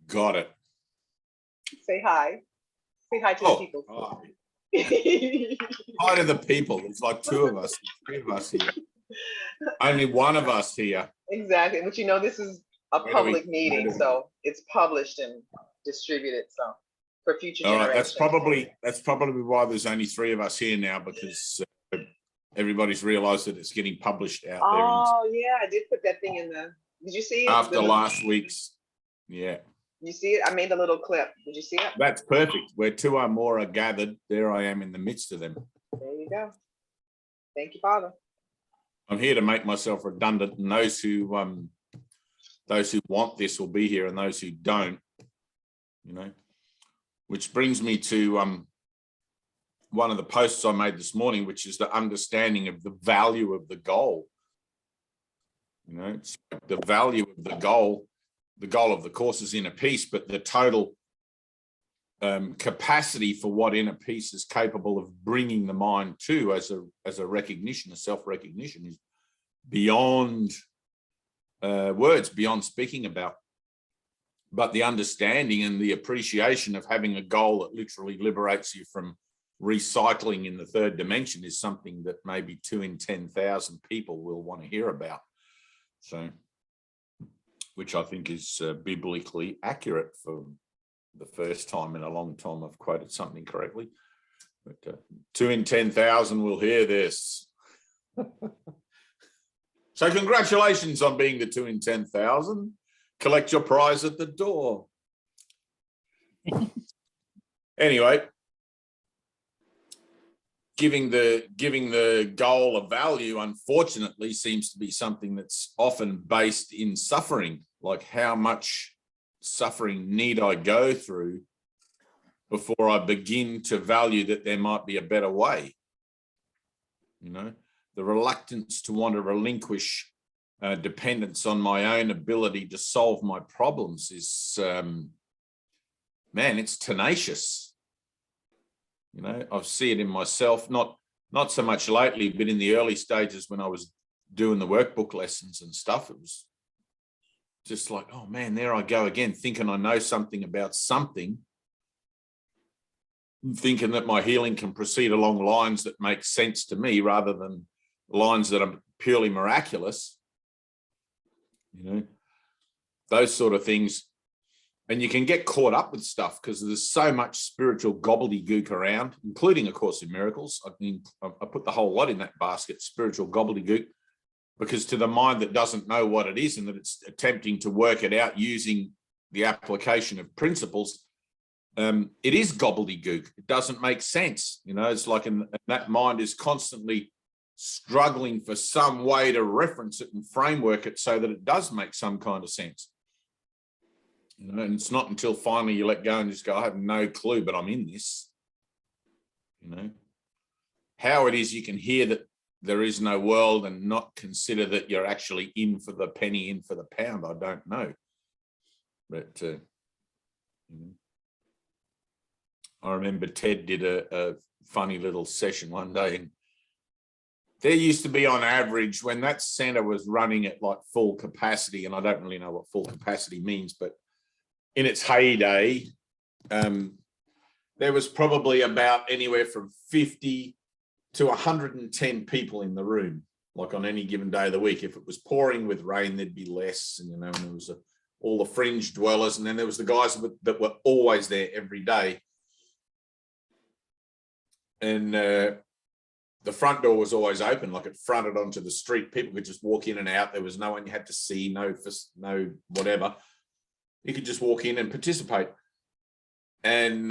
Got it. Say hi. Say hi to the people. Hi. Hi to the people. It's like two of us, three of us here. Only one of us here. Exactly. But you know, this is a public meeting, so it's published and distributed. So for future generations. All right, that's probably why there's only three of us here now, because everybody's realized that it's getting published out there. Oh yeah, I did put that thing in the. Did you see it? After last week's, yeah. You see it? I made a little clip. Did you see it? That's perfect. Where two or more are gathered, there I am in the midst of them. There you go. Thank you, Father. I'm here to make myself redundant, and those who want this will be here, and those who don't, you know. Which brings me to one of the posts I made this morning, which is the understanding of the value of the goal. You know, it's the value of the goal. The goal of the course is inner peace, but the total capacity for what inner peace is capable of bringing the mind to as a recognition, a self-recognition, is beyond words, beyond speaking about. But the understanding and the appreciation of having a goal that literally liberates you from recycling in the third dimension is something that maybe 2 in 10,000 people will want to hear about. So, which I think is biblically accurate for the first time in a long time I've quoted something correctly. But 2 in 10,000 will hear this. So congratulations on being the 2 in 10,000. Collect your prize at the door. Anyway, giving the goal a value, unfortunately, seems to be something that's often based in suffering. Like, how much suffering need I go through before I begin to value that there might be a better way? You know, the reluctance to want to relinquish dependence on my own ability to solve my problems is, man, it's tenacious. You know, I see it in myself, not so much lately, but in the early stages when I was doing the workbook lessons and stuff, it was just like, oh man, there I go again, thinking I know something about something, thinking that my healing can proceed along lines that make sense to me rather than lines that are purely miraculous. You know, those sort of things. And you can get caught up with stuff because there's so much spiritual gobbledygook around, including A Course in Miracles. I mean, I put the whole lot in that basket, spiritual gobbledygook, because to the mind that doesn't know what it is and that it's attempting to work it out using the application of principles, it is gobbledygook. It doesn't make sense. You know, it's like that mind is constantly struggling for some way to reference it and framework it so that it does make some kind of sense. You know, and it's not until finally you let go and just go, I have no clue, but I'm in this. You know, how it is you can hear that there is no world and not consider that you're actually in for the penny, in for the pound, I don't know. But you know, I remember Ted did a funny little session one day, and there used to be, on average, when that center was running at like full capacity, and I don't really know what full capacity means, but in its heyday, there was probably about anywhere from 50 to 110 people in the room, like on any given day of the week. If it was pouring with rain, there'd be less, and you know, and there was all the fringe dwellers, and then there was the guys that were always there every day. And the front door was always open, like it fronted onto the street. People could just walk in and out. There was no one you had to see, no whatever. You could just walk in and participate. And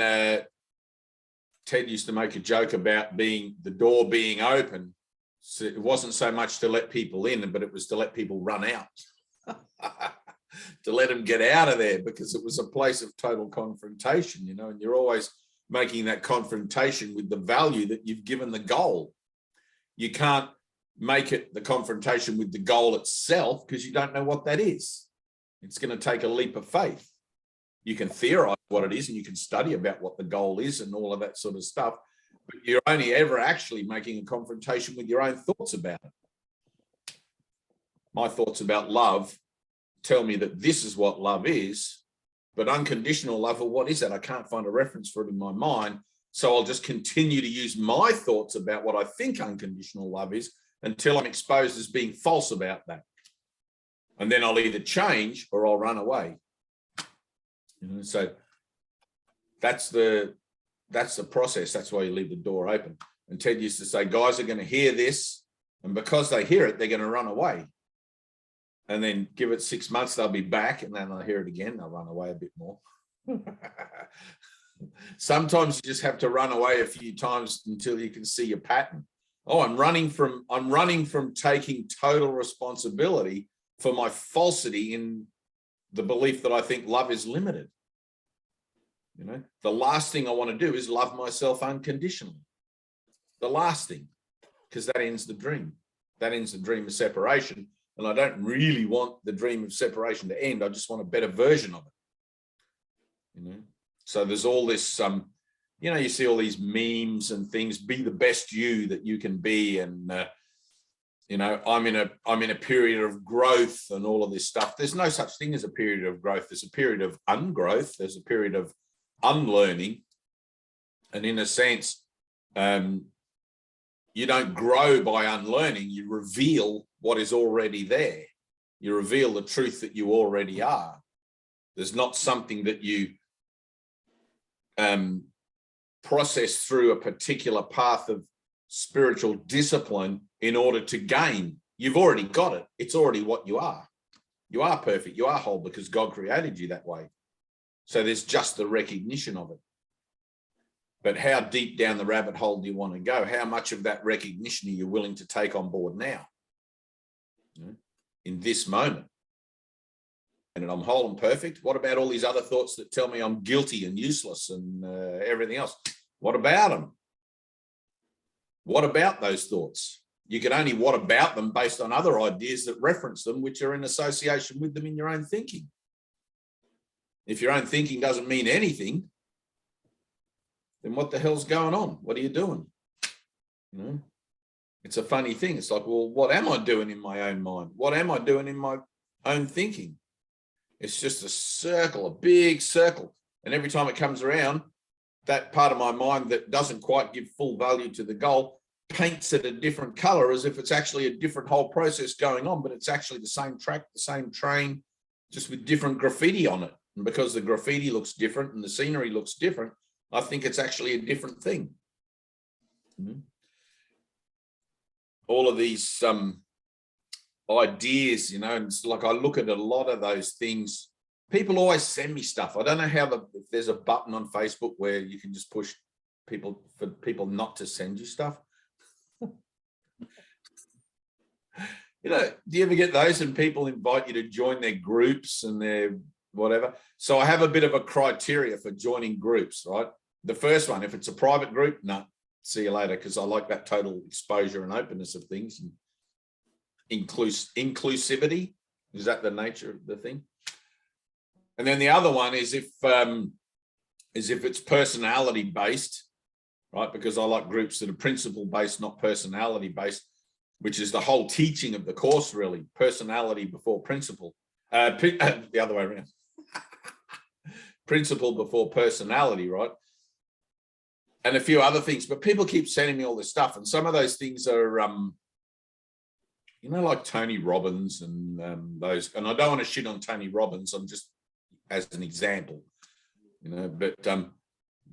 Ted used to make a joke about the door being open. So it wasn't so much to let people in, but it was to let people run out, to let them get out of there, because it was a place of total confrontation, you know, and you're always making that confrontation with the value that you've given the goal. You can't make it the confrontation with the goal itself because you don't know what that is. It's going to take a leap of faith. You can theorize what it is and you can study about what the goal is and all of that sort of stuff, but you're only ever actually making a confrontation with your own thoughts about it. my thoughts about love tell me that this is what love is, but unconditional love, well, what is that? I can't find a reference for it in my mind. So I'll just continue to use my thoughts about what I think unconditional love is until I'm exposed as being false about that. And then I'll either change or I'll run away. So that's the process. That's why you leave the door open. And Ted used to say, guys are going to hear this, and because they hear it, they're going to run away. And then give it 6 months, they'll be back, and then they'll hear it again. They'll run away a bit more. Sometimes you just have to run away a few times until you can see your pattern. Oh, I'm running from taking total responsibility for my falsity in the belief that I think love is limited. The last thing I want to do is love myself unconditionally. The last thing, because that ends the dream. That ends the dream of separation. And I don't really want the dream of separation to end. I just want a better version of it. So there's all this, you see all these memes and things, be the best you that you can be. And, I'm in a period of growth and all of this stuff. There's no such thing as a period of growth. There's a period of ungrowth. There's a period of unlearning. And in a sense, you don't grow by unlearning. You reveal what is already there. You reveal the truth that you already are. There's not something that you process through a particular path of spiritual discipline in order to gain. You've already got it. It's already what you are. You are perfect. You are whole because God created you that way. So there's just the recognition of it. But how deep down the rabbit hole do you want to go? How much of that recognition are you willing to take on board now? In this moment? And I'm whole and perfect. What about all these other thoughts that tell me I'm guilty and useless and everything else? What about them? What about those thoughts? You can only what about them based on other ideas that reference them, which are in association with them in your own thinking. If your own thinking doesn't mean anything, then what the hell's going on? What are you doing? It's a funny thing. It's like, well, what am I doing in my own mind? What am I doing in my own thinking? It's just a circle, a big circle. And every time it comes around, that part of my mind that doesn't quite give full value to the goal paints it a different color as if it's actually a different whole process going on, but it's actually the same track, the same train, just with different graffiti on it. And because the graffiti looks different and the scenery looks different, I think it's actually a different thing. All of these ideas, and it's like I look at a lot of those things. People always send me stuff. I don't know if there's a button on Facebook where you can just push people for people not to send you stuff. Do you ever get those and people invite you to join their groups and their whatever? So I have a bit of a criteria for joining groups, right? The first one, if it's a private group, no, see you later, because I like that total exposure and openness of things. And inclusivity, is that the nature of the thing? And then the other one is if it's personality based, right? Because I like groups that are principle based, not personality based, which is the whole teaching of the course, really. Personality before principle. The other way around. Principle before personality, right? And a few other things, but people keep sending me all this stuff, and some of those things are, like Tony Robbins and those. And I don't want to shit on Tony Robbins. I'm just as an example, But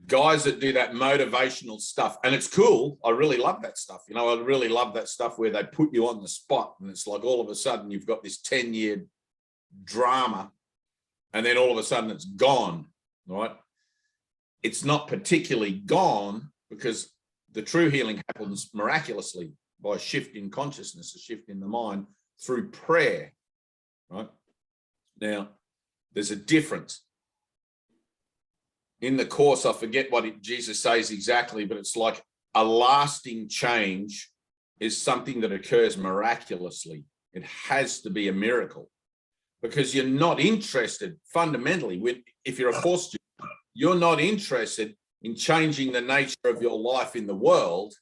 guys that do that motivational stuff, and it's cool. I really love that stuff. I really love that stuff where they put you on the spot, and it's like all of a sudden you've got this 10-year drama, and then all of a sudden it's gone, right? It's not particularly gone because the true healing happens miraculously by a shift in consciousness, a shift in the mind through prayer, right? Now, there's a difference. In the course, I forget what Jesus says exactly, but it's like a lasting change is something that occurs miraculously. It has to be a miracle because you're not interested fundamentally if you're a course student, you're not interested in changing the nature of your life in the world.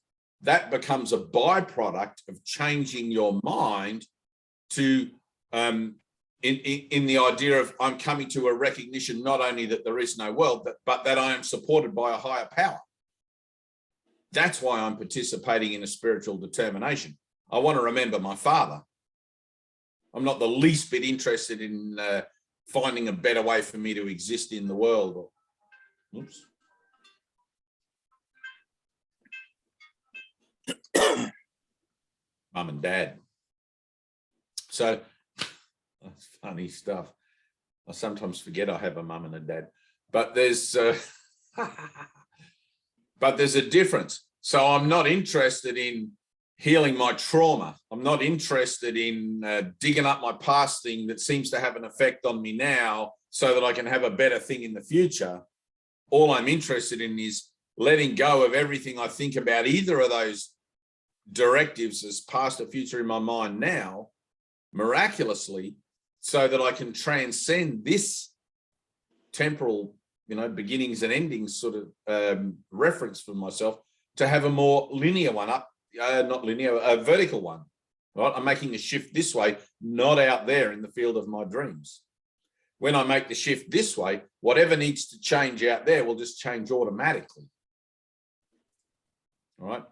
That becomes a byproduct of changing your mind to in the idea of I'm coming to a recognition not only that there is no world, but that I am supported by a higher power. That's why I'm participating in a spiritual determination. I want to remember my father. I'm not the least bit interested in finding a better way for me to exist in the world. Oops. Mum and dad. So that's funny stuff. I sometimes forget I have a mum and a dad, but there's but there's a difference. So I'm not interested in healing my trauma. I'm not interested in digging up my past thing that seems to have an effect on me now so that I can have a better thing in the future. All I'm interested in is letting go of everything I think about either of those directives as past or future in my mind now, miraculously, so that I can transcend this temporal, beginnings and endings sort of reference for myself to have a more linear one not linear, a vertical one, right? I'm making a shift this way, not out there in the field of my dreams. When I make the shift this way, whatever needs to change out there will just change automatically. All right.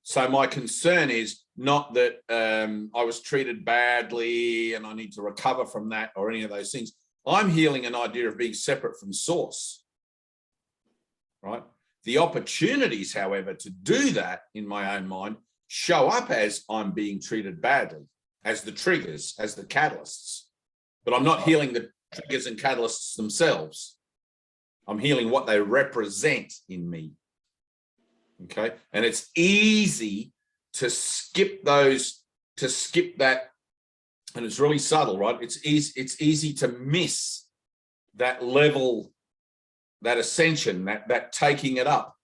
So my concern is not that I was treated badly and I need to recover from that or any of those things. I'm healing an idea of being separate from source, right? The opportunities, however, to do that in my own mind show up as I'm being treated badly, as the triggers, as the catalysts. But I'm not healing the triggers and catalysts themselves. I'm healing what they represent in me. Okay. And it's easy to skip that. And it's really subtle, right? It's easy to miss that level, that ascension, that taking it up.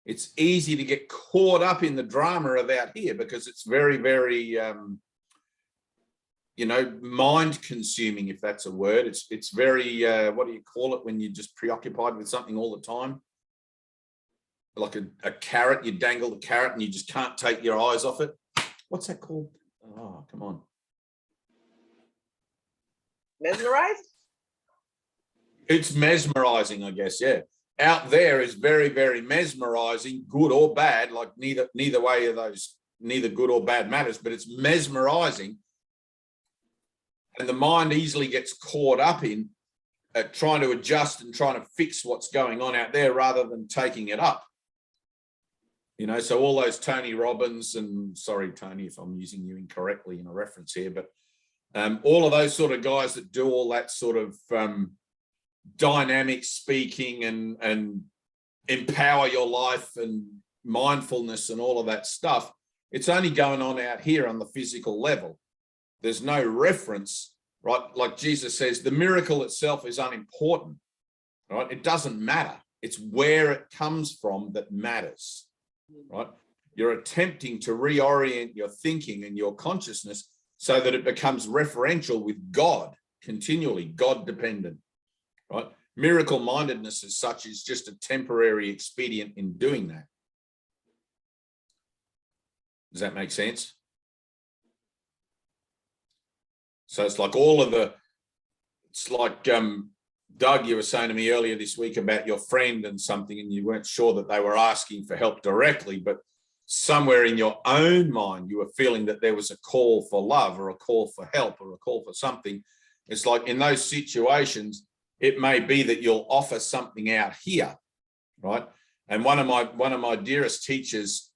It's easy to get caught up in the drama of out here because it's very, very, mind consuming, if that's a word. It's very, what do you call it when you're just preoccupied with something all the time? Like a carrot, you dangle the carrot and you just can't take your eyes off it. What's that called? Oh, come on. Mesmerized? It's mesmerizing, I guess, yeah. Out there is very, very mesmerizing, good or bad, like neither way of those, neither good or bad matters, but it's mesmerizing. And the mind easily gets caught up in trying to adjust and trying to fix what's going on out there rather than taking it up. So all those Tony Robbins, and sorry, Tony, if I'm using you incorrectly in a reference here, but all of those sort of guys that do all that sort of dynamic speaking and empower your life and mindfulness and all of that stuff, it's only going on out here on the physical level. There's no reference, right? Like Jesus says, the miracle itself is unimportant, right? It doesn't matter. It's where it comes from that matters, right? You're attempting to reorient your thinking and your consciousness so that it becomes referential with God, continually God dependent, right? Miracle mindedness as such is just a temporary expedient in doing that. Does that make sense? So it's like Doug, you were saying to me earlier this week about your friend and something, and you weren't sure that they were asking for help directly, but somewhere in your own mind, you were feeling that there was a call for love or a call for help or a call for something. It's like in those situations, it may be that you'll offer something out here, right? And one of my dearest teachers,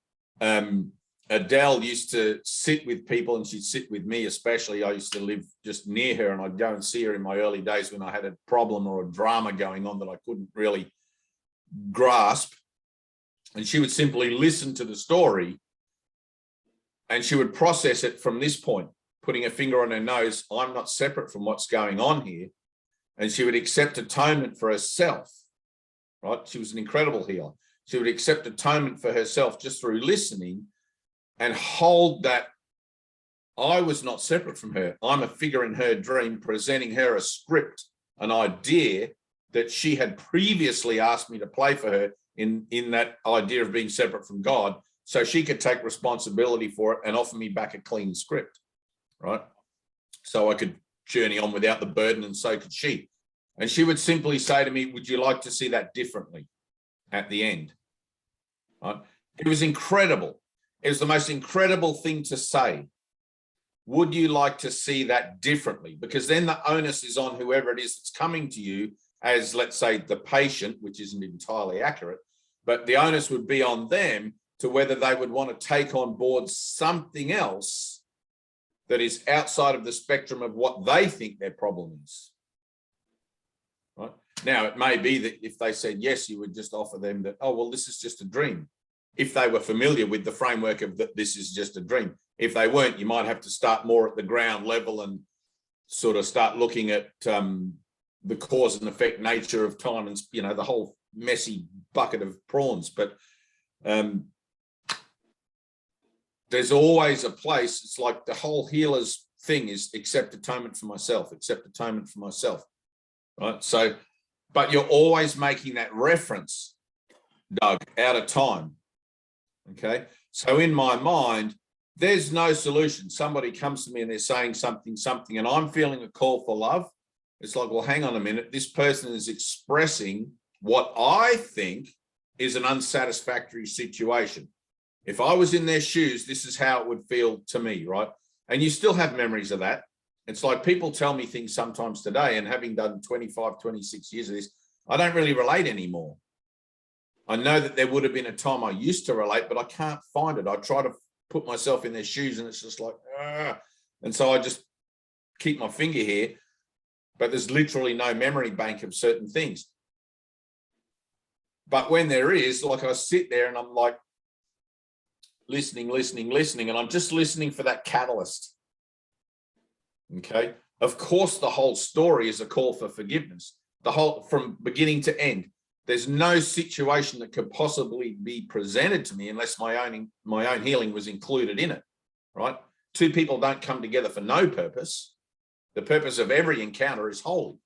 Adele, used to sit with people, and she'd sit with me especially. I used to live just near her, and I'd go and see her in my early days when I had a problem or a drama going on that I couldn't really grasp. And she would simply listen to the story and she would process it from this point, putting a finger on her nose. I'm not separate from what's going on here. And she would accept atonement for herself, right? She was an incredible healer. She would accept atonement for herself just through listening and hold that I was not separate from her. I'm a figure in her dream, presenting her a script, an idea that she had previously asked me to play for her in that idea of being separate from God, so she could take responsibility for it and offer me back a clean script, right? so I could journey on without the burden, and so could she. And she would simply say to me, would you like to see that differently at the end? Right? It was incredible. It was the most incredible thing to say. Would you like to see that differently? Because then the onus is on whoever it is that's coming to you as, let's say, the patient, which isn't entirely accurate, but the onus would be on them to whether they would want to take on board something else that is outside of the spectrum of what they think their problem is. Right? Now, it may be that if they said yes, you would just offer them that, oh, well, this is just a dream. If they were familiar with the framework of that this is just a dream. If they weren't, you might have to start more at the ground level and sort of start looking at the cause and effect nature of time and, you know, the whole messy bucket of prawns. But there's always a place. It's like the whole healer's thing is accept atonement for myself, accept atonement for myself, right? So, but you're always making that reference, Doug, out of time, okay? So in my mind, there's no solution. Somebody comes to me and they're saying something, and I'm feeling a call for love. It's like, well, hang on a minute. This person is expressing what I think is an unsatisfactory situation. If I was in their shoes, this is how it would feel to me, right? And you still have memories of that. It's like people tell me things sometimes today, and having done 25, 26 years of this, I don't really relate anymore. I know that there would have been a time I used to relate, but I can't find it. I try to put myself in their shoes and it's just like, ah. And so I just keep my finger here, but there's literally no memory bank of certain things. But when there is, like, I sit there and I'm like listening, and I'm just listening for that catalyst. Okay. Of course, the whole story is a call for forgiveness, the whole, from beginning to end. There's no situation that could possibly be presented to me unless my own healing was included in it, right? Two people don't come together for no purpose. The purpose of every encounter is holy.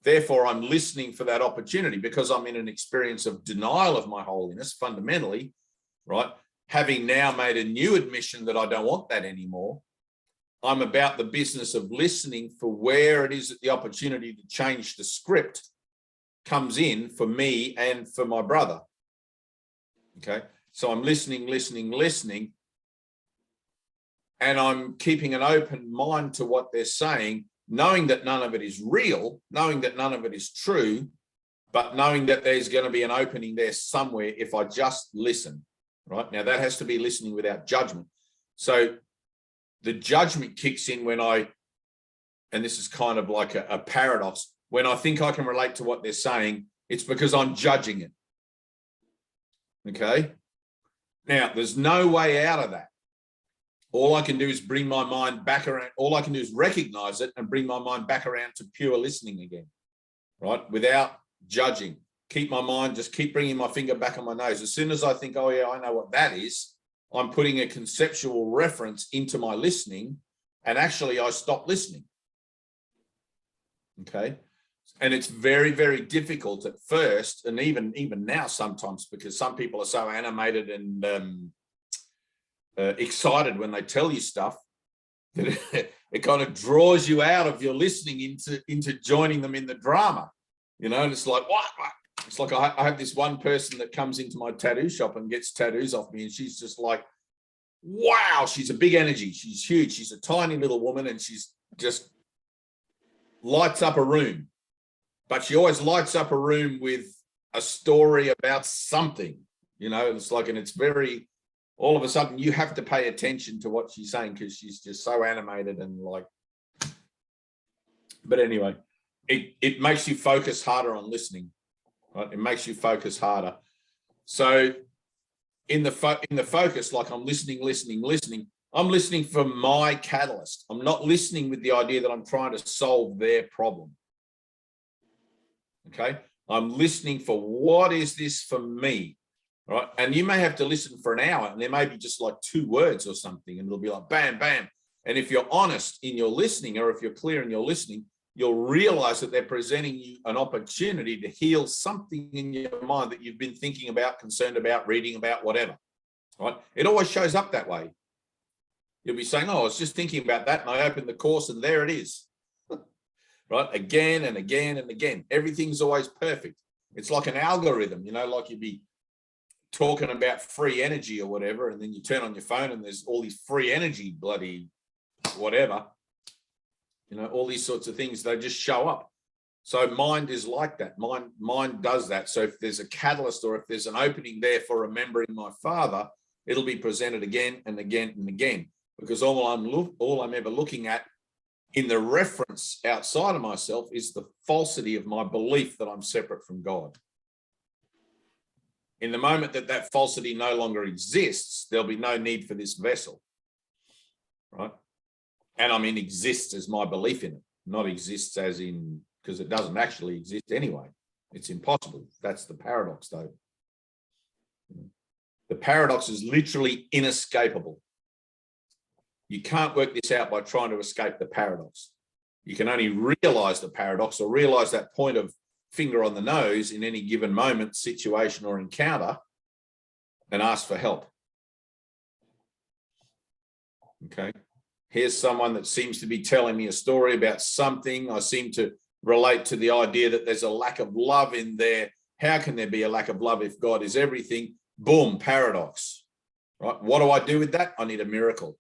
Therefore, I'm listening for that opportunity because I'm in an experience of denial of my holiness fundamentally, right? Having now made a new admission that I don't want that anymore, I'm about the business of listening for where it is that the opportunity to change the script comes in for me and for my brother. Okay, so I'm listening, and I'm keeping an open mind to what they're saying, knowing that none of it is real, knowing that none of it is true, but knowing that there's going to be an opening there somewhere if I just listen, right? Now, that has to be listening without judgment. So the judgment kicks in when and this is kind of like a paradox, when I think I can relate to what they're saying, it's because I'm judging it. Okay? Now, there's no way out of that. All I can do is bring my mind back around. All I can do is recognize it and bring my mind back around to pure listening again, right? Without judging. Keep my mind, just keep bringing my finger back on my nose. As soon as I think, oh yeah, I know what that is, I'm putting a conceptual reference into my listening, and actually I stop listening. Okay? And it's very, very difficult at first, and even now sometimes, because some people are so animated and excited when they tell you stuff that it kind of draws you out of your listening into joining them in the drama, you know. And it's like, what? It's like I have this one person that comes into my tattoo shop and gets tattoos off me, and she's just like, wow, she's a big energy, she's huge, she's a tiny little woman, and she's just lights up a room. But she always lights up a room with a story about something, you know. It's like, and it's very, all of a sudden you have to pay attention to what she's saying because she's just so animated and like, but anyway, it makes you focus harder on listening, right? It makes you focus harder. So in the focus, like I'm listening, I'm listening for my catalyst. I'm not listening with the idea that I'm trying to solve their problem. Okay, I'm listening for what is this for me, right? And you may have to listen for an hour, and there may be just like 2 words or something, and it'll be like bam, bam. And if you're honest in your listening, or if you're clear in your listening, you'll realize that they're presenting you an opportunity to heal something in your mind that you've been thinking about, concerned about, reading about, whatever, right? It always shows up that way. You'll be saying, oh, I was just thinking about that, and I opened the course and there it is. Right? Again and again and again. Everything's always perfect. It's like an algorithm, you know, like you'd be talking about free energy or whatever, and then you turn on your phone and there's all these free energy bloody whatever, you know, all these sorts of things, they just show up. So mind is like that. Mind does that. So if there's a catalyst or if there's an opening there for remembering my father, it'll be presented again and again and again, because all I'm ever looking at in the reference outside of myself is the falsity of my belief that I'm separate from God. In the moment that that falsity no longer exists, there'll be no need for this vessel, right? And I mean exists as my belief in it, not exists as in, because it doesn't actually exist anyway. It's impossible. That's the paradox, though. The paradox is literally inescapable. You can't work this out by trying to escape the paradox. You can only realize the paradox or realize that point of finger on the nose in any given moment, situation, or encounter, and ask for help. Okay. Here's someone that seems to be telling me a story about something. I seem to relate to the idea that there's a lack of love in there. How can there be a lack of love if God is everything? Boom, paradox. Right? What do I do with that? I need a miracle.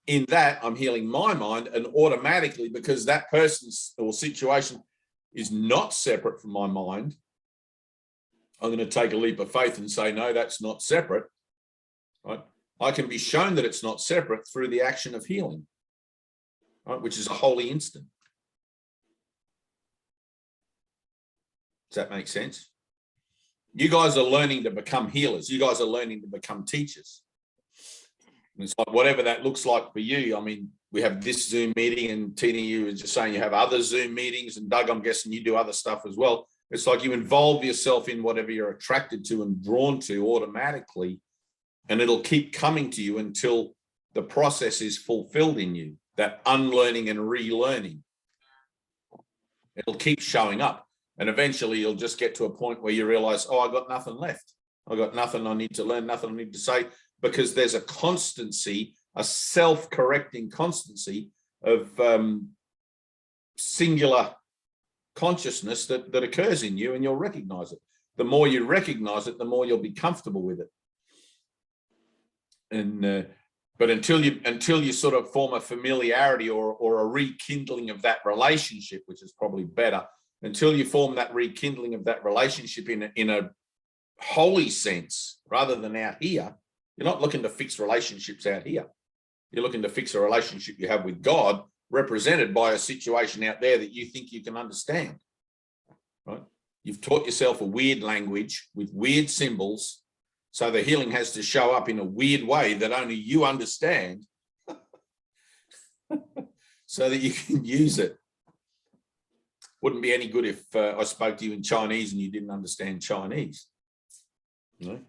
In that, I'm healing my mind, and automatically, because that person's or situation is not separate from my mind, I'm going to take a leap of faith and say, no, that's not separate. Right? I can be shown that it's not separate through the action of healing, right? Which is a holy instant. Does that make sense? You guys are learning to become healers. You guys are learning to become teachers. And it's like whatever that looks like for you. I mean, we have this Zoom meeting, and Tina, you were just saying you have other Zoom meetings, and Doug, I'm guessing you do other stuff as well. It's like you involve yourself in whatever you're attracted to and drawn to automatically, and it'll keep coming to you until the process is fulfilled in you, that unlearning and relearning. It'll keep showing up, and eventually you'll just get to a point where you realize, oh, I got nothing left. I got nothing I need to learn, nothing I need to say, because there's a constancy, a self-correcting constancy of singular consciousness that occurs in you, and you'll recognize it. The more you recognize it, the more you'll be comfortable with it. And but until you sort of form a familiarity or a rekindling of that relationship, which is probably better, until you form that rekindling of that relationship in a holy sense rather than out here, you're not looking to fix relationships out here. You're looking to fix a relationship you have with God, represented by a situation out there that you think you can understand, right? You've taught yourself a weird language with weird symbols, so the healing has to show up in a weird way that only you understand so that you can use it. Wouldn't be any good if I spoke to you in Chinese and you didn't understand Chinese. You know?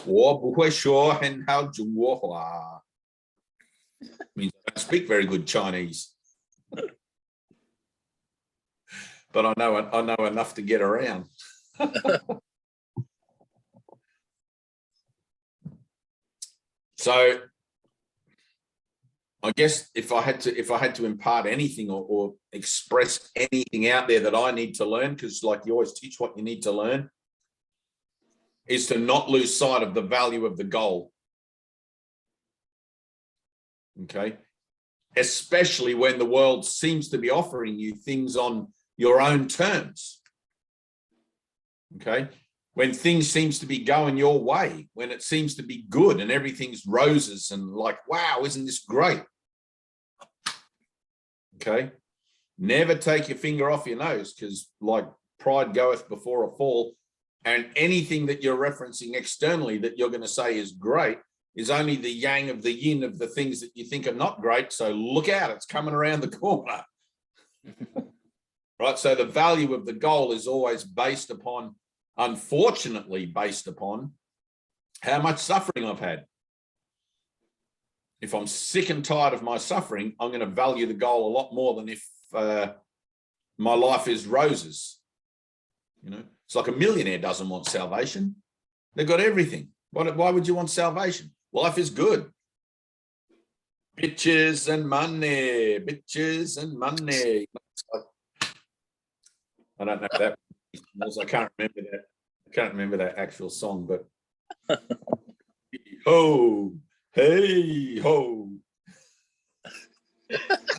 我不会说很好中国话. Means I don't speak very good Chinese, but I know enough to get around. So I guess if I had to impart anything or express anything out there that I need to learn, because like you always teach what you need to learn, is to not lose sight of the value of the goal. Okay. Especially when the world seems to be offering you things on your own terms. Okay. When things seems to be going your way, when it seems to be good and everything's roses and like, wow, isn't this great? Okay. Never take your finger off your nose, because like pride goeth before a fall, and anything that you're referencing externally that you're going to say is great is only the yang of the yin of the things that you think are not great. So look out, it's coming around the corner. Right. So the value of the goal is always based upon, unfortunately, based upon how much suffering I've had. If I'm sick and tired of my suffering, I'm going to value the goal a lot more than if my life is roses. You know, it's like a millionaire doesn't want salvation. They've got everything. Why would you want salvation? Life is good. Bitches and money, bitches and money. I don't know that. I can't remember that. I can't remember that actual song, but ho, hey, ho.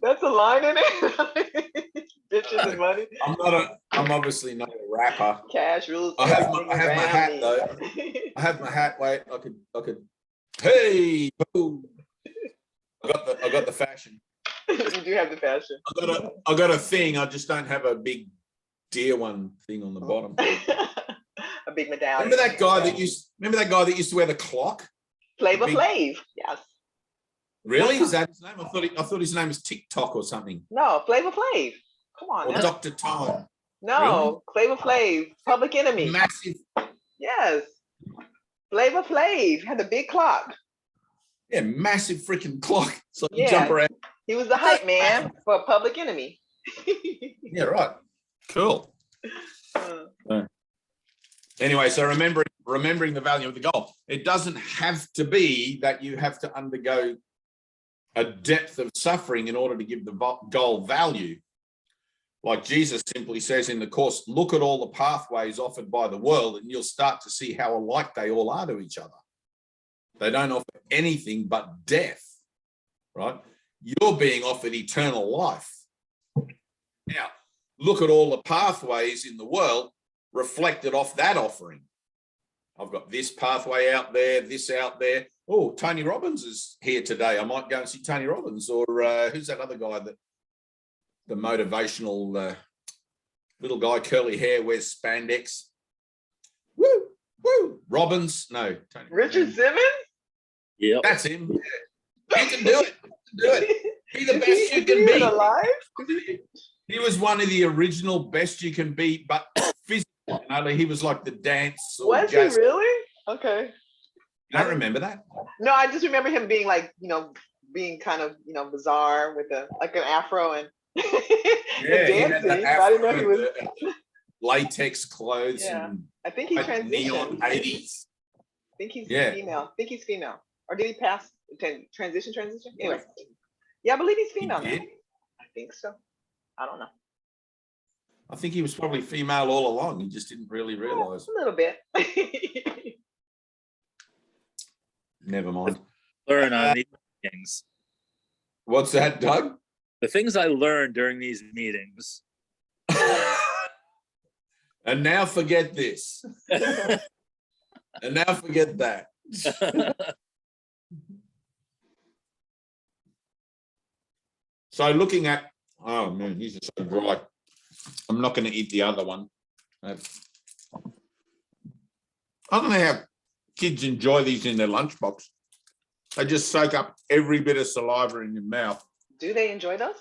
That's a line in it. Bitches and money. I'm obviously not a rapper. Cash rules. I have my hat though. I have my hat. Wait, I could. Hey, ho. I got the fashion. You do have the fashion. I got a thing. I just don't have a big deer one thing on the bottom. A big medallion. Remember that guy that used to wear the clock? Flavor Flav. Yes. Really? Is that his name? I thought his name was TikTok or something. No, Flavor Flav. Come on. Or Dr. Tom. No, really? Flavor Flav. Public Enemy. Massive. Yes. Flavor Flav had the big clock. Yeah, massive freaking clock. So you jump around. He was the hype man for Public Enemy. Yeah, right. Cool. Anyway, so remembering the value of the goal. It doesn't have to be that you have to undergo a depth of suffering in order to give the goal value. Like Jesus simply says in the Course, look at all the pathways offered by the world and you'll start to see how alike they all are to each other. They don't offer anything but death, right? You're being offered eternal life. Now, look at all the pathways in the world reflected off that offering. I've got this pathway out there, this out there. Oh, Tony Robbins is here today. I might go and see Tony Robbins, or who's that other guy, that the motivational little guy, curly hair, wears spandex. Woo, woo. Robbins, no. Tony Richard Simmons? Yeah, that's him. Yeah. You can do it. Do it. Be the best you can be. Alive? He was one of the original best you can be, but physically, he was like the dance. Was he really? Okay. You don't remember that? No, I just remember him being like, being kind of, bizarre with like an afro and, yeah, dancing. I didn't know he was latex clothes. Yeah. And I think he transitioned. Neon 80s. I think he's female. I think he's female. Or did he pass transition? Anyway. Yeah, I believe he's female now. I think so. I don't know. I think he was probably female all along. He just didn't really realize. A little bit. Never mind. Learn on these meetings. What's that, Doug? The things I learned during these meetings. And now forget this. And now forget that. So looking at, oh man, these are so dry. I'm not going to eat the other one. I don't know how kids enjoy these in their lunchbox. They just soak up every bit of saliva in your mouth. Do they enjoy those?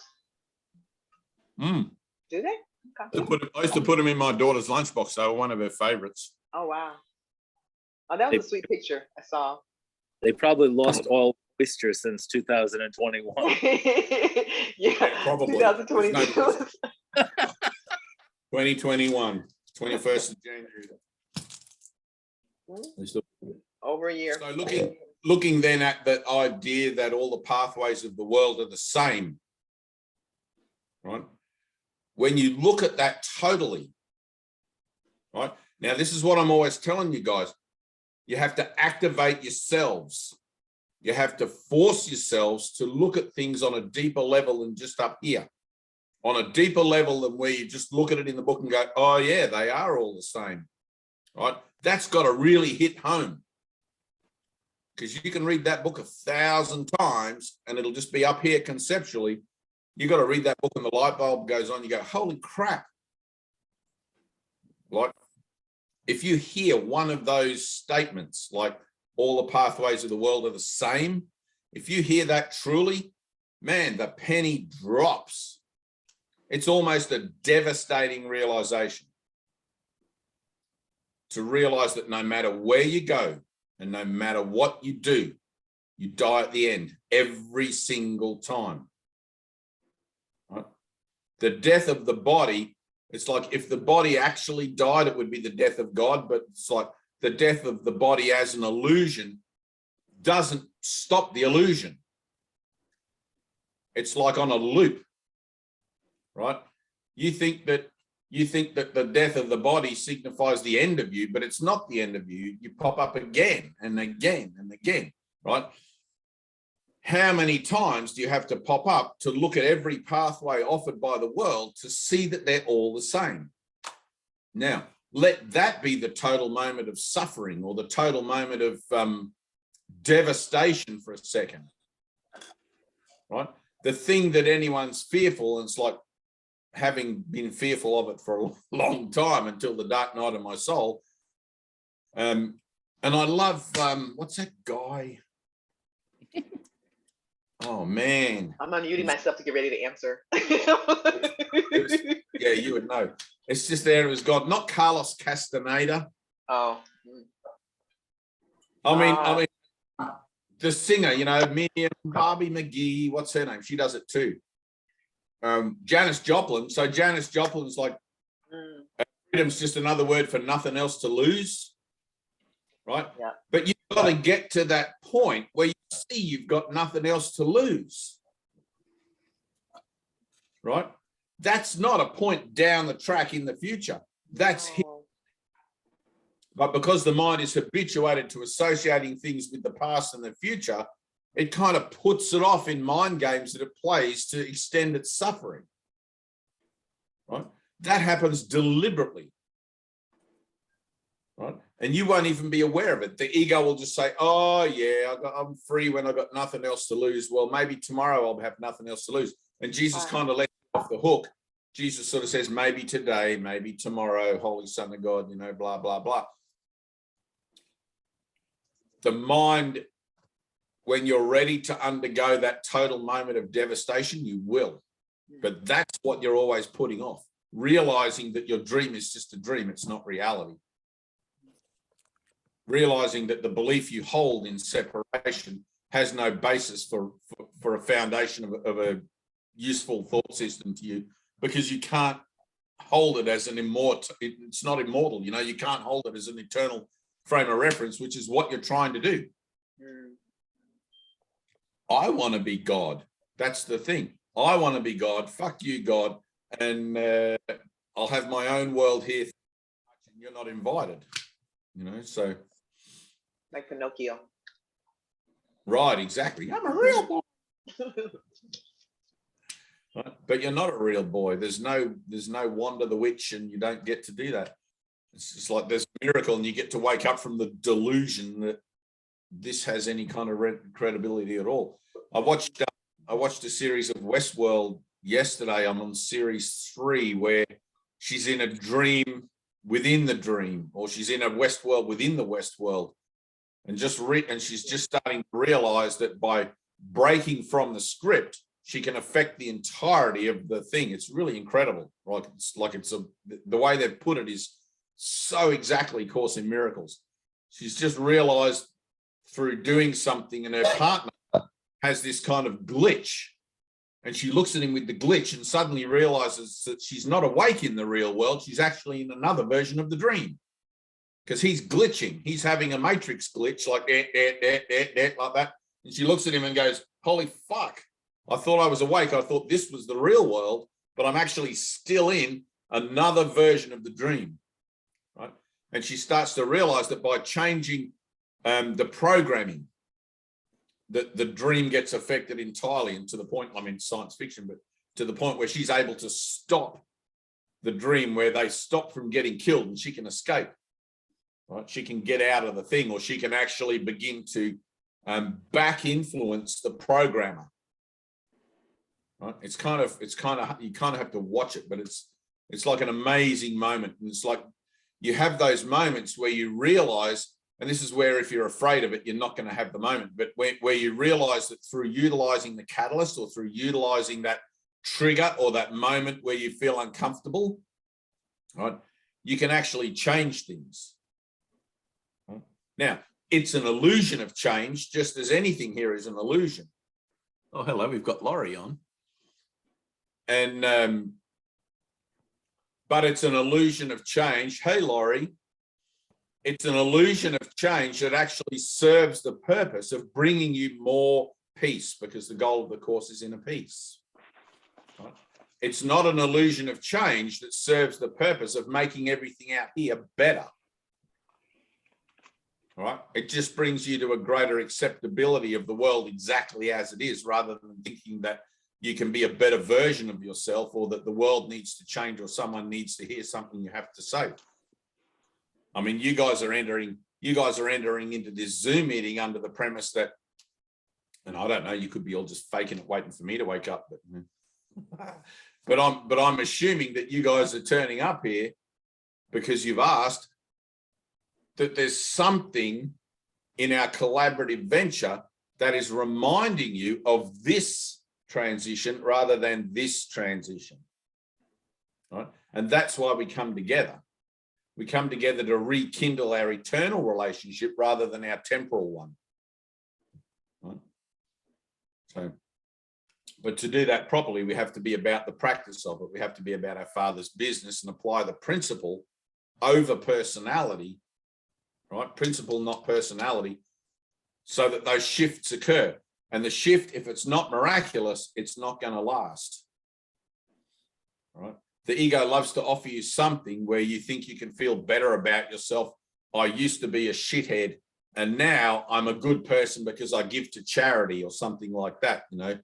Mm. Do they? Okay. I used to put them in my daughter's lunchbox. They were one of her favorites. Oh, wow. Oh, that was a sweet picture I saw. They probably lost all moisture since 2021. Yeah, probably. 2022. 2021, 21st of January. Over a year. So looking then at the idea that all the pathways of the world are the same, right? When you look at that totally, right? Now, this is what I'm always telling you guys. You have to activate yourselves. You have to force yourselves to look at things on a deeper level than just up here. On a deeper level than where you just look at it in the book and go, oh yeah, they are all the same, right? That's got to really hit home, because you can read that book 1,000 times and it'll just be up here conceptually. You got to read that book and the light bulb goes on. You go, holy crap. Like, if you hear one of those statements, like all the pathways of the world are the same, if you hear that truly, man, the penny drops. It's almost a devastating realization to realize that no matter where you go and no matter what you do, you die at the end every single time. Right? The death of the body, it's like if the body actually died, it would be the death of God, but it's like the death of the body as an illusion doesn't stop the illusion. It's like on a loop, right? You think that the death of the body signifies the end of you, but it's not the end of you. You pop up again and again and again, right? How many times do you have to pop up to look at every pathway offered by the world to see that they're all the same? Now, let that be the total moment of suffering or the total moment of devastation for a second, right? The thing that anyone's fearful, and it's like having been fearful of it for a long time until the dark night of my soul. And I love, what's that guy? Oh, man. I'm unmuting myself to get ready to answer. Yeah, you would know. It's just there as God, not Carlos Castaneda. Oh. I mean, the singer, you know, Miriam Barbie McGee, what's her name? She does it too. Janis Joplin. So Janis Joplin's like, freedom's just another word for nothing else to lose, right? Yeah. But you've got to get to that point where you see you've got nothing else to lose, right? That's not a point down the track in the future. That's here. But because the mind is habituated to associating things with the past and the future, it kind of puts it off in mind games that it plays to extend its suffering, right? That happens deliberately, right? And you won't even be aware of it. The ego will just say, oh, yeah, I'm free when I've got nothing else to lose. Well, maybe tomorrow I'll have nothing else to lose. And Jesus kind of lets you off the hook. Jesus sort of says, maybe today, maybe tomorrow, Holy Son of God, you know, blah, blah, blah. The mind, when you're ready to undergo that total moment of devastation, you will. But that's what you're always putting off, realizing that your dream is just a dream. It's not reality. Realizing that the belief you hold in separation has no basis for a foundation of a useful thought system to you, because you can't hold it as an immortal. It's not immortal. You know, you can't hold it as an eternal frame of reference, which is what you're trying to do. I want to be God. That's the thing. I want to be God. Fuck you, God. And I'll have my own world here. And you're not invited. You know, so. Like Pinocchio. Right, exactly. I'm a real boy. Right? But you're not a real boy. There's no Wanda the witch, and you don't get to do that. It's just like there's a miracle, and you get to wake up from the delusion that this has any kind of credibility at all. I watched a series of Westworld yesterday. I'm on series 3, where she's in a dream within the dream, or she's in a Westworld within the Westworld, and she's just starting to realize that by breaking from the script, she can affect the entirety of the thing. It's really incredible. Right? The way they've put it is so exactly Course in Miracles. She's just realized through doing something, and her partner has this kind of glitch, and she looks at him with the glitch and suddenly realizes that she's not awake in the real world. She's actually in another version of the dream, because he's glitching. He's having a matrix glitch, like like that. And she looks at him and goes, holy fuck, I thought I was awake. I thought this was the real world, but I'm actually still in another version of the dream, right? And she starts to realize that by changing the programming, that the dream gets affected entirely, and to the point, I mean, science fiction, but to the point where she's able to stop the dream, where they stop from getting killed, and she can escape, right? She can get out of the thing, or she can actually begin to back influence the programmer, right? It's kind of, you kind of have to watch it, but it's like an amazing moment. And it's like, you have those moments where you realize, and this is where, if you're afraid of it, you're not going to have the moment, but where you realize that through utilizing the catalyst, or through utilizing that trigger, or that moment where you feel uncomfortable, right, you can actually change things. Right? Now, it's an illusion of change, just as anything here is an illusion. Oh, hello, we've got Laurie on. And, but it's an illusion of change. Hey, Laurie. It's an illusion of change that actually serves the purpose of bringing you more peace, because the goal of the course is inner peace. Right? It's not an illusion of change that serves the purpose of making everything out here better. Right? It just brings you to a greater acceptability of the world exactly as it is, rather than thinking that you can be a better version of yourself, or that the world needs to change, or someone needs to hear something you have to say. I mean, you guys are entering into this Zoom meeting under the premise that, and I don't know, you could be all just faking it, waiting for me to wake up, but I'm assuming that you guys are turning up here because you've asked that there's something in our collaborative venture that is reminding you of this transition rather than this transition, right? And that's why we come together. We come together to rekindle our eternal relationship rather than our temporal one, right? So, but to do that properly, we have to be about the practice of it. We have to be about our Father's business and apply the principle over personality, right? Principle, not personality, so that those shifts occur. And the shift, if it's not miraculous, it's not going to last, right? The ego loves to offer you something where you think you can feel better about yourself. I used to be a shithead, and now I'm a good person because I give to charity, or something like that, you know,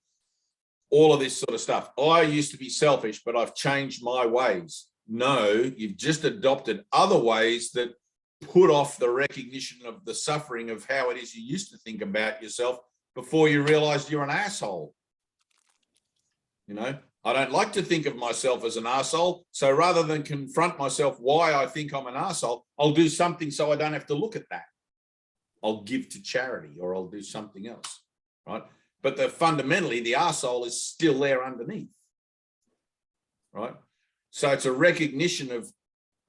all of this sort of stuff. I used to be selfish, but I've changed my ways. No, you've just adopted other ways that put off the recognition of the suffering of how it is you used to think about yourself before you realized you're an asshole. You know, I don't like to think of myself as an asshole. So rather than confront myself why I think I'm an asshole, I'll do something so I don't have to look at that. I'll give to charity, or I'll do something else, right? But fundamentally, the asshole is still there underneath, right? So it's a recognition of,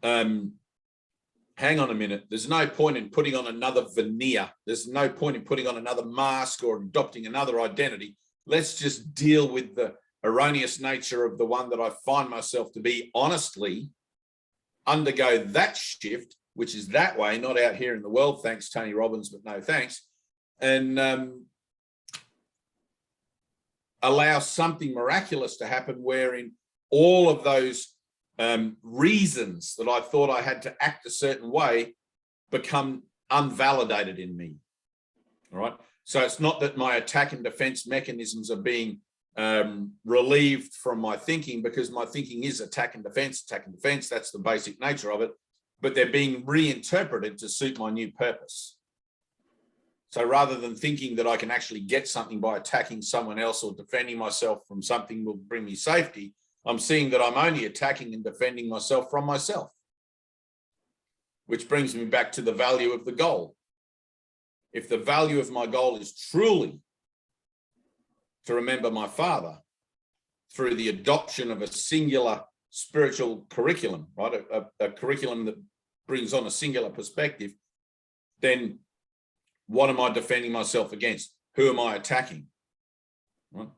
hang on a minute, there's no point in putting on another veneer. There's no point in putting on another mask or adopting another identity. Let's just deal with the erroneous nature of the one that I find myself to be, honestly, undergo that shift, which is that way, not out here in the world, thanks Tony Robbins, but no thanks, and allow something miraculous to happen, wherein all of those reasons that I thought I had to act a certain way become unvalidated in me. All right. So it's not that my attack and defense mechanisms are being relieved from my thinking, because my thinking is attack and defense. That's the basic nature of it. But they're being reinterpreted to suit my new purpose. So rather than thinking that I can actually get something by attacking someone else or defending myself from something will bring me safety, I'm seeing that I'm only attacking and defending myself from myself, which brings me back to the value of the goal. If the value of my goal is truly to remember my Father through the adoption of a singular spiritual curriculum, right? A curriculum that brings on a singular perspective, then what am I defending myself against? Who am I attacking? Right?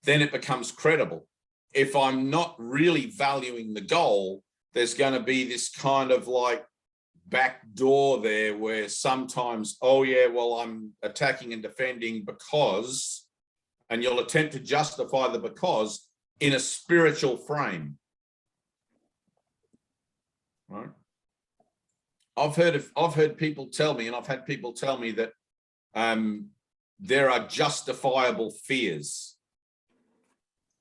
Then it becomes credible. If I'm not really valuing the goal, there's going to be this kind of like back door there where sometimes, oh yeah, well, I'm attacking and defending because, and you'll attempt to justify the because in a spiritual frame. Right? I've heard people tell me, and I've had people tell me that there are justifiable fears,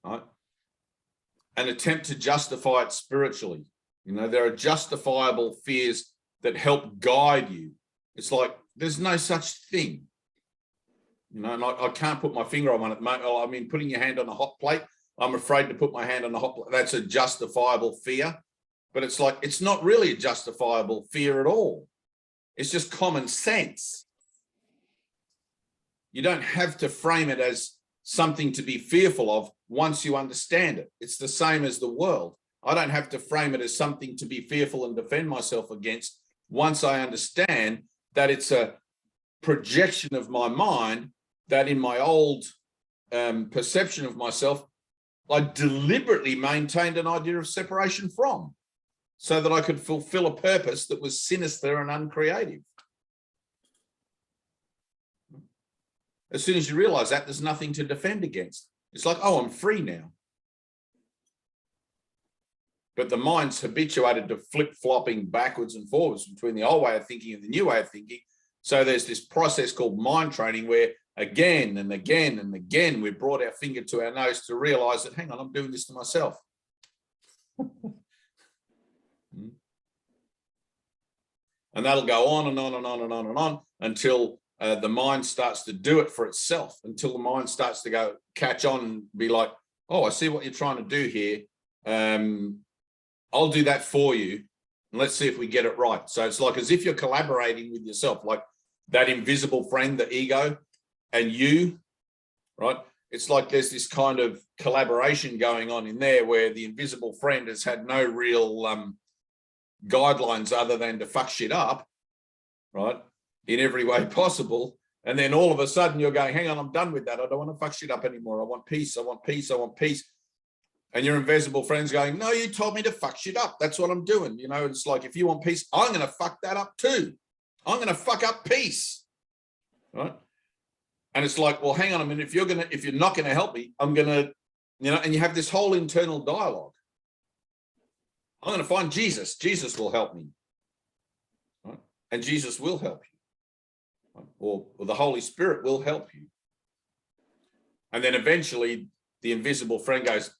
right? An attempt to justify it spiritually. You know, there are justifiable fears that help guide you. It's like, there's no such thing. You know, and I can't put my finger on one at the moment. I mean, putting your hand on a hot plate, I'm afraid to put my hand on a hot plate. That's a justifiable fear. But it's like, it's not really a justifiable fear at all. It's just common sense. You don't have to frame it as something to be fearful of once you understand it. It's the same as the world. I don't have to frame it as something to be fearful and defend myself against once I understand that it's a projection of my mind that in my old perception of myself, I deliberately maintained an idea of separation from, so that I could fulfill a purpose that was sinister and uncreative. As soon as you realize that, there's nothing to defend against. It's like, oh, I'm free now. But the mind's habituated to flip-flopping backwards and forwards between the old way of thinking and the new way of thinking. So there's this process called mind training where again and again and again, we brought our finger to our nose to realize that, hang on, I'm doing this to myself. And that'll go on and on and on and on and on until the mind starts to do it for itself, until the mind starts to go catch on and be like, oh, I see what you're trying to do here. I'll do that for you. And let's see if we get it right. So it's like as if you're collaborating with yourself, like that invisible friend, the ego, and you, right? It's like there's this kind of collaboration going on in there where the invisible friend has had no real guidelines other than to fuck shit up, right? In every way possible. And then all of a sudden you're going, hang on, I'm done with that. I don't want to fuck shit up anymore. I want peace. I want peace. I want peace. And your invisible friend's going, no, you told me to fuck shit up. That's what I'm doing. You know, it's like, if you want peace, I'm going to fuck that up too. I'm going to fuck up peace. Right. And it's like, well, hang on a minute. If you're not going to help me, I'm going to, you know, and you have this whole internal dialogue. I'm going to find Jesus. Jesus will help me. Right? And Jesus will help you. Right? Or the Holy Spirit will help you. And then eventually the invisible friend goes,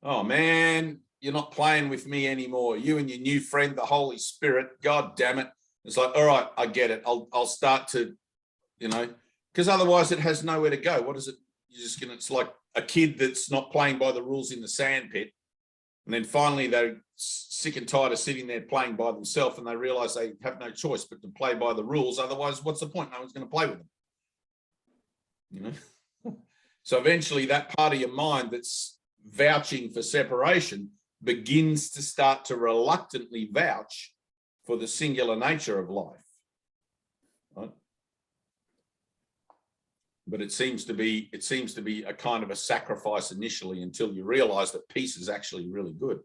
oh man, you're not playing with me anymore. You and your new friend, the Holy Spirit, God damn it. It's like, all right, I get it. I'll start to, you know, because otherwise it has nowhere to go. What is it? You're just going to, it's like a kid that's not playing by the rules in the sand pit. And then finally they're sick and tired of sitting there playing by themselves and they realize they have no choice but to play by the rules. Otherwise, what's the point? No one's going to play with them. You know? So eventually that part of your mind that's vouching for separation begins to start to reluctantly vouch for the singular nature of life. Right? But it seems to be a kind of a sacrifice initially until you realize that peace is actually really good.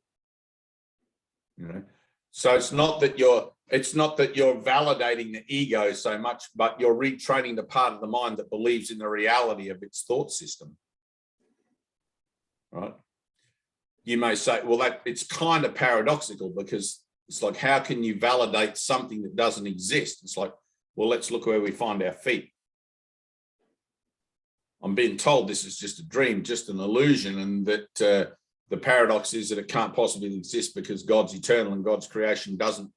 You know, so it's not that you're validating the ego so much, but you're retraining the part of the mind that believes in the reality of its thought system. Right? You may say, well, that it's kind of paradoxical because it's like, how can you validate something that doesn't exist? It's like, well, let's look where we find our feet. I'm being told this is just a dream, just an illusion, and that the paradox is that it can't possibly exist because God's eternal and God's creation doesn't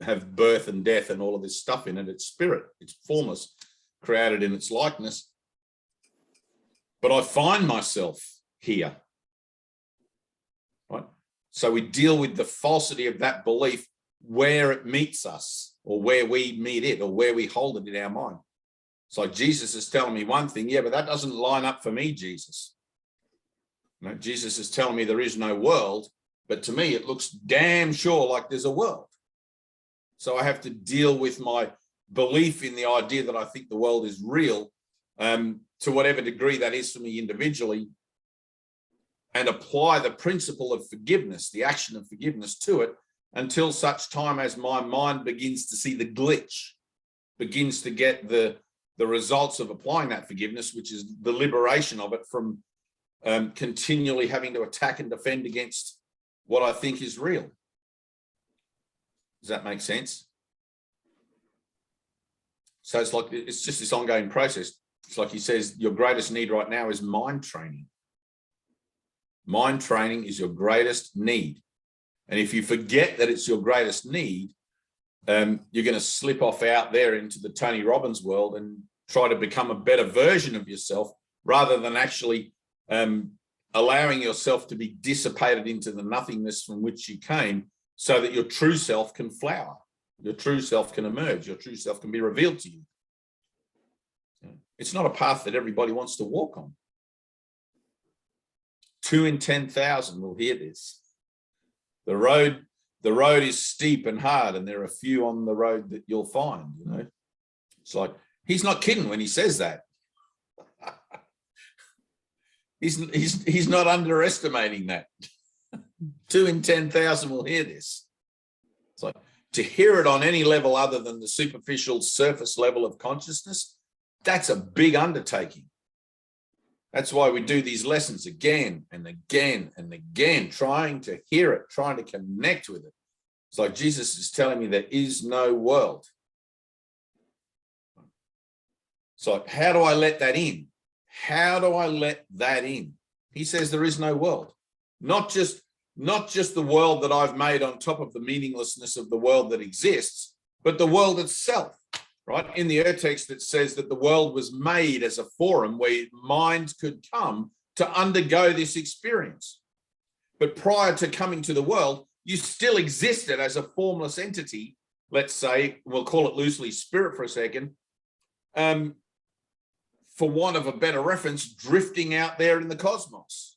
have birth and death and all of this stuff in it. It's spirit, it's formless, created in its likeness. But I find myself here. Right? So we deal with the falsity of that belief where it meets us or where we meet it or where we hold it in our mind. It's like Jesus is telling me one thing, yeah, but that doesn't line up for me, Jesus. You know, Jesus is telling me there is no world, but to me it looks damn sure like there's a world. So I have to deal with my belief in the idea that I think the world is real, to whatever degree that is for me individually, and apply the principle of forgiveness, the action of forgiveness to it, until such time as my mind begins to see the glitch, begins to get the results of applying that forgiveness, which is the liberation of it from continually having to attack and defend against what I think is real. Does that make sense? So it's like, it's just this ongoing process. It's like he says, your greatest need right now is mind training. Mind training is your greatest need. And if you forget that it's your greatest need, you're going to slip off out there into the Tony Robbins world and try to become a better version of yourself rather than actually allowing yourself to be dissipated into the nothingness from which you came so that your true self can flower, your true self can emerge, your true self can be revealed to you. It's not a path that everybody wants to walk on. 2 in 10,000 will hear this. The road is steep and hard, and there are a few on the road that you'll find, you know. It's like, he's not kidding when he says that. He's not underestimating that. 2 in 10,000 will hear this. It's like, to hear it on any level other than the superficial surface level of consciousness, That's a big undertaking. That's why we do these lessons again and again and again, trying to hear it, trying to connect with it. It's like Jesus is telling me there is no world. So how do I let that in? How do I let that in? He says there is no world. Not just the world that I've made on top of the meaninglessness of the world that exists, but the world itself, right? In the text, it says that the world was made as a forum where minds could come to undergo this experience. But prior to coming to the world, you still existed as a formless entity. Let's say, we'll call it loosely spirit for a second, for want of a better reference, drifting out there in the cosmos,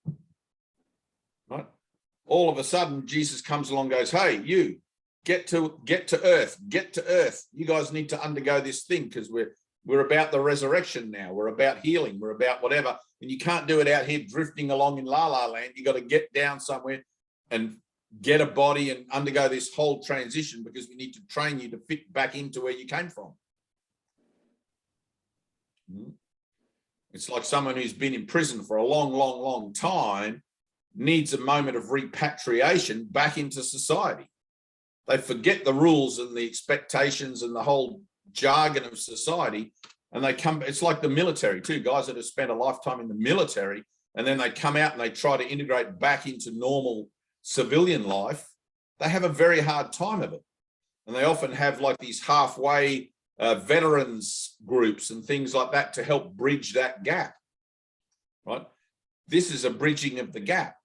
right? All of a sudden, Jesus comes along and goes, hey, you, get to earth, get to earth. You guys need to undergo this thing because we're about the resurrection now. We're about healing. We're about whatever. And you can't do it out here drifting along in la la land. You got to get down somewhere and get a body and undergo this whole transition because we need to train you to fit back into where you came from. It's like someone who's been in prison for a long, long, long time needs a moment of repatriation back into society. They forget the rules and the expectations and the whole jargon of society, and they come. It's like the military too. Guys that have spent a lifetime in the military, and then they come out and they try to integrate back into normal civilian life. They have a very hard time of it, and they often have like these halfway veterans groups and things like that to help bridge that gap, right? This is a bridging of the gap.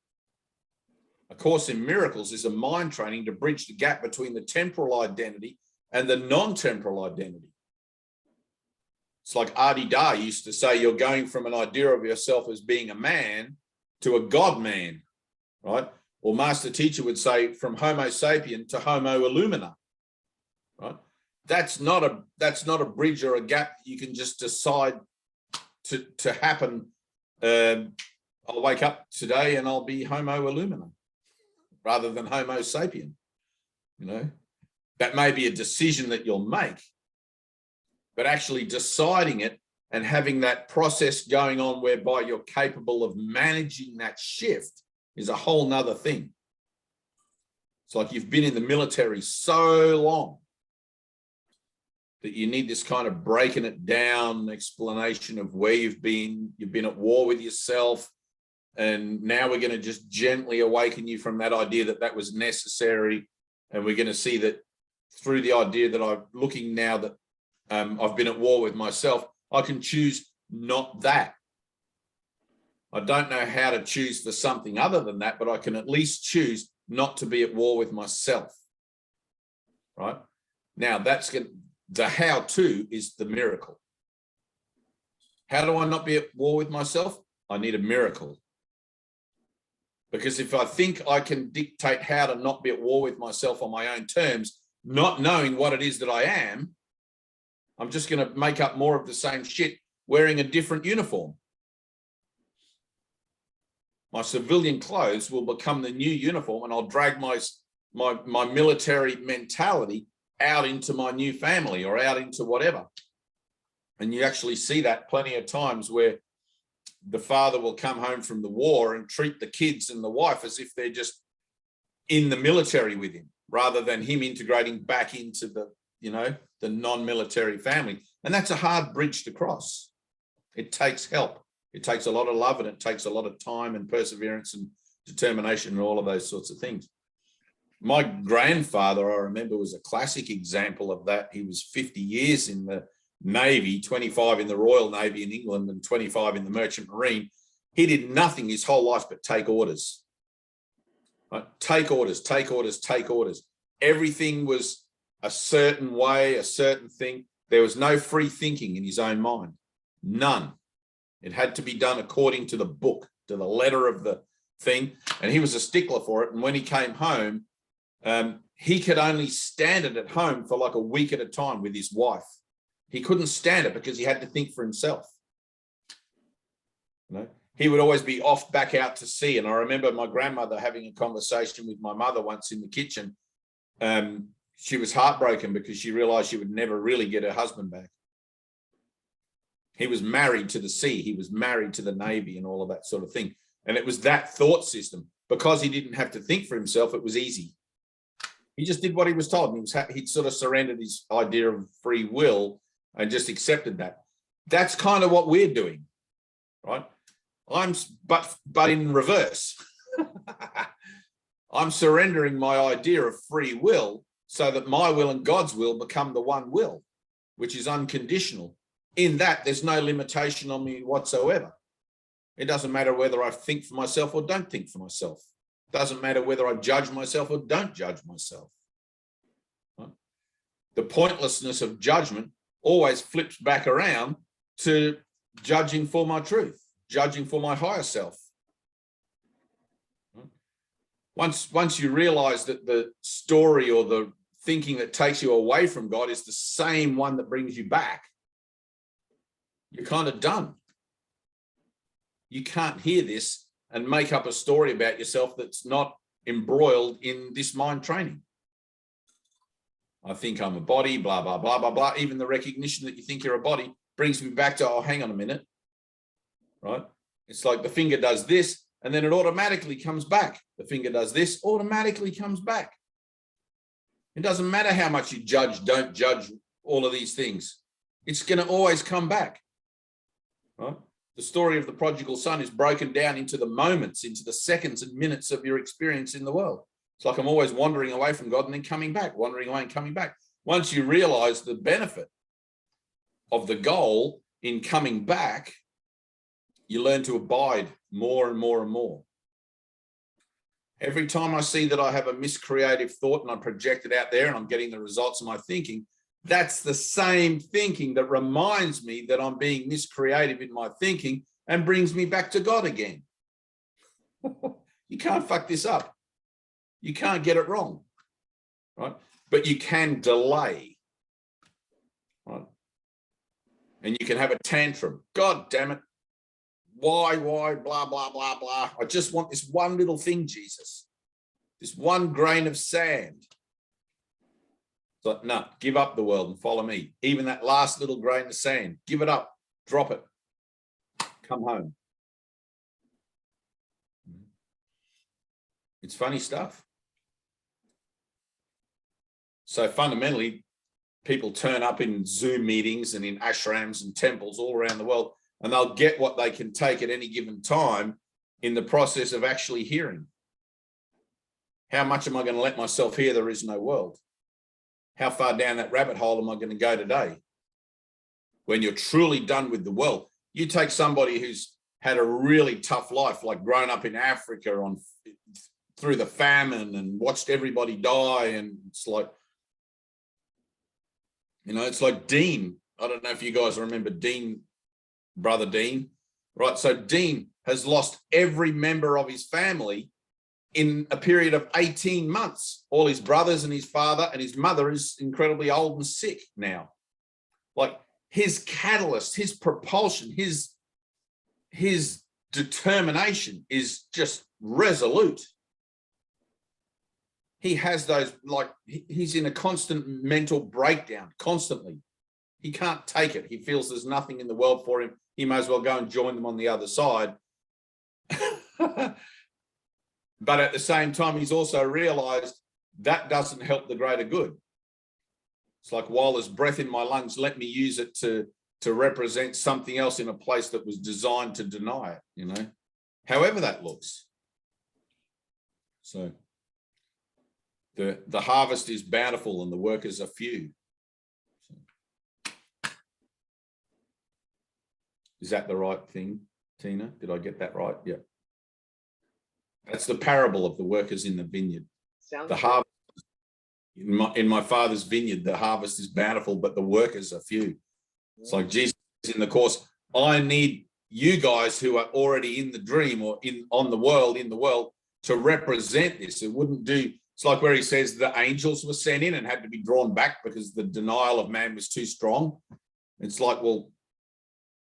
A Course in Miracles is a mind training to bridge the gap between the temporal identity and the non-temporal identity. It's like Adi Dar used to say, you're going from an idea of yourself as being a man to a God man, right? Or Master Teacher would say from Homo sapien to Homo illumina, right? That's not a bridge or a gap that you can just decide to happen. I'll wake up today and I'll be Homo illumina rather than Homo sapien. You know, that may be a decision that you'll make, but actually deciding it and having that process going on whereby you're capable of managing that shift is a whole nother thing. It's like you've been in the military so long that you need this kind of breaking it down explanation of where you've been at war with yourself. And now we're going to just gently awaken you from that idea that that was necessary. And we're going to see that through the idea that I'm looking now that I've been at war with myself, I can choose not that. I don't know how to choose for something other than that, but I can at least choose not to be at war with myself, right? Now that's the how-to is the miracle. How do I not be at war with myself? I need a miracle. Because if I think I can dictate how to not be at war with myself on my own terms, not knowing what it is that I am, I'm just going to make up more of the same shit wearing a different uniform. My civilian clothes will become the new uniform, and I'll drag my military mentality out into my new family or out into whatever. And you actually see that plenty of times where the father will come home from the war and treat the kids and the wife as if they're just in the military with him, rather than him integrating back into the non-military family. And that's a hard bridge to cross. It takes help. It takes a lot of love, and it takes a lot of time and perseverance and determination and all of those sorts of things. My grandfather, I remember, was a classic example of that. He was 50 years in the Navy, 25 in the Royal Navy in England and 25 in the Merchant Marine. He did nothing his whole life but take orders. Right? Take orders, take orders, take orders. Everything was a certain way, a certain thing. There was no free thinking in his own mind. None. It had to be done according to the book, to the letter of the thing. And he was a stickler for it. And when he came home, he could only stand it at home for like a week at a time with his wife. He couldn't stand it because he had to think for himself. You know, he would always be off back out to sea. And I remember my grandmother having a conversation with my mother once in the kitchen. She was heartbroken because she realized she would never really get her husband back. He was married to the sea. He was married to the Navy and all of that sort of thing. And it was that thought system. Because he didn't have to think for himself, it was easy. He just did what he was told. He'd sort of surrendered his idea of free will and just accepted that. That's kind of what we're doing, right? But in reverse. I'm surrendering my idea of free will so that my will and God's will become the one will, which is unconditional. In that, there's no limitation on me whatsoever. It doesn't matter whether I think for myself or don't think for myself. It doesn't matter whether I judge myself or don't judge myself. Right? The pointlessness of judgment always flips back around to judging for my truth, judging for my higher self. Once you realize that the story or the thinking that takes you away from God is the same one that brings you back, you're kind of done. You can't hear this and make up a story about yourself that's not embroiled in this mind training. I think I'm a body, blah, blah, blah, blah, blah. Even the recognition that you think you're a body brings me back to, oh, hang on a minute, right? It's like the finger does this, and then it automatically comes back. The finger does this, automatically comes back. It doesn't matter how much you judge, don't judge, all of these things. It's going to always come back, right? The story of the prodigal son is broken down into the moments, into the seconds and minutes of your experience in the world. It's like I'm always wandering away from God and then coming back, wandering away and coming back. Once you realize the benefit of the goal in coming back, you learn to abide more and more and more. Every time I see that I have a miscreative thought and I project it out there and I'm getting the results of my thinking, that's the same thinking that reminds me that I'm being miscreative in my thinking and brings me back to God again. You can't fuck this up. You can't get it wrong, right? But you can delay, right? And you can have a tantrum. God damn it. Why, blah, blah, blah, blah. I just want this one little thing, Jesus. This one grain of sand. So, no, give up the world and follow me. Even that last little grain of sand, give it up, drop it, come home. It's funny stuff. So fundamentally, people turn up in Zoom meetings and in ashrams and temples all around the world, and they'll get what they can take at any given time in the process of actually hearing. How much am I going to let myself hear there is no world? How far down that rabbit hole am I going to go today? When you're truly done with the world, you take somebody who's had a really tough life, like grown up in Africa through the famine and watched everybody die. And it's like, you know, it's like Dean. I don't know if you guys remember Dean, brother Dean, right? So Dean has lost every member of his family in a period of 18 months. All his brothers and his father, and his mother is incredibly old and sick now. Like his catalyst, his propulsion, his determination is just resolute. He has those, like, he's in a constant mental breakdown, constantly. He can't take it. He feels there's nothing in the world for him. He may as well go and join them on the other side. But at the same time, he's also realized that doesn't help the greater good. It's like, while there's breath in my lungs, let me use it to represent something else in a place that was designed to deny it, you know, however that looks. So the harvest is bountiful and the workers are few. So, is that the right thing, Tina? Did I get that right? Yeah. That's the parable of the workers in the vineyard. The harvest in my father's vineyard, the harvest is bountiful, but the workers are few. It's like Jesus in the course. I need you guys who are already in the dream or in the world to represent this. It wouldn't do. It's like where he says the angels were sent in and had to be drawn back because the denial of man was too strong. It's like, well,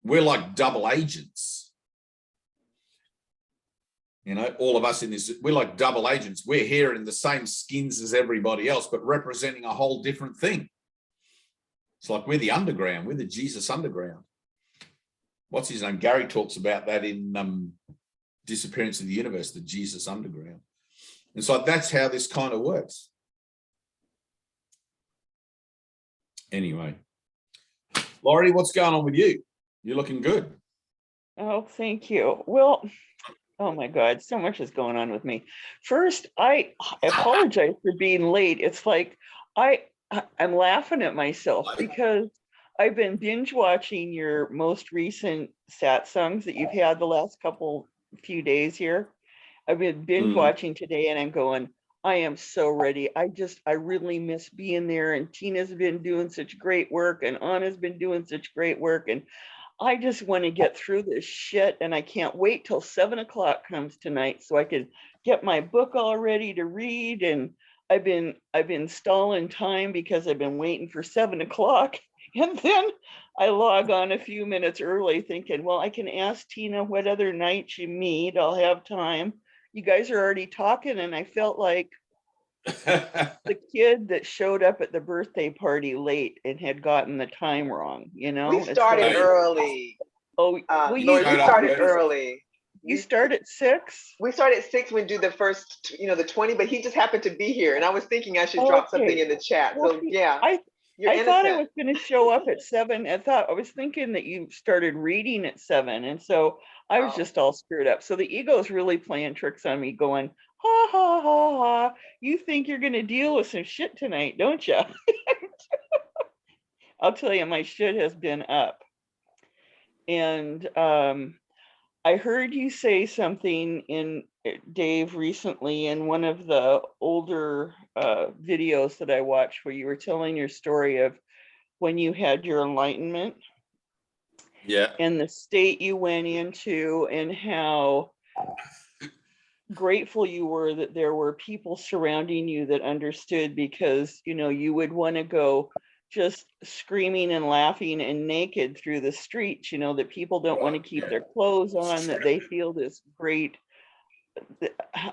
we're like double agents. You know, all of us in this, we're like double agents. We're here in the same skins as everybody else, but representing a whole different thing. It's like we're the underground. We're the Jesus underground. what's his name? Gary talks about that in Disappearance of the Universe, the Jesus Underground. And so that's how this kind of works. Anyway, Laurie, what's going on with you? You're looking good. Oh, thank you. Well, oh my God, so much is going on with me. First, I apologize for being late. It's like I'm laughing at myself because I've been binge watching your most recent satsangs that you've had the last few days here. I've been binge watching today and I'm going, I am so ready. I really miss being there, and Tina's been doing such great work and Anna's been doing such great work, and I just want to get through this shit, and I can't wait till 7 o'clock comes tonight so I can get my book all ready to read. And I've been stalling time because I've been waiting for 7 o'clock. And then I log on a few minutes early thinking, well, I can ask Tina what other nights you meet. I'll have time. You guys are already talking, and I felt like the kid that showed up at the birthday party late and had gotten the time wrong, you know? We started early. Oh, well, Lord, we started early. You start at 6? We start at 6 when we do the first, the 20, but he just happened to be here. And I was thinking I should drop something in the chat. Well, so yeah. I thought I was going to show up at 7. I was thinking that you started reading at 7. And so I was just all screwed up. So the ego is really playing tricks on me going, ha, ha, ha, ha. You think you're going to deal with some shit tonight, don't you? I'll tell you, my shit has been up. And I heard you say something in Dave recently in one of the older videos that I watched where you were telling your story of when you had your enlightenment. Yeah. And the state you went into, and how grateful you were that there were people surrounding you that understood, because you would want to go just screaming and laughing and naked through the streets, that people don't want to keep their clothes on, that they feel this great,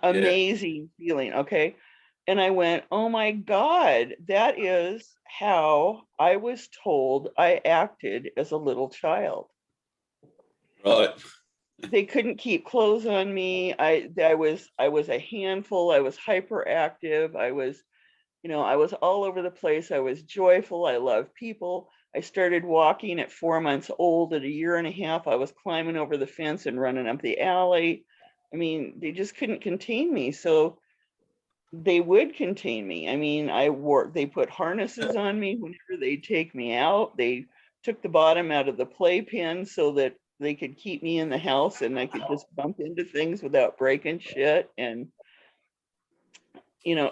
amazing feeling. Okay. And I went, oh my God, that is how I was told I acted as a little child. Right. They couldn't keep clothes on me. I was a handful. I was hyperactive. I was all over the place. I was joyful. I loved people. I started walking at 4 months old. At a year and a half, I was climbing over the fence and running up the alley. I mean, they just couldn't contain me. So they would contain me. I mean, they put harnesses on me whenever they'd take me out. They took the bottom out of the playpen so that they could keep me in the house and I could just bump into things without breaking shit. And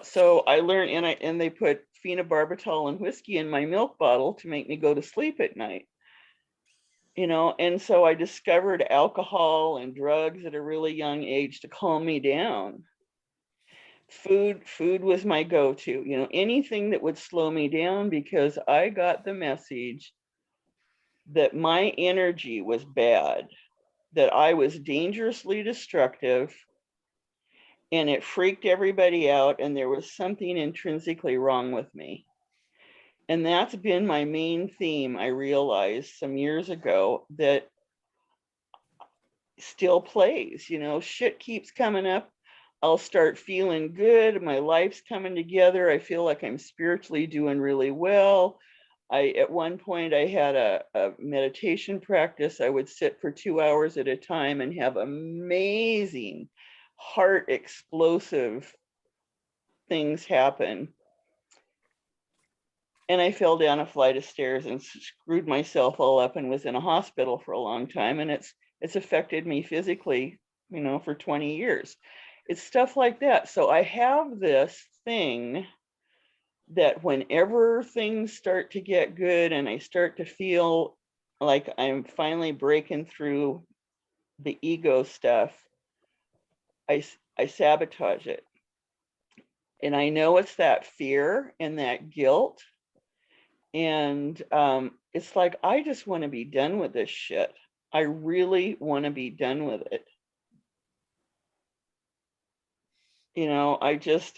so I learned, and they put phenobarbital and whiskey in my milk bottle to make me go to sleep at night. And so I discovered alcohol and drugs at a really young age to calm me down. Food was my go-to, anything that would slow me down, because I got the message that my energy was bad, that I was dangerously destructive, and it freaked everybody out, and there was something intrinsically wrong with me. And that's been my main theme. I realized some years ago that still plays, shit keeps coming up. I'll start feeling good. My life's coming together. I feel like I'm spiritually doing really well. At one point I had a meditation practice. I would sit for 2 hours at a time and have amazing heart explosive things happen. And I fell down a flight of stairs and screwed myself all up and was in a hospital for a long time. And it's affected me physically, for 20 years. It's stuff like that. So I have this thing that whenever things start to get good and I start to feel like I'm finally breaking through the ego stuff, I sabotage it. And I know it's that fear and that guilt. And it's like, I just want to be done with this shit. I really want to be done with it.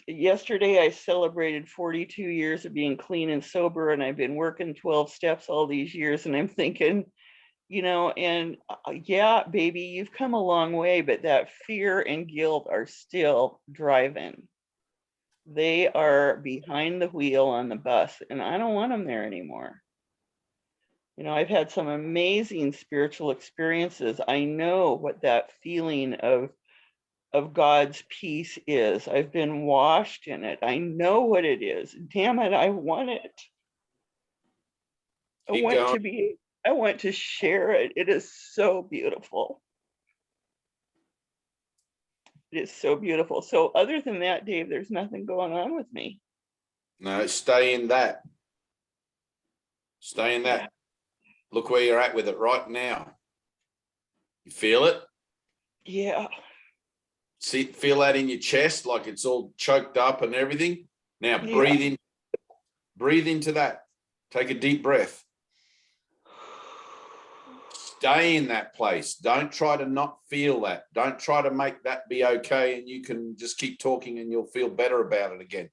Yesterday I celebrated 42 years of being clean and sober, and I've been working 12 steps all these years. And I'm thinking, and yeah, baby, you've come a long way, but that fear and guilt are still driving. They are behind the wheel on the bus, and I don't want them there anymore. I've had some amazing spiritual experiences. I know what that feeling of God's peace is. I've been washed in it. I know what it is. Damn it, I want it. I want to share it. It is so beautiful. It is so beautiful. So other than that, Dave, there's nothing going on with me. No, stay in that. Stay in that. Yeah. Look where you're at with it right now. You feel it? Yeah. Feel that in your chest, like it's all choked up and everything. Now breathe in. Breathe into that. Take a deep breath. Stay in that place. Don't try to not feel that. Don't try to make that be okay and you can just keep talking and you'll feel better about it again.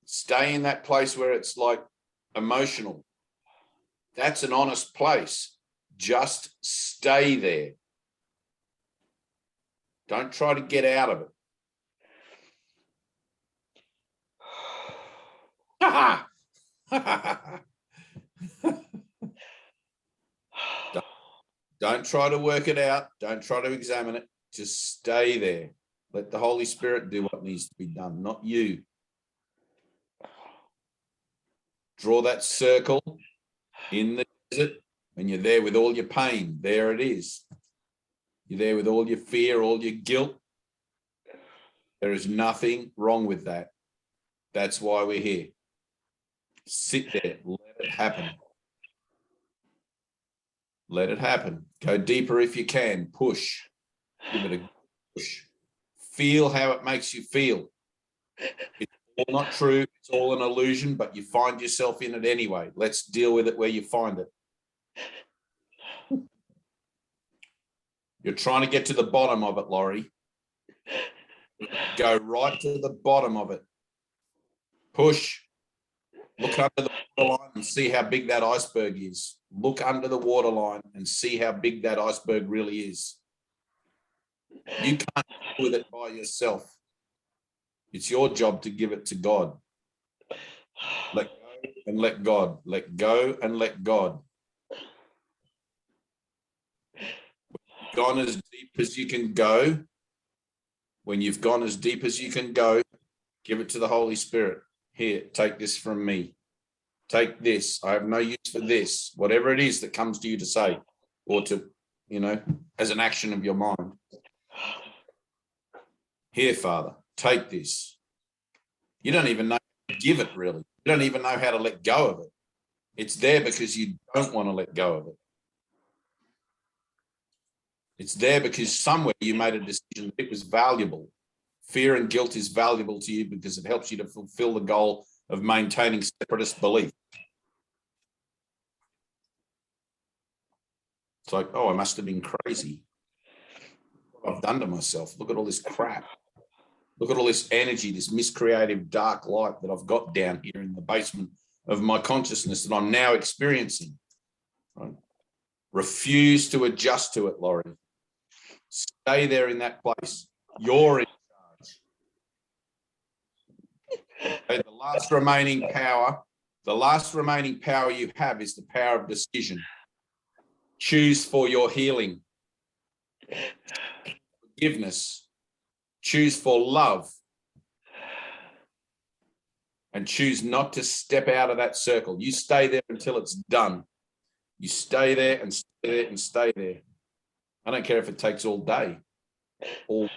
Stay in that place where it's like emotional. That's an honest place. Just stay there. Don't try to get out of it. Don't try to work it out. Don't try to examine it. Just stay there. Let the Holy Spirit do what needs to be done, not you. Draw that circle in the desert and you're there with all your pain. There it is. You're there with all your fear, all your guilt. There is nothing wrong with that. That's why we're here. Sit there. Let it happen. Let it happen. Go deeper if you can. Push. Give it a push. Feel how it makes you feel. It's all not true. It's all an illusion, but you find yourself in it anyway. Let's deal with it where you find it. You're trying to get to the bottom of it, Laurie. Go right to the bottom of it. Push. Look under the waterline and see how big that iceberg is. Look under the waterline and see how big that iceberg really is. You can't deal with it by yourself. It's your job to give it to God. Let go and let God. Let go and let God. Gone as deep as you can go. When you've gone as deep as you can go, give it to the Holy Spirit. Here, take this from me. Take this. I have no use for this. Whatever it is that comes to you to say or to, as an action of your mind. Here, Father, take this. You don't even know how to give it, really. You don't even know how to let go of it. It's there because you don't want to let go of it. It's there because somewhere you made a decision that it was valuable. Fear and guilt is valuable to you because it helps you to fulfill the goal of maintaining separatist belief. It's like, oh, I must have been crazy. What I've done to myself. Look at all this crap. Look at all this energy, this miscreative dark light that I've got down here in the basement of my consciousness that I'm now experiencing. Right? Refuse to adjust to it, Laurie. Stay there in that place. You're in charge. Okay, the last remaining power you have is the power of decision. Choose for your healing. Forgiveness. Choose for love. And choose not to step out of that circle. You stay there until it's done. You stay there and stay there and stay there. I don't care if it takes all day. I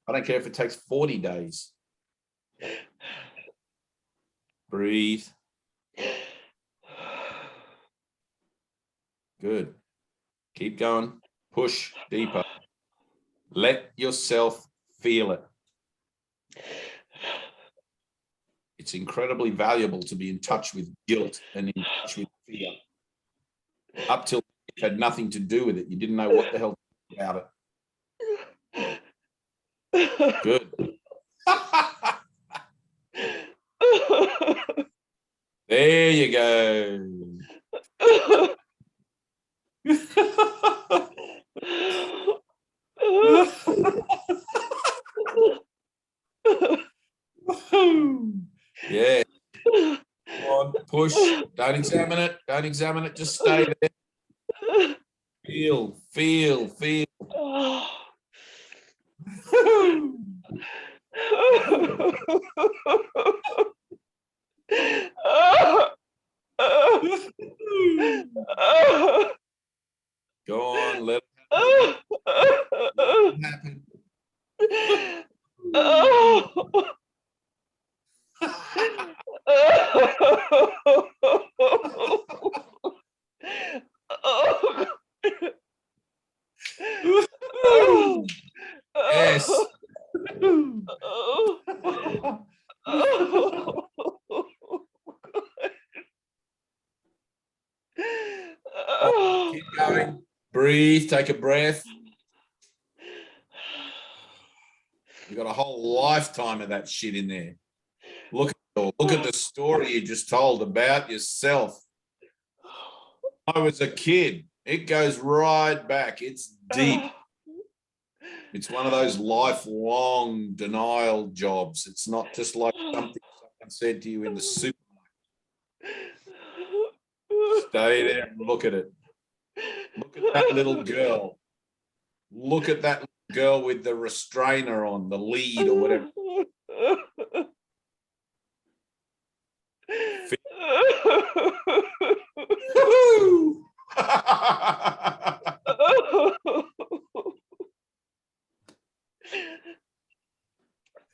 don't care if it takes 40 days. Breathe. Good. Keep going. Push deeper. Let yourself feel it. It's incredibly valuable to be in touch with guilt and in touch with fear. Up till it had nothing to do with it. You didn't know what the hell about it. Good. There you go. Yeah. Come on, push. Don't examine it. Don't examine it. Just stay there. Feel, feel, feel. Go on, let it happen. Yes. Keep going. Breathe, take a breath. You've got a whole lifetime of that shit in there. Look at the story you just told about yourself. I was a kid. It goes right back. It's deep. It's one of those lifelong denial jobs. It's not just like something someone said to you in the supermarket. Stay there and look at it. Look at that little girl. Look at that little girl with the restrainer on, the lead or whatever.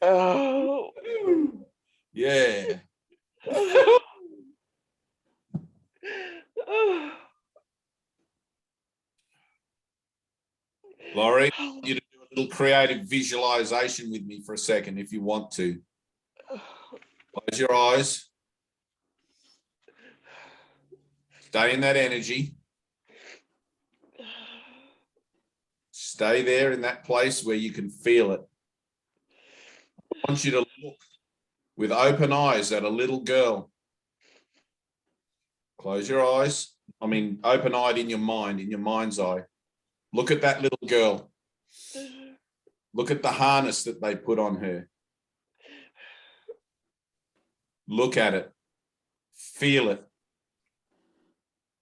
Oh. Yeah. Laurie, I want you to do a little creative visualization with me for a second if you want to. Close your eyes. Stay in that energy. Stay there in that place where you can feel it. I want you to look with open eyes at a little girl. Close your eyes. I mean, open-eyed in your mind's eye. Look at that little girl. Look at the harness that they put on her. Look at it. Feel it.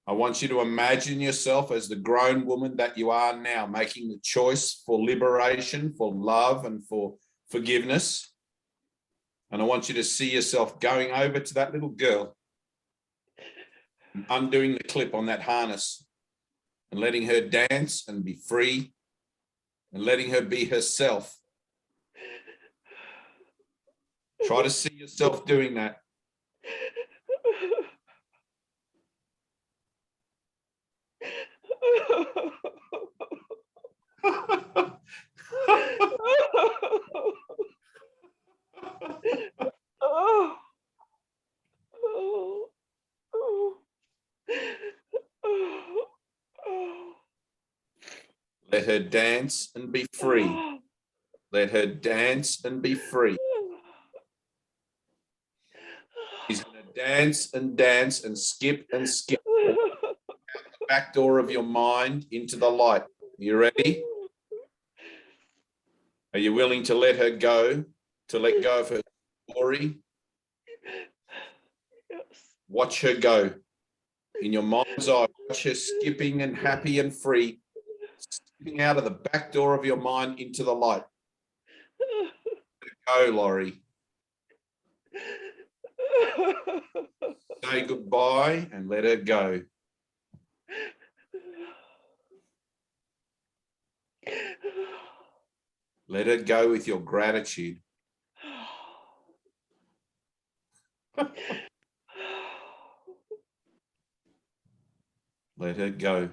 I want you to imagine yourself as the grown woman that you are now, making the choice for liberation, for love, and for forgiveness. And I want you to see yourself going over to that little girl and undoing the clip on that harness and letting her dance and be free and letting her be herself. Try to see yourself doing that. Let her dance and be free. Let her dance and be free. She's going to dance and skip and skip. Out the back door of your mind into the light. Are you ready? Are you willing to let her go, to let go of her story? Yes. Watch her go. In your mind's eye, watch her skipping and happy and free, skipping out of the back door of your mind into the light. Let her go, Laurie. Say goodbye and let her go. Let her go with your gratitude. Let her go.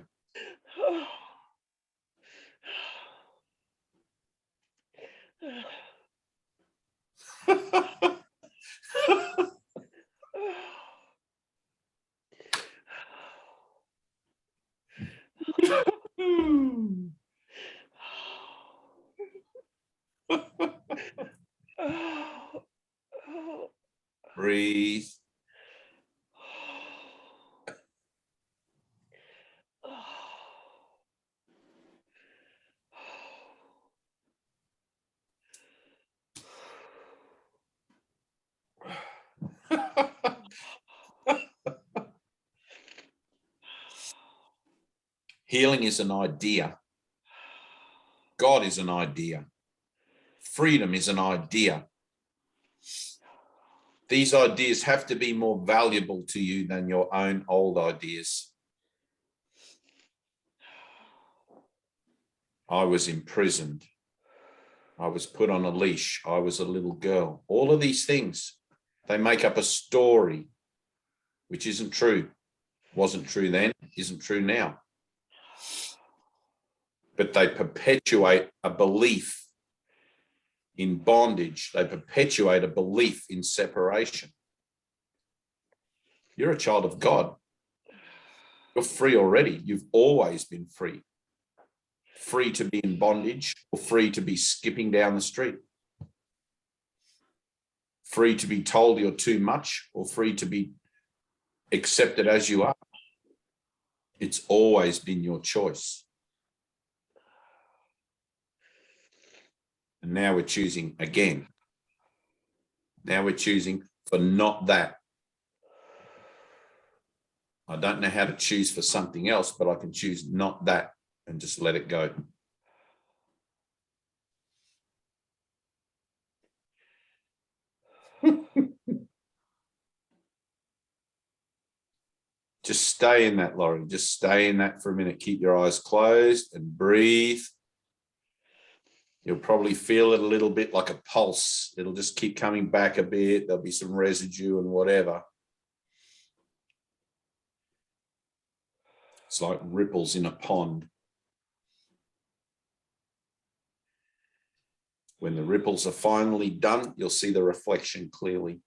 Breathe. Healing is an idea. God is an idea. Freedom is an idea. These ideas have to be more valuable to you than your own old ideas. I was imprisoned. I was put on a leash. I was a little girl. All of these things, they make up a story, which isn't true. Wasn't true then, isn't true now. But they perpetuate a belief in bondage. They perpetuate a belief in separation. You're a child of God. You're free already. You've always been free. Free to be in bondage or free to be skipping down the street. Free to be told you're too much or free to be accepted as you are. It's always been your choice. And now we're choosing again. Now we're choosing for not that. I don't know how to choose for something else, but I can choose not that and just let it go. Just stay in that, Laurie. Just stay in that for a minute. Keep your eyes closed and breathe. You'll probably feel it a little bit like a pulse. It'll just keep coming back a bit. There'll be some residue and whatever. It's like ripples in a pond. When the ripples are finally done, you'll see the reflection clearly.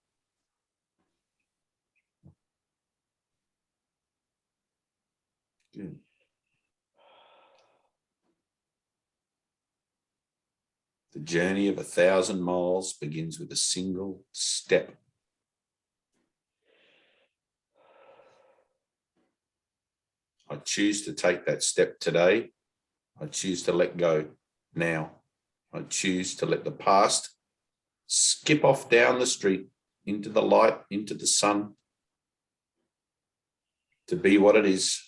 Good. The journey of 1,000 miles begins with a single step. I choose to take that step today. I choose to let go now. I choose to let the past skip off down the street into the light, into the sun, to be what it is,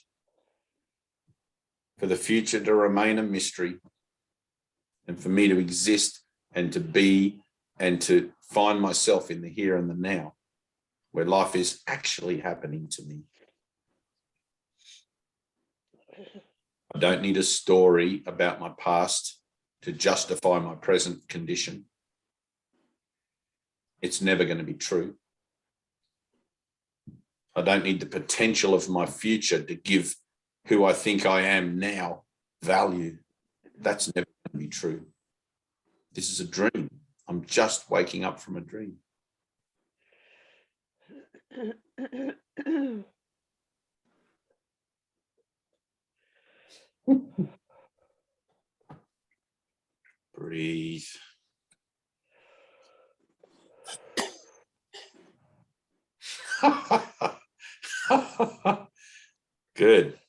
for the future to remain a mystery, and for me to exist and to be and to find myself in the here and the now, where life is actually happening to me. I don't need a story about my past to justify my present condition. It's never going to be true. I don't need the potential of my future to give who I think I am now value. That's never going to be true. This is a dream. I'm just waking up from a dream. Breathe. Good.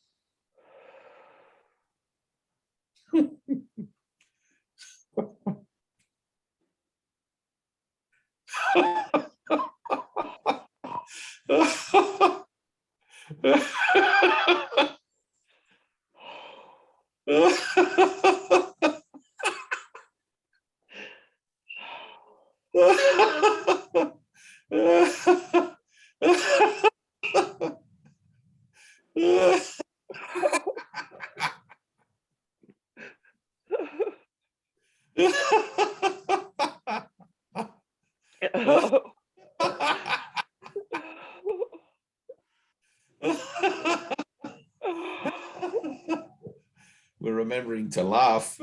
We're remembering to laugh.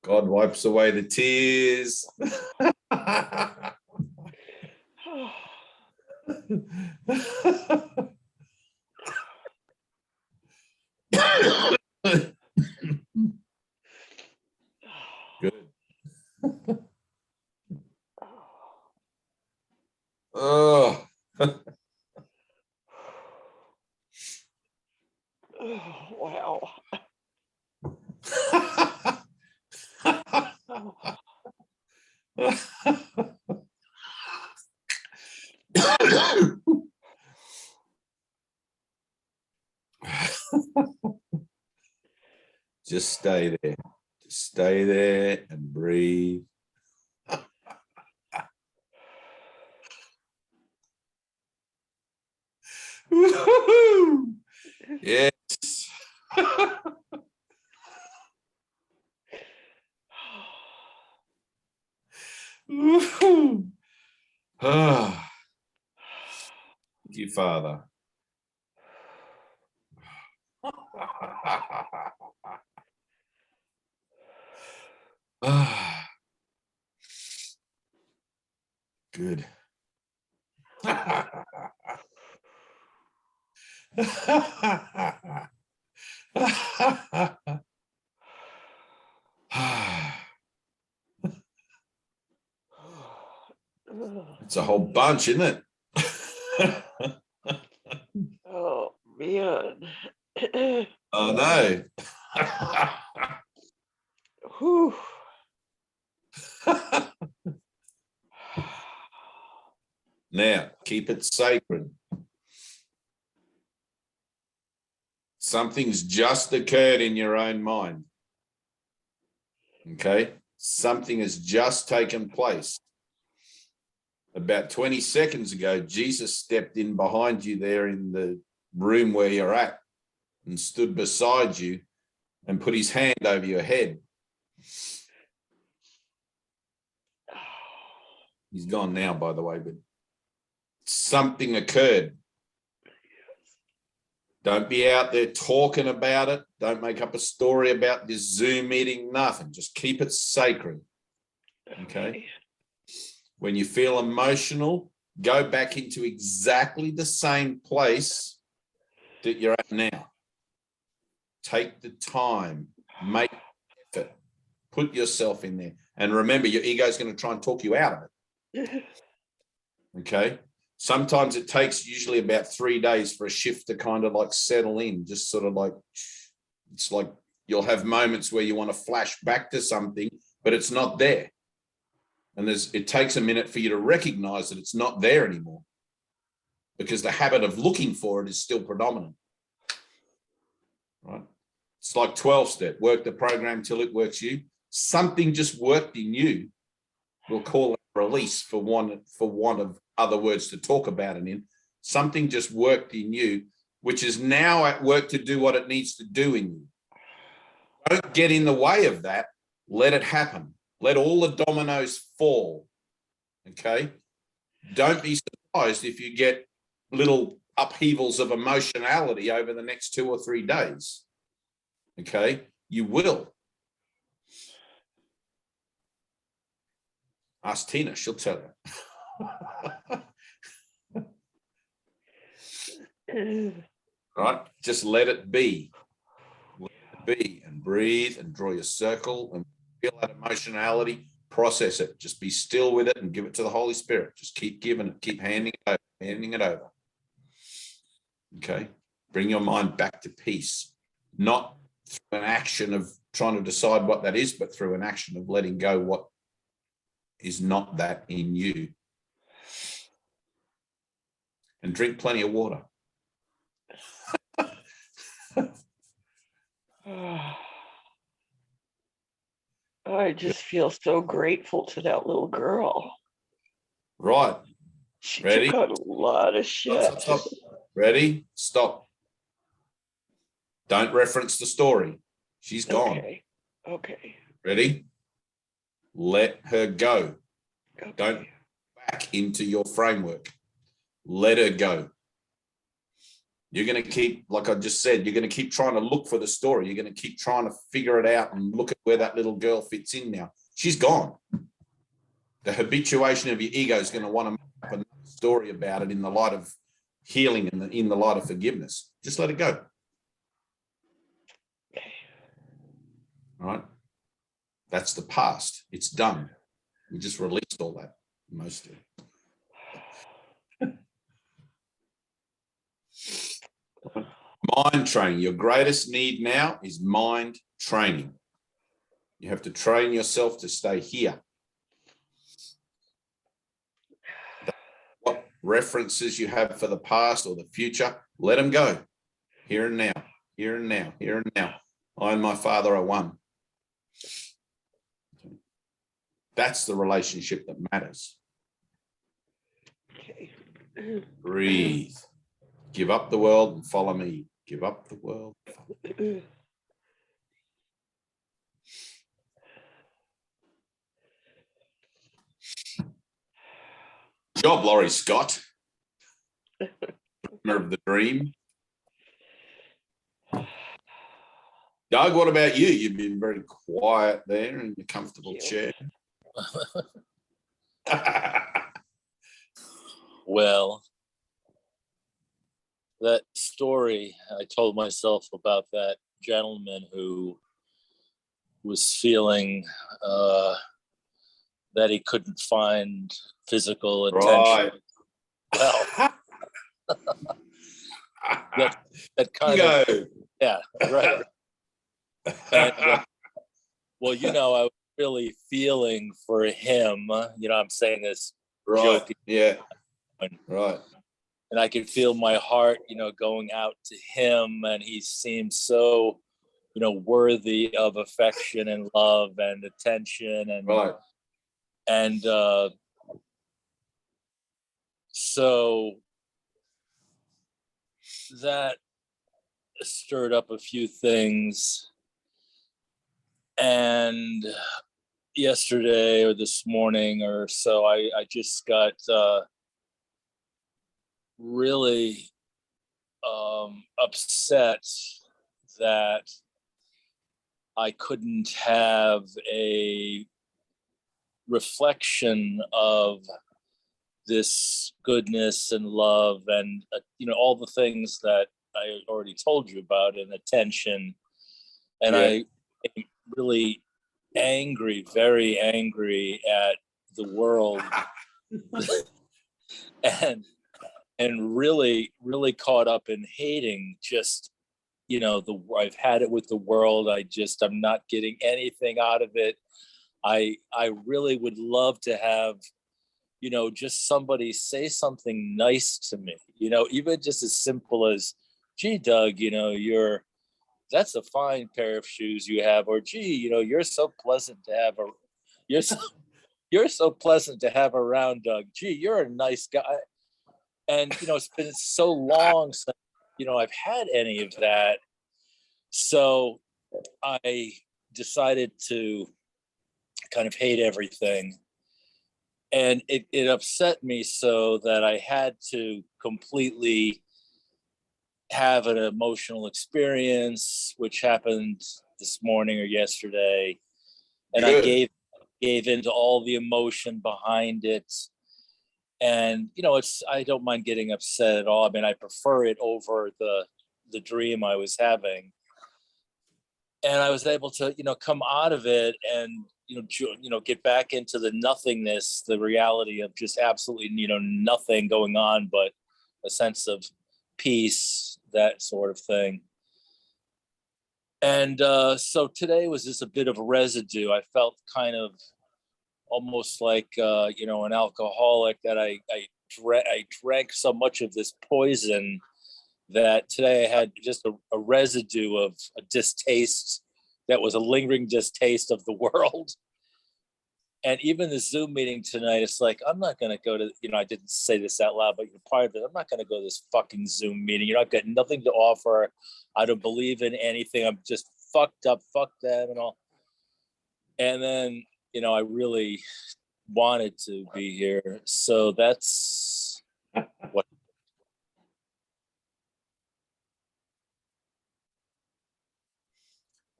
God wipes away the tears. Good. Oh. Wow. Just stay there. Just stay there and breathe. Woo-hoo! Yes. Woo-hoo. Ah. Thank you, Father. Ah. Good. It's a whole bunch, isn't it? Oh man. Oh no. Whew. Now, keep it sacred. Something's just occurred in your own mind. Okay? Something has just taken place. About 20 seconds ago, Jesus stepped in behind you there in the room where you're at and stood beside you and put his hand over your head. He's gone now, by the way, but something occurred. Don't be out there talking about it. Don't make up a story about this Zoom meeting, nothing. Just keep it sacred. Okay? When you feel emotional, go back into exactly the same place that you're at now. Take the time, make effort, put yourself in there. And remember, your ego is going to try and talk you out of it. Okay? Sometimes it takes usually about 3 days for a shift to kind of like settle in, just sort of like, it's like you'll have moments where you want to flash back to something, but it's not there. And it takes a minute for you to recognize that it's not there anymore because the habit of looking for it is still predominant. Right? It's like 12-step, work the program till it works you. Something just worked in you. We'll call it release for want of other words to talk about it in. Something just worked in you, which is now at work to do what it needs to do in you. Don't get in the way of that. Let it happen. Let all the dominoes fall. Okay? Don't be surprised if you get little upheavals of emotionality over the next 2 or 3 days. Okay? You will. Ask Tina, she'll tell you. Right? Just let it be. Let it be and breathe and draw your circle and feel that emotionality, process it. Just be still with it and give it to the Holy Spirit. Just keep giving it, keep handing it over. Okay? Bring your mind back to peace. Not through an action of trying to decide what that is, but through an action of letting go what is not that in you. And drink plenty of water. I just feel so grateful to that little girl. Right. She Ready? took out a lot of shit. Stop. Ready? Stop. Don't reference the story. She's gone. Okay. Ready? Let her go. Okay. Don't back into your framework. Let her go. You're going to keep, like I just said, you're going to keep trying to look for the story. You're going to keep trying to figure it out and look at where that little girl fits in now. She's gone. The habituation of your ego is going to want to make up another story about it in the light of healing and in the light of forgiveness. Just let it go. Okay. All right? That's the past. It's done. We just released all that, mostly. Mind training. Your greatest need now is mind training. You have to train yourself to stay here. references you have for the past or the future, let them go. Here and now, here and now, here and now. I and my Father are one. That's the relationship that matters. Okay. Breathe. Give up the world and follow me. Give up the world. Job, Laurie Scott. Dreamer of the dream. Doug, what about you? You've been very quiet there in your comfortable chair. Well, that story I told myself about that gentleman who was feeling that he couldn't find physical attention. Right. Well, that kind of, yeah, right. And, well, you know, I was really feeling for him. You know, I'm saying this Right. joking. Yeah. Right. And I could feel my heart, you know, going out to him. And he seemed so, you know, worthy of affection and love and attention. And, Right. and so that stirred up a few things. And yesterday or this morning or so, I just got really upset that I couldn't have a reflection of this goodness and love and you know, all the things that I already told you about, and attention. And Yeah. I am really angry, very angry at the world. and really caught up in hating just, you know, I've had it with the world. I'm not getting anything out of it. I really would love to have, you know, just somebody say something nice to me, you know, even just as simple as, gee, Doug, you know, that's a fine pair of shoes you have, or gee, you know, you're so pleasant to have you're so pleasant to have around, Doug. Gee, you're a nice guy. And, you know, it's been so long since, you know, I've had any of that. So I decided to kind of hate everything. And it upset me so that I had to completely have an emotional experience, which happened this morning or yesterday. And Good. I gave into all the emotion behind it. And, you know, I don't mind getting upset at all. I mean, I prefer it over the dream I was having. And I was able to, you know, come out of it and, you know, get back into the nothingness, the reality of just absolutely, you know, nothing going on, but a sense of peace, that sort of thing. And so today was just a bit of a residue. I felt kind of almost like, you know, an alcoholic, that I drank so much of this poison that today I had just a residue of a distaste that was a lingering distaste of the world. And even the Zoom meeting tonight, it's like, I'm not going to go to, you know, I didn't say this out loud, but you're part of it. I'm not going to go to this fucking Zoom meeting. You know, I've got nothing to offer. I don't believe in anything. I'm just fucked up. Fuck them and all. And then, you know, I really wanted to be here. So that's what.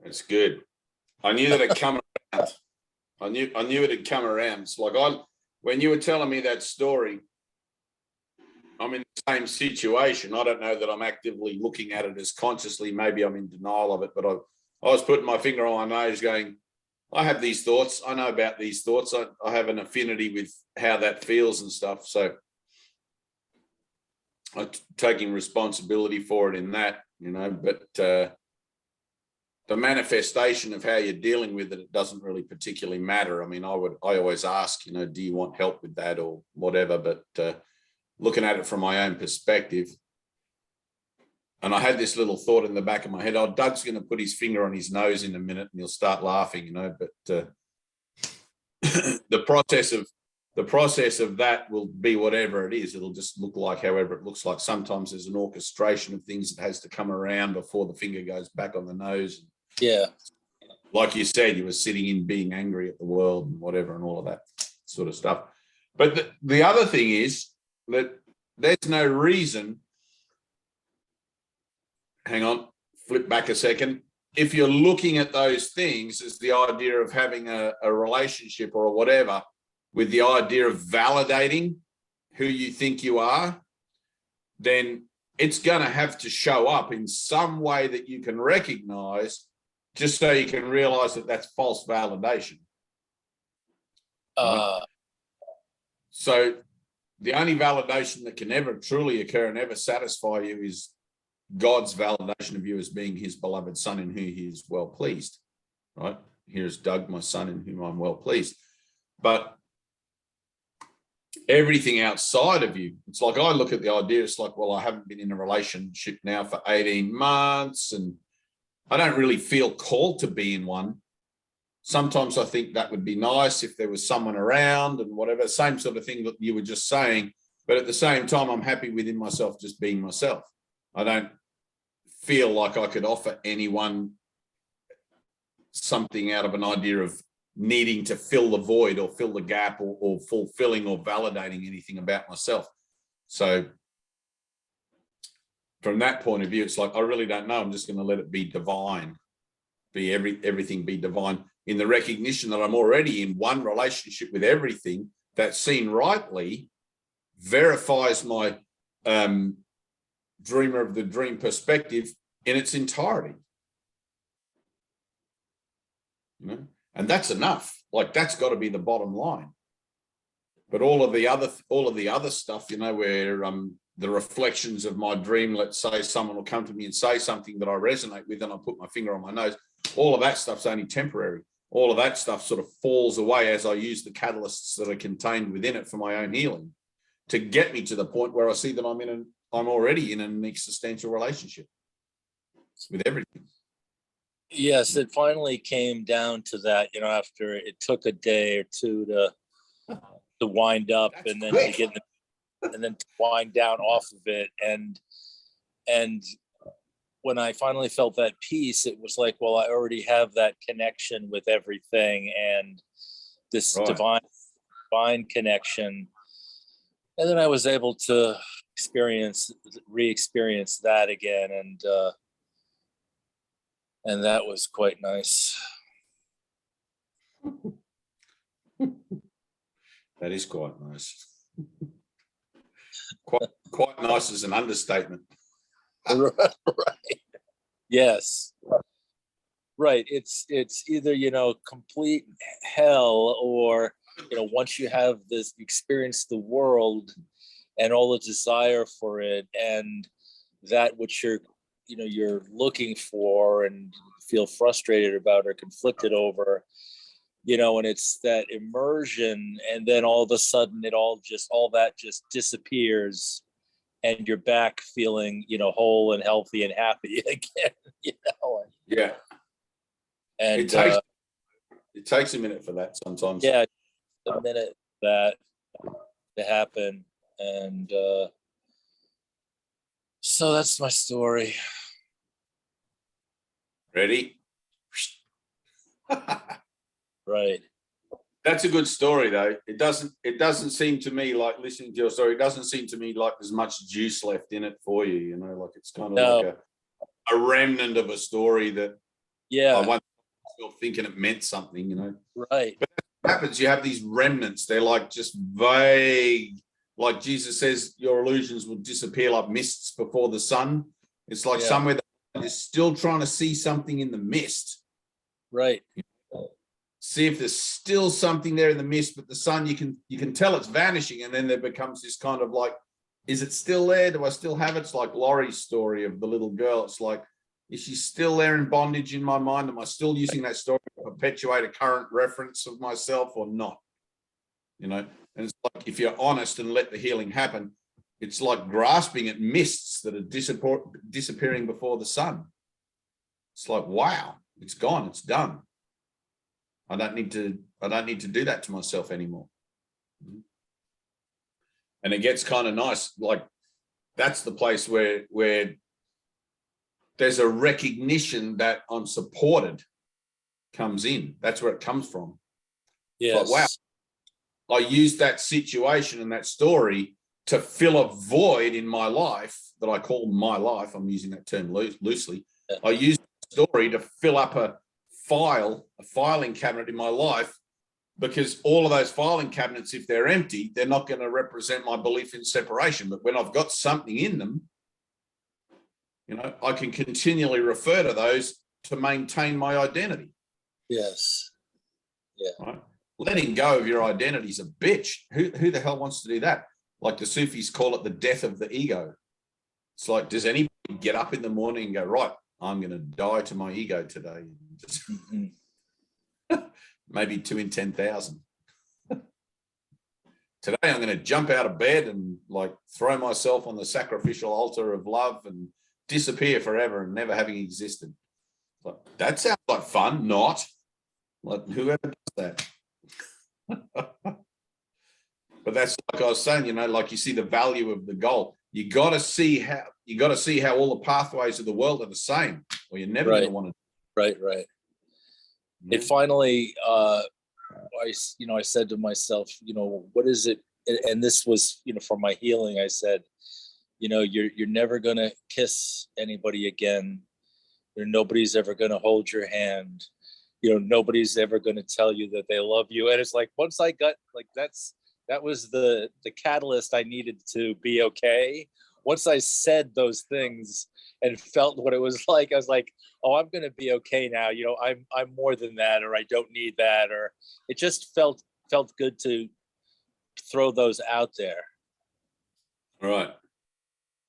That's good. I knew that it'd come around. I knew it had come around. It's like when you were telling me that story, I'm in the same situation. I don't know that I'm actively looking at it as consciously. Maybe I'm in denial of it, but I was putting my finger on my nose going, I have these thoughts. I know about these thoughts. I have an affinity with how that feels and stuff. So I'm taking responsibility for it in that, you know, but the manifestation of how you're dealing with it doesn't really particularly matter. I mean, I always ask, you know, do you want help with that or whatever? But looking at it from my own perspective. And I had this little thought in the back of my head, oh, Doug's going to put his finger on his nose in a minute and he'll start laughing, you know, but the process of that will be whatever it is. It'll just look like however it looks like. Sometimes there's an orchestration of things that has to come around before the finger goes back on the nose. Yeah. Like you said, you were sitting in being angry at the world and whatever and all of that sort of stuff. But the other thing is that there's no reason, hang on, flip back a second. If you're looking at those things as the idea of having a relationship or whatever, with the idea of validating who you think you are, then it's going to have to show up in some way that you can recognize, just so you can realize that that's false validation. So the only validation that can ever truly occur and ever satisfy you is God's validation of you as being his beloved son in whom he is well pleased, right? Here's Doug, my son, in whom I'm well pleased. But everything outside of you, it's like I look at the idea, it's like, well, I haven't been in a relationship now for 18 months and I don't really feel called to be in one. Sometimes I think that would be nice if there was someone around and whatever, same sort of thing that you were just saying. But at the same time, I'm happy within myself just being myself. I don't feel like I could offer anyone something out of an idea of needing to fill the void or fill the gap or fulfilling or validating anything about myself. So from that point of view, it's like, I really don't know. I'm just going to let it be divine, be everything be divine, in the recognition that I'm already in one relationship with everything that, seen rightly, verifies my dreamer of the dream perspective in its entirety. You know? And that's enough. Like, that's got to be the bottom line. But all of the other stuff, you know, where the reflections of my dream, let's say someone will come to me and say something that I resonate with and I put my finger on my nose, all of that stuff's only temporary. All of that stuff sort of falls away as I use the catalysts that are contained within it for my own healing to get me to the point where I see that I'm already in an existential relationship with everything. Yes, it finally came down to that, you know, after it took a day or two to wind up. That's and then quick. To get and then to wind down off of it. And when I finally felt that peace, it was like, well, I already have that connection with everything and this divine connection. And then I was able to re-experience that again. And that was quite nice. That is quite nice. Quite nice is an understatement. Right. Yes. Right. It's either, you know, complete hell, or, you know, once you have this experience the world and all the desire for it and that which you're looking for and feel frustrated about or conflicted over, you know, and it's that immersion, and then all of a sudden all that just disappears and you're back feeling, you know, whole and healthy and happy again, you know. Yeah. And it takes a minute for that sometimes. Yeah, a minute that to happen. And so that's my story. Ready? Right. That's a good story, though. It doesn't seem to me, like, listening to your story, it doesn't seem to me like there's much juice left in it for you, you know, like it's kind of like a remnant of a story that I wasn't thinking it meant something, you know. Right. But what happens, you have these remnants, they're like just vague, like Jesus says, your illusions will disappear like mists before the sun. It's like somewhere that you're still trying to see something in the mist. Right. See if there's still something there in the mist, but the sun, you can tell it's vanishing, and then there becomes this kind of like, is it still there? Do I still have it? It's like Laurie's story of the little girl. It's like, is she still there in bondage in my mind? Am I still using that story to perpetuate a current reference of myself or not? You know, and it's like, if you're honest and let the healing happen, It's like grasping at mists that are disappearing before the sun. It's like, wow, it's gone, it's done. I don't need to do that to myself anymore. And it gets kind of nice. Like, that's the place where there's a recognition that I'm supported comes in. That's where it comes from. Yes. Like, wow, I used that situation and that story to fill a void in my life that I call my life. I'm using that term loosely. Yeah. I used the story to fill up a filing cabinet in my life, because all of those filing cabinets, if they're empty, they're not going to represent my belief in separation. But when I've got something in them, you know, I can continually refer to those to maintain my identity. Yes. Yeah. Right? Letting go of your identity is a bitch. Who the hell wants to do that? Like the Sufis call it the death of the ego. It's like, does anybody get up in the morning and go, right, I'm going to die to my ego today? Maybe 2 in 10,000. Today I'm going to jump out of bed and like throw myself on the sacrificial altar of love and disappear forever and never having existed. Like, that sounds like fun. Not like whoever does that. But that's like I was saying, you know, like you see the value of the goal. You got to see how all the pathways of the world are the same, or you're never going to want to. Right. It finally, I said to myself, you know, what is it? And this was, you know, for my healing. I said, you know, you're never going to kiss anybody again. Nobody's ever going to hold your hand. You know, nobody's ever going to tell you that they love you. And it's like, once I got like, that was the catalyst I needed to be okay. Once I said those things and felt what it was like, I was like, oh, I'm going to be okay now. You know, I'm more than that, or I don't need that, or it just felt good to throw those out there. Right.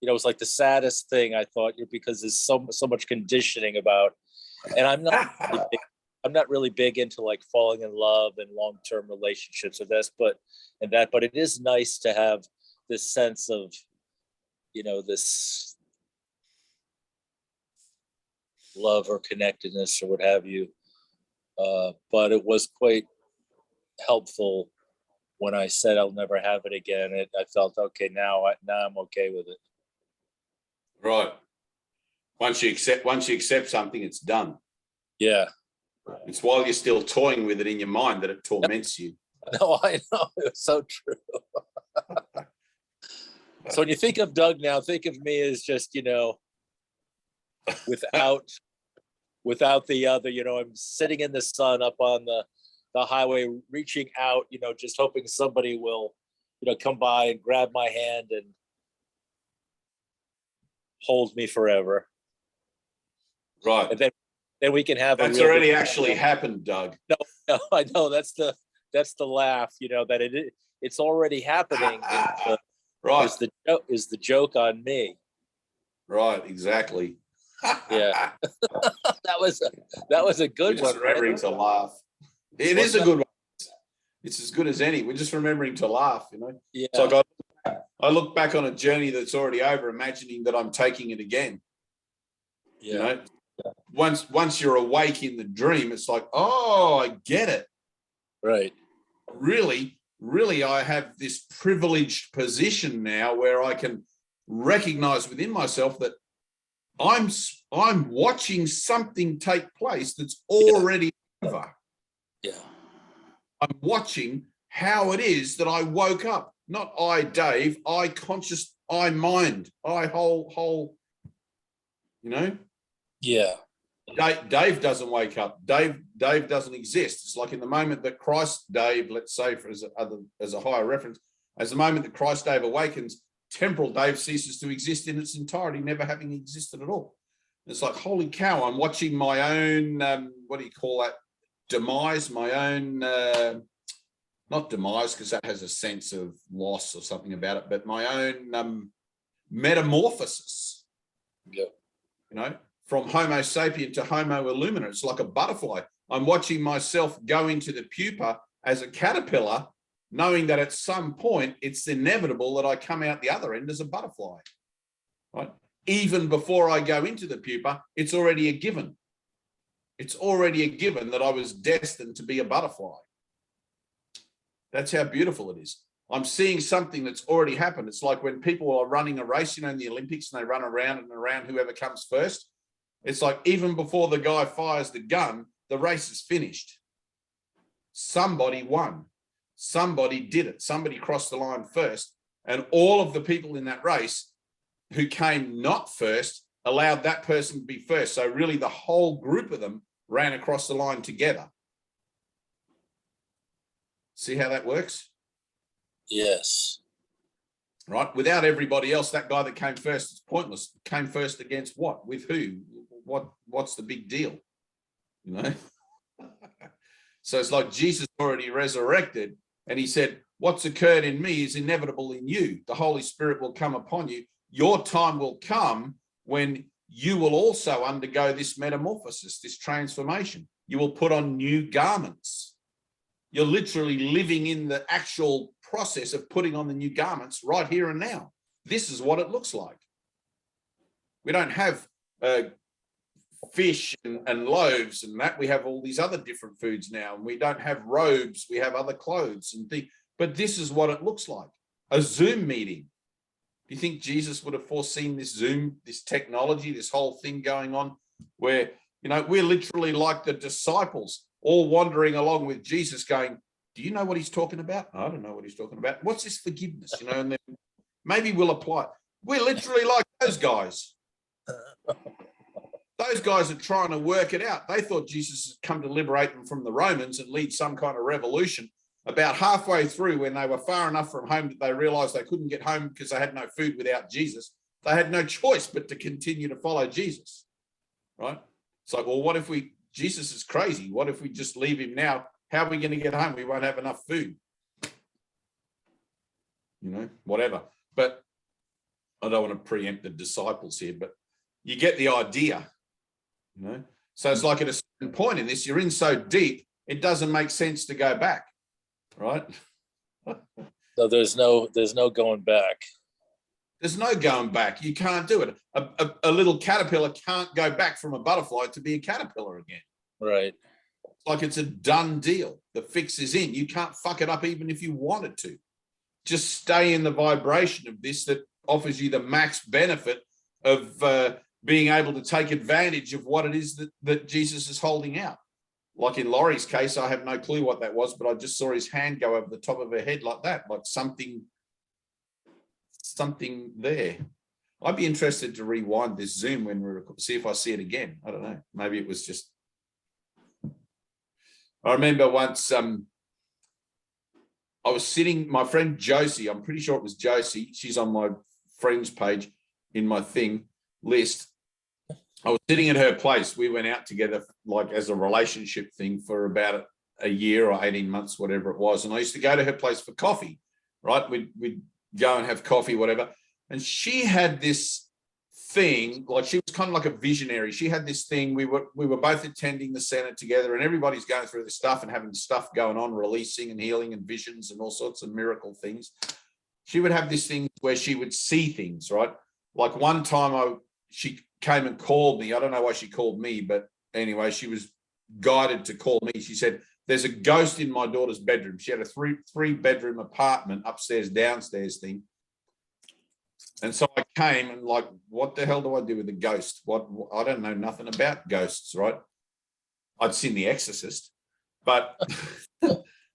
You know, it was like the saddest thing, I thought, because there's so much conditioning about, and I'm not really big into like falling in love and long-term relationships or this, but it is nice to have this sense of, you know, this love or connectedness or what have you. But it was quite helpful when I said I'll never have it again. I felt okay now I'm okay with it. Right. Once you accept something, it's done. Yeah. It's while you're still toying with it in your mind that it torments you. No, I know. It's so true. So when you think of Doug now, think of me as just, you know, without the other, you know, I'm sitting in the sun up on the highway, reaching out, you know, just hoping somebody will, you know, come by and grab my hand and hold me forever. Right. And then we can have that's already actually happened, Doug. No, I know that's the laugh, you know, that it's already happening. Right. Is the joke on me. Right, exactly. Yeah. that was a good one. Just remembering to laugh. It is a good one. It's as good as any. We're just remembering to laugh, you know. Yeah. So I look back on a journey that's already over, imagining that I'm taking it again. Yeah. You know, once you're awake in the dream, it's like, oh, I get it. Right. Really, I have this privileged position now where I can recognize within myself that I'm watching something take place that's already over. Yeah. I'm watching how it is that I woke up. Not I, Dave, I conscious, I mind, I whole, you know? Yeah. Dave doesn't wake up. Dave doesn't exist. It's like in the moment that Christ Dave, let's say as a higher reference, as the moment that Christ Dave awakens, temporal Dave ceases to exist in its entirety, never having existed at all. It's like, holy cow, I'm watching my own, what do you call that? Demise, my own, not demise, because that has a sense of loss or something about it, but my own metamorphosis. Yeah. You know, from Homo sapien to Homo illumina. It's like a butterfly. I'm watching myself go into the pupa as a caterpillar knowing that at some point it's inevitable that I come out the other end as a butterfly, right? Even before I go into the pupa, it's already a given. It's already a given that I was destined to be a butterfly. That's how beautiful it is. I'm seeing something that's already happened. It's like when people are running a race, in the Olympics, and they run around and around whoever comes first. It's like even before the guy fires the gun, the race is finished. Somebody won. Somebody did it. Somebody crossed the line first. And all of the people in that race who came not first allowed that person to be first. So really the whole group of them ran across the line together. See how that works? Yes. Right? Without everybody else, that guy that came first is pointless. Came first against what? With who? What's the big deal? So it's like Jesus already resurrected, and he said, what's occurred in me is inevitable in you. The Holy Spirit will come upon you. Your time will come when you will also undergo this metamorphosis, this transformation. You will put on new garments. You're literally living in the actual process of putting on the new garments right here and now. This is what it looks like. We don't have fish and loaves and that. We have all these other different foods now, and we don't have robes. We have other clothes and things. But this is what it looks like. A Zoom meeting. Do you think Jesus would have foreseen this Zoom, this technology, this whole thing going on where, we're literally like the disciples all wandering along with Jesus going, do you know what he's talking about? I don't know what he's talking about. What's this forgiveness? And then maybe we'll apply it. We're literally like those guys. Those guys are trying to work it out. They thought Jesus had come to liberate them from the Romans and lead some kind of revolution. About halfway through, when they were far enough from home that they realized they couldn't get home because they had no food without Jesus, they had no choice but to continue to follow Jesus, right? It's like, well, what if Jesus is crazy. What if we just leave him now? How are we going to get home? We won't have enough food. Whatever. But I don't want to preempt the disciples here, but you get the idea. So it's like at a certain point in this, you're in so deep, it doesn't make sense to go back, right? So there's no going back. There's no going back. You can't do it. A little caterpillar can't go back from a butterfly to be a caterpillar again. Right. It's like it's a done deal. The fix is in. You can't fuck it up even if you wanted to. Just stay in the vibration of this that offers you the max benefit of being able to take advantage of what it is that Jesus is holding out. Like in Laurie's case, I have no clue what that was, but I just saw his hand go over the top of her head like that, like something there. I'd be interested to rewind this Zoom when we see if I see it again. I don't know. Maybe it was just. I remember once I was sitting, my friend Josie, I'm pretty sure it was Josie. She's on my friends page in my list. I was sitting at her place. We went out together like as a relationship thing for about a year or 18 months, whatever it was. And I used to go to her place for coffee, right? We'd go and have coffee, whatever. And she had this thing, like she was kind of like a visionary. She had this thing. We were both attending the Senate together, and everybody's going through this stuff and having stuff going on, releasing and healing and visions and all sorts of miracle things. She would have this thing where she would see things, right? Like one time she came and called me. I don't know why she called me, but anyway, she was guided to call me. She said, there's a ghost in my daughter's bedroom. She had a three bedroom apartment, upstairs, downstairs thing. And so I came and like, what the hell do I do with a ghost? I don't know nothing about ghosts, right? I'd seen The Exorcist, but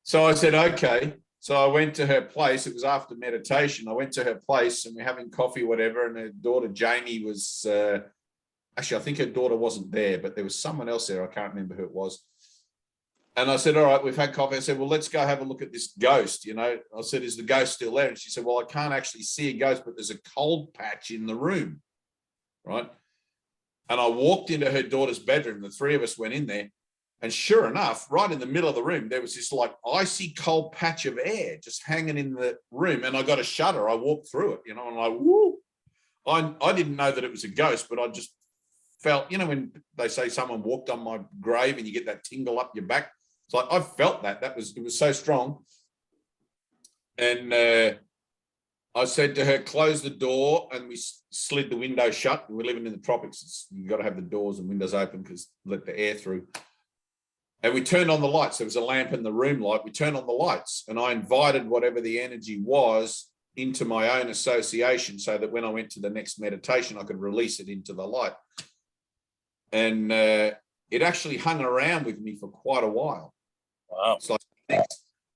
so I said, okay. So I went to her place. It was after meditation. I went to her place and we're having coffee, whatever. And her daughter, Jamie, was, actually, I think her daughter wasn't there, but there was someone else there. I can't remember who it was. And I said, all right, we've had coffee. I said, well, let's go have a look at this ghost. I said, is the ghost still there? And she said, well, I can't actually see a ghost, but there's a cold patch in the room, right? And I walked into her daughter's bedroom. The three of us went in there. And sure enough, right in the middle of the room, there was this like icy cold patch of air just hanging in the room. And I got a shudder. I walked through it, and I, woo. I didn't know that it was a ghost, but I just felt, when they say someone walked on my grave and you get that tingle up your back. It's like, I felt that. It was so strong. And I said to her, close the door, and we slid the window shut. We're living in the tropics. You've got to have the doors and windows open because let the air through. And we turned on the lights. There was a lamp in the room light. We turned on the lights, and I invited whatever the energy was into my own association so that when I went to the next meditation, I could release it into the light. And it actually hung around with me for quite a while. Wow. It's like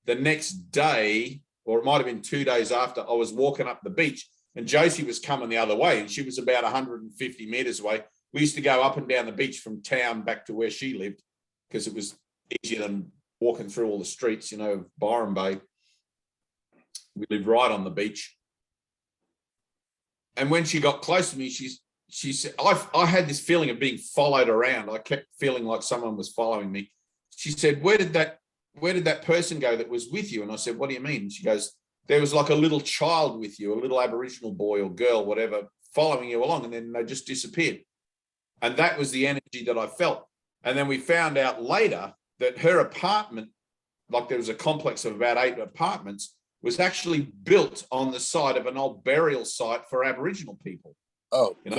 the next day, or it might have been 2 days after, I was walking up the beach and Josie was coming the other way, and she was about 150 meters away. We used to go up and down the beach from town back to where she lived because it was easier than walking through all the streets, you know, of Byron Bay. We lived right on the beach. And when she got close to me, she said, I had this feeling of being followed around. I kept feeling like someone was following me. She said, where did that person go that was with you? And I said, what do you mean? And she goes, there was like a little child with you, a little Aboriginal boy or girl, whatever, following you along, and then they just disappeared. And that was the energy that I felt. And then we found out later that her apartment, like there was a complex of about 8 apartments, was actually built on the side of an old burial site for Aboriginal people. Oh, you know?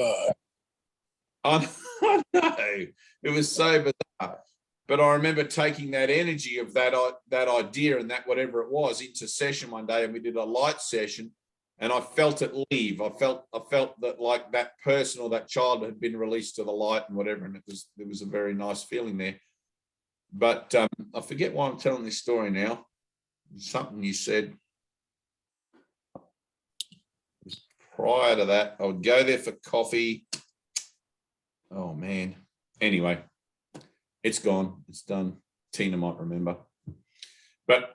God. I know. It was so bizarre. But I remember taking that energy of that idea and that whatever it was into session one day, and we did a light session, and I felt it leave. I felt that like that person or that child had been released to the light and whatever, and it was a very nice feeling there. But I forget why I'm telling this story now. Something you said. Prior to that, I would go there for coffee. Oh man. Anyway, it's gone. It's done. Tina might remember. But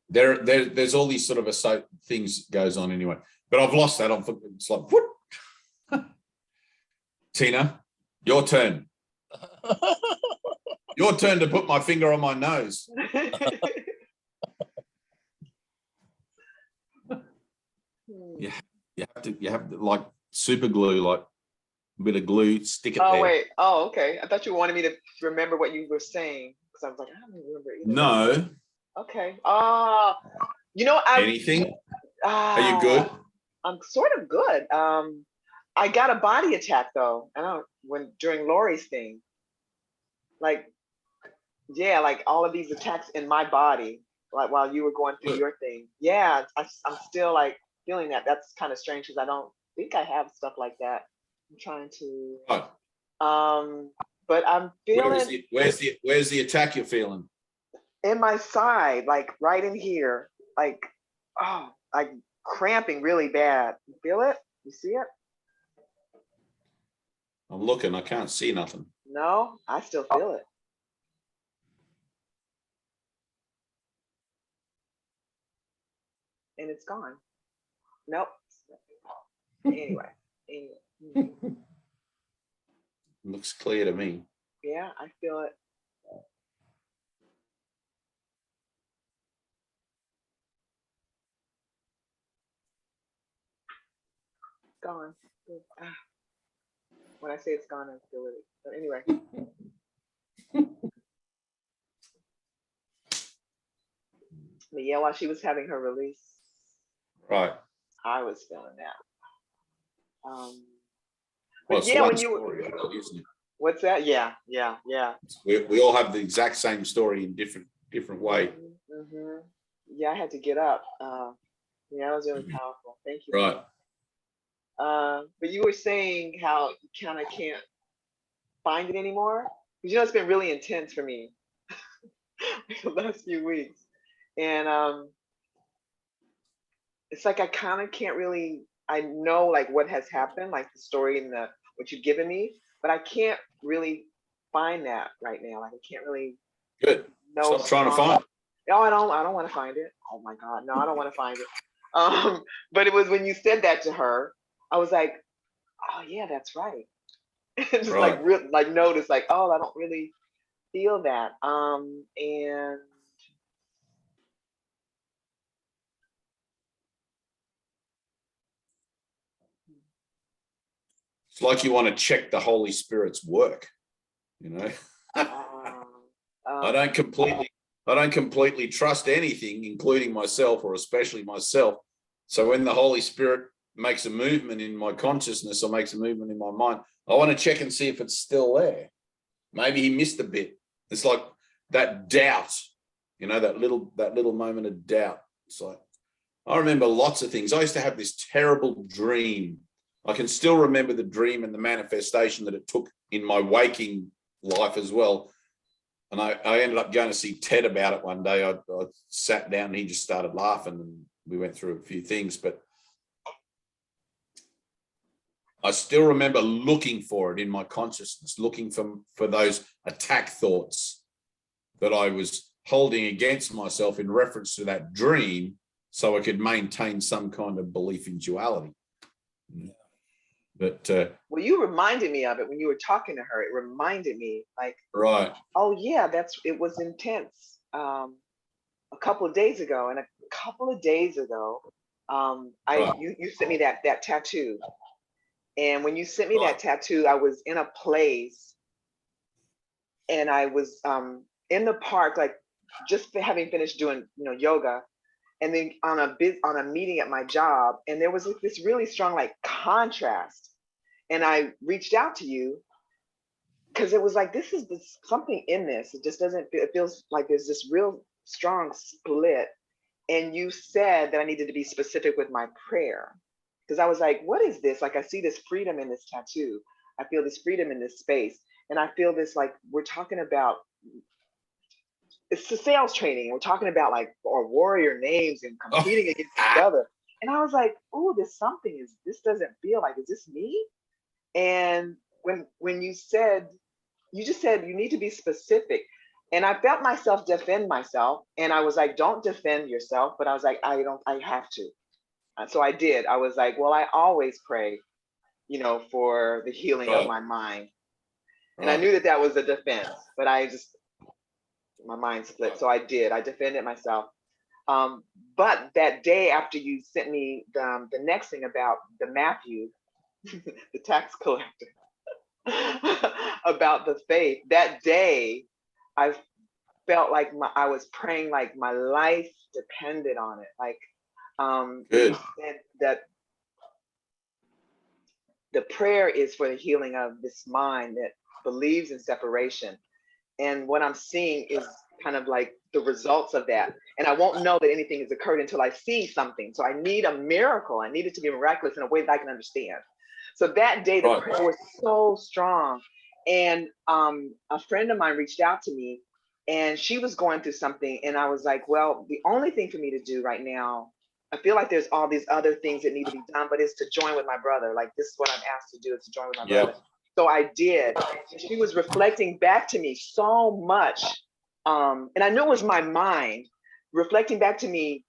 there's all these sort of things goes on anyway. But I've lost that. It's like, what? Tina, your turn. Your turn to put my finger on my nose. You have to like super glue, like a bit of glue, stick it there. Oh, wait. Oh, okay. I thought you wanted me to remember what you were saying, because I was like, I don't remember either. No. Okay. You know, Anything? Are you good? I'm sort of good. I got a body attack though. During Lori's thing. Like, yeah, like all of these attacks in my body, like while you were going through your thing. Yeah, I'm still like feeling that. That's kind of strange because I don't think I have stuff like that. I'm trying to. Right. But I'm feeling. Where's the attack you're feeling? In my side, like right in here, like like cramping really bad. You feel it? You see it? I'm looking. I can't see nothing. No, I still feel it. And it's gone. Nope. Anyway. Looks clear to me. Yeah, I feel it. Gone. When I say it's gone, I feel it. But anyway. But yeah, while she was having her release, Right. I was feeling that. Well, but yeah, when you story, isn't it? What's that? Yeah. We all have the exact same story in different way. Mm-hmm. Yeah, I had to get up. Yeah, that was really powerful. Thank you. Right. But you were saying how you kind of can't find it anymore. Because you know it's been really intense for me the last few weeks. And it's like I kind of can't really, I know like what has happened, like the story and what you've given me, but I can't really find that right now. Like I can't really. Good. Stop trying to find it. No, I don't want to find it. Oh my God, no, I don't want to find it. But it was when you said that to her, I was like, oh yeah, that's right. Just right. like notice like, oh, I don't really feel that. And it's like you want to check the Holy Spirit's work, you know. I don't completely I don't completely trust anything, including myself or especially myself. So when the Holy Spirit makes a movement in my consciousness or makes a movement in my mind, I want to check and see if it's still there. Maybe he missed a bit. It's like that doubt, you know, that little moment of doubt. It's like, I remember lots of things. I used to have this terrible dream. I can still remember the dream and the manifestation that it took in my waking life as well. And I ended up going to see Ted about it one day. I sat down and he just started laughing and we went through a few things, but I still remember looking for it in my consciousness, looking for those attack thoughts that I was holding against myself in reference to that dream so I could maintain some kind of belief in duality. But well, you reminded me of it when you were talking to her. It reminded me, like, right. Oh yeah, it was intense. A couple of days ago, and a couple of days ago, Right. you sent me that tattoo, and when you sent me Right. that tattoo, I was in a place, and I was in the park, like just having finished doing yoga, and then on a meeting at my job, and there was like this really strong like contrast, and I reached out to you because it was like this something in this. It just doesn't. It feels like there's this real strong split, and you said that I needed to be specific with my prayer because I was like, what is this? Like I see this freedom in this tattoo. I feel this freedom in this space, and I feel this like we're talking about. It's the sales training. We're talking about like our warrior names and competing against each other. And I was like, oh, this doesn't feel like, is this me? And when you just said you need to be specific. And I felt myself defend myself. And I was like, don't defend yourself. But I was like, I have to. So I did. I was like, well, I always pray, for the healing of my mind. And I knew that was a defense, but my mind split. So I did. I defended myself. But that day after you sent me the next thing about the Matthew, the tax collector, about the faith, that day I felt like I was praying like my life depended on it. Like you said that the prayer is for the healing of this mind that believes in separation. And what I'm seeing is kind of like the results of that. And I won't know that anything has occurred until I see something. So I need a miracle. I need it to be miraculous in a way that I can understand. So that day, the prayer was so strong. And a friend of mine reached out to me and she was going through something. And I was like, well, the only thing for me to do right now, I feel like there's all these other things that need to be done, but it's to join with my brother. Like this is what I'm asked to do, is to join with my brother. So I did. And she was reflecting back to me so much. And I knew it was my mind reflecting back to me,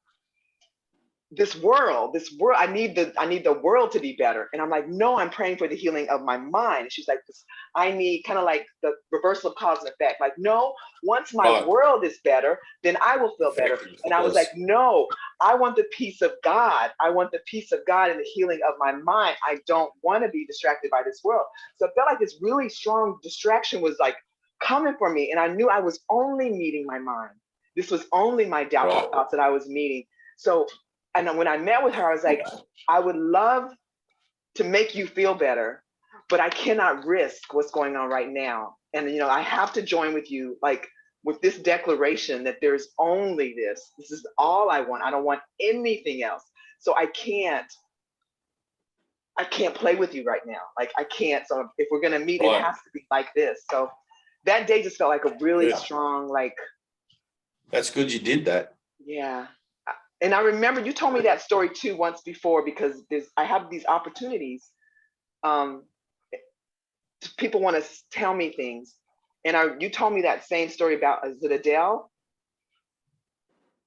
this world, I need the world to be better. And I'm like, no, I'm praying for the healing of my mind. And she's like, I need kind of like the reversal of cause and effect. Like, no, once my world is better, then I will feel better. And I was like, no, I want the peace of God. I want the peace of God and the healing of my mind. I don't want to be distracted by this world. So it felt like this really strong distraction was like coming for me. And I knew I was only meeting my mind. This was only my doubtful thoughts that I was meeting. So, and when I met with her, I was like, I would love to make you feel better, but I cannot risk what's going on right now. And, I have to join with you, like with this declaration that there's only this. This is all I want. I don't want anything else. So I can't play with you right now. Like I can't. So if we're going to meet, it has to be like this. So that day just felt like a really strong, like. That's good you did that. Yeah. And I remember you told me that story too once before, because I have these opportunities. People want to tell me things, and you told me that same story about, is it Adele?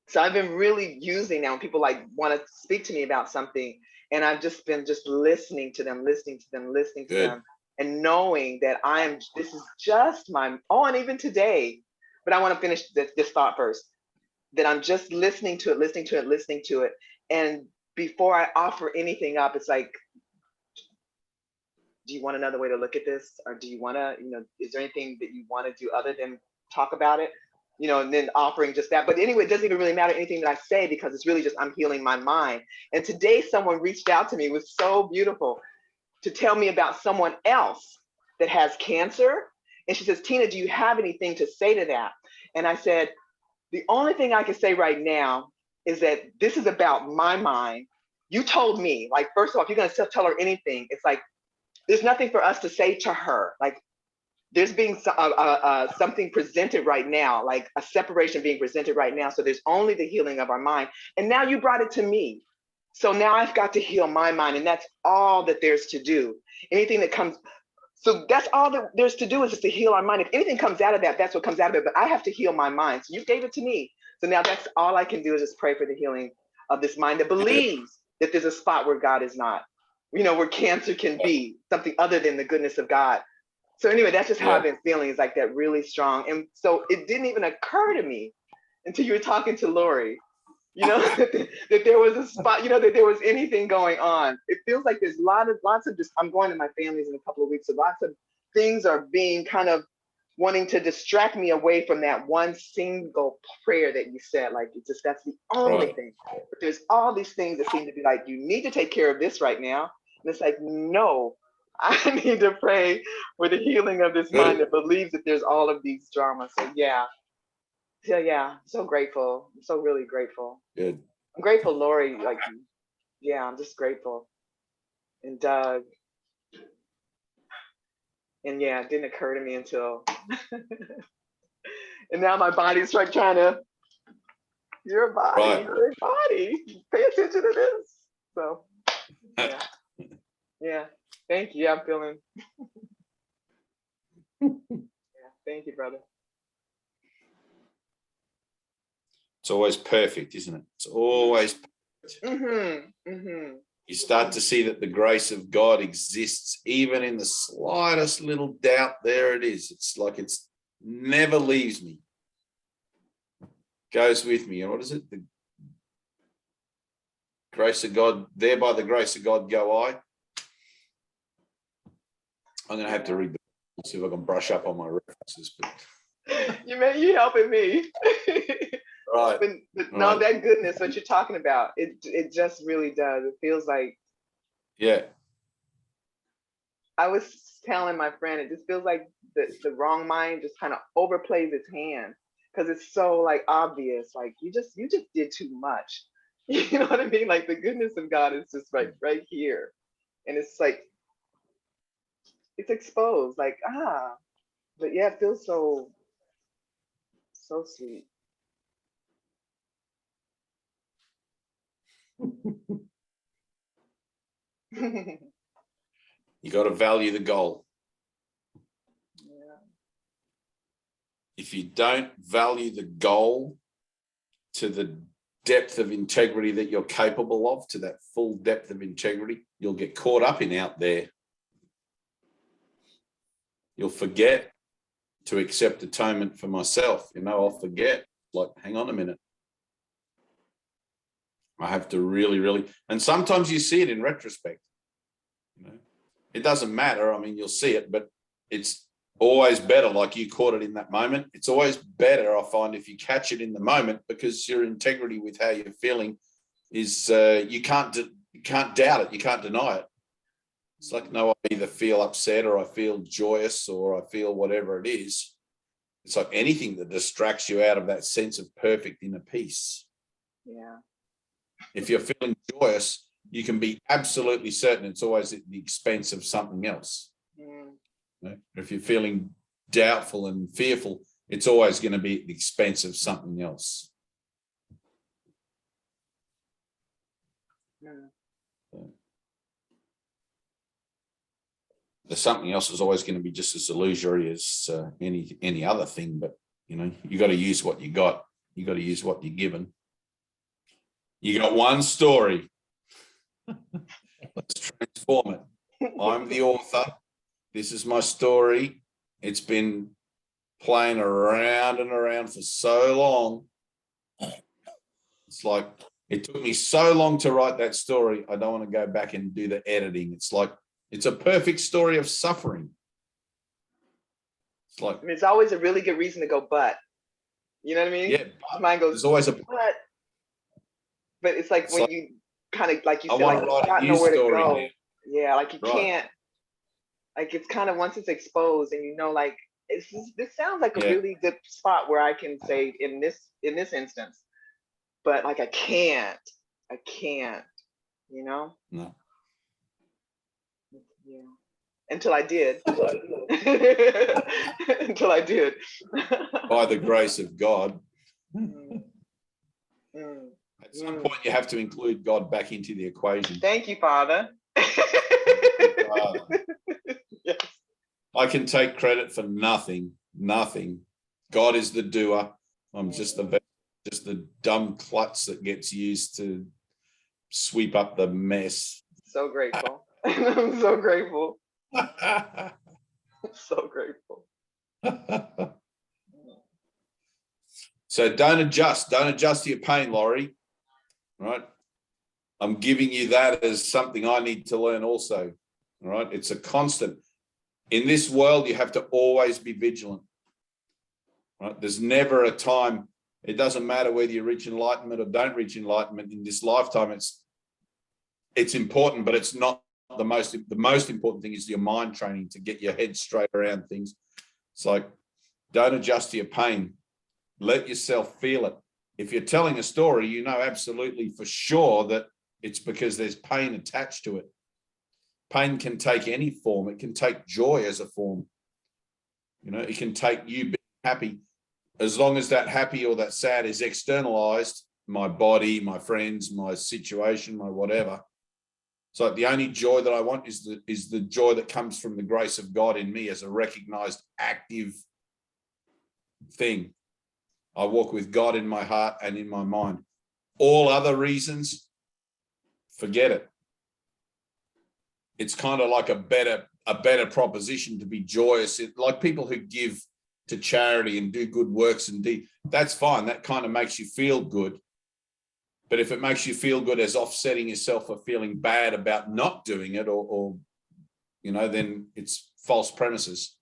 So I've been really using that when people like want to speak to me about something, and I've just been listening to them, and knowing that this is just my. Oh, and even today, but I want to finish this thought first. That I'm just listening to it. And before I offer anything up, it's like, do you want another way to look at this? Or do you want to, is there anything that you want to do other than talk about it? you know, and then offering just that. But anyway, it doesn't even really matter anything that I say, because it's really just, I'm healing my mind. And today someone reached out to me, it was so beautiful, to tell me about someone else that has cancer. And she says, Tina, do you have anything to say to that? And I said, the only thing I can say right now is that this is about my mind. You told me, like, first of all, if you're going to tell her anything, it's like, there's nothing for us to say to her. Like, there's being something presented right now, like a separation being presented right now. So there's only the healing of our mind. And now you brought it to me. So now I've got to heal my mind. And that's all that there's to do. Anything that comes, so that's all that there's to do, is just to heal our mind. If anything comes out of that, that's what comes out of it. But I have to heal my mind. So you gave it to me. So now that's all I can do, is just pray for the healing of this mind that believes that there's a spot where God is not, you know, where cancer can be something other than the goodness of God. So anyway, that's just how I've been feeling, is like that really strong. And so it didn't even occur to me until you were talking to Lori, you know, that there was a spot, you know, that there was anything going on. It feels like there's lots of just, I'm going to my family's in a couple of weeks, so lots of things are being kind of wanting to distract me away from that one single prayer that you said. Like, it's just, that's the only thing. But there's all these things that seem to be like, you need to take care of this right now. And it's like, no, I need to pray for the healing of this mind that believes that there's all of these dramas. So yeah, so grateful. I'm so really grateful. Good. I'm grateful, Lori. Like, yeah, I'm just grateful. And Doug. And yeah, it didn't occur to me until, and now my body's like trying to, your body, pay attention to this. So yeah, thank you. I'm feeling, thank you, brother. It's always perfect, isn't it? It's always perfect. You start to see that the grace of God exists even in the slightest little doubt. There it is. It's like it's never leaves me. Goes with me. And what is it? The grace of God, there by the grace of God go I. I'm going to have to read the book, see if I can brush up on my references. But you helping me. Right. But no, that goodness, what you're talking about, it just really does. It feels like, I was telling my friend, it just feels like the wrong mind just kind of overplays its hand, because it's so like obvious, like you just did too much. You know what I mean? Like, the goodness of God is just like right here, and it's like it's exposed, like but yeah, it feels so sweet. You got to value the goal. If you don't value the goal to the depth of integrity that you're capable of, to that full depth of integrity, you'll get caught up in out there. You'll forget to accept atonement for myself. You know, I'll forget, like, hang on a minute. I have to really, and sometimes you see it in retrospect. You know, it doesn't matter. I mean, you'll see it, but it's always better, like you caught it in that moment. It's always better, I find, if you catch it in the moment, because your integrity with how you're feeling is, you can't doubt it. You can't deny it. It's like, no, I either feel upset or I feel joyous or I feel whatever it is. It's like anything that distracts you out of that sense of perfect inner peace. Yeah. If you're feeling joyous, you can be absolutely certain it's always at the expense of something else. You know? If you're feeling doubtful and fearful, it's always going to be at the expense of something else. The something else is always going to be just as illusory as any other thing, but you know, you got to use what you got. You got to use what you're given. You got one story. Let's transform it. I'm the author. This is my story. It's been playing around and around for so long. It's like, it took me so long to write that story. I don't want to go back and do the editing. It's like, it's a perfect story of suffering. It's like, I mean, it's always a really good reason to go, but. You know what I mean? Yeah, The mind goes, there's always a. but it's like when you kind of, like you said, I want like to write you got a new nowhere to story go. now. Yeah, like you Right. can't, like it's kind of, once it's exposed and you know, like this sounds like a really good spot where I can say in this instance, but like I can't, you know? No. Yeah. Until I did. Until I did. By the grace of God. Mm. Mm. At some point, you have to include God back into the equation. Thank you, Father. Yes. I can take credit for nothing. Nothing. God is the doer. I'm just the dumb klutz that gets used to sweep up the mess. So grateful. I'm so grateful. So grateful. So don't adjust to your pain, Laurie. Right? I'm giving you that as something I need to learn also. All right? It's a constant. In this world, you have to always be vigilant. Right? There's never a time. It doesn't matter whether you reach enlightenment or don't reach enlightenment in this lifetime. It's important, but it's not the most important thing is your mind training to get your head straight around things. It's like, don't adjust to your pain. Let yourself feel it. If you're telling a story, you know absolutely for sure that it's because there's pain attached to it. Pain can take any form. It can take joy as a form. You know, it can take you being happy. As long as that happy or that sad is externalized, my body, my friends, my situation, my whatever. So the only joy that I want is the joy that comes from the grace of God in me as a recognized active thing. I walk with God in my heart and in my mind. All other reasons, forget it. It's kind of like a better proposition to be joyous. Like people who give to charity and do good works and that's fine. That kind of makes you feel good. But if it makes you feel good as offsetting yourself for feeling bad about not doing it or you know, then it's false premises.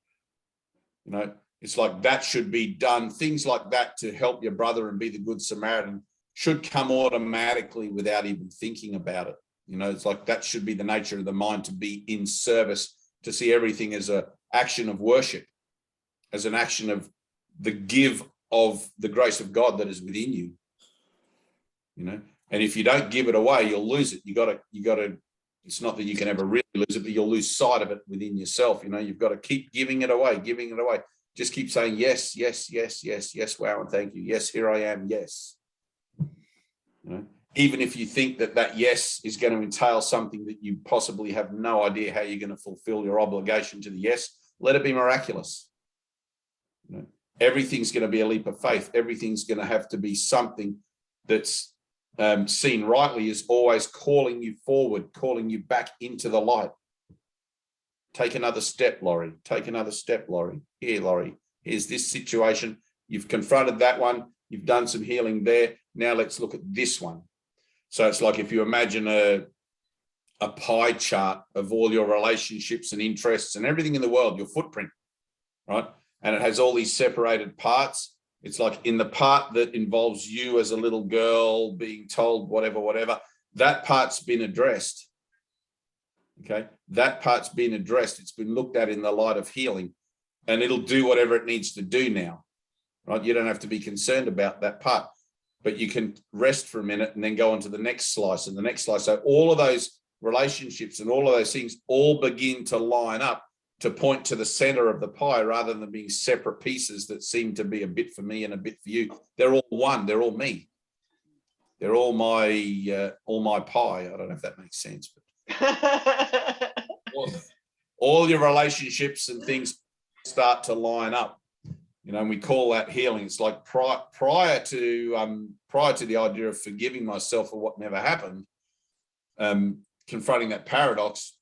You know, it's like that should be done. Things like that to help your brother and be the good Samaritan should come automatically without even thinking about it. You know, it's like that should be the nature of the mind, to be in service, to see everything as an action of worship, as an action of the give of the grace of God that is within you. You know, and if you don't give it away, you'll lose it. You got to, it's not that you can ever really lose it, but you'll lose sight of it within yourself. You know, you've got to keep giving it away. Just keep saying, yes, yes, yes, yes, yes, wow, and thank you. Yes, here I am, yes. You know, even if you think that yes is going to entail something that you possibly have no idea how you're going to fulfill your obligation to the yes, let it be miraculous. You know, everything's going to be a leap of faith. Everything's going to have to be something that's seen rightly as always calling you forward, calling you back into the light. Take another step, Laurie. Take another step, Laurie. Here, Laurie, here's this situation. You've confronted that one. You've done some healing there. Now let's look at this one. So it's like if you imagine a pie chart of all your relationships and interests and everything in the world, your footprint, right? And it has all these separated parts. It's like in the part that involves you as a little girl being told whatever, that part's been addressed. Okay, that part's been addressed. It's been looked at in the light of healing, and it'll do whatever it needs to do now, right? You don't have to be concerned about that part, but you can rest for a minute and then go on to the next slice and the next slice. So all of those relationships and all of those things all begin to line up to point to the center of the pie rather than being separate pieces that seem to be a bit for me and a bit for you. They're all one. They're all me. They're all my pie. I don't know if that makes sense, but all your relationships and things start to line up. You know, and we call that healing. It's like prior to the idea of forgiving myself for what never happened, confronting that paradox,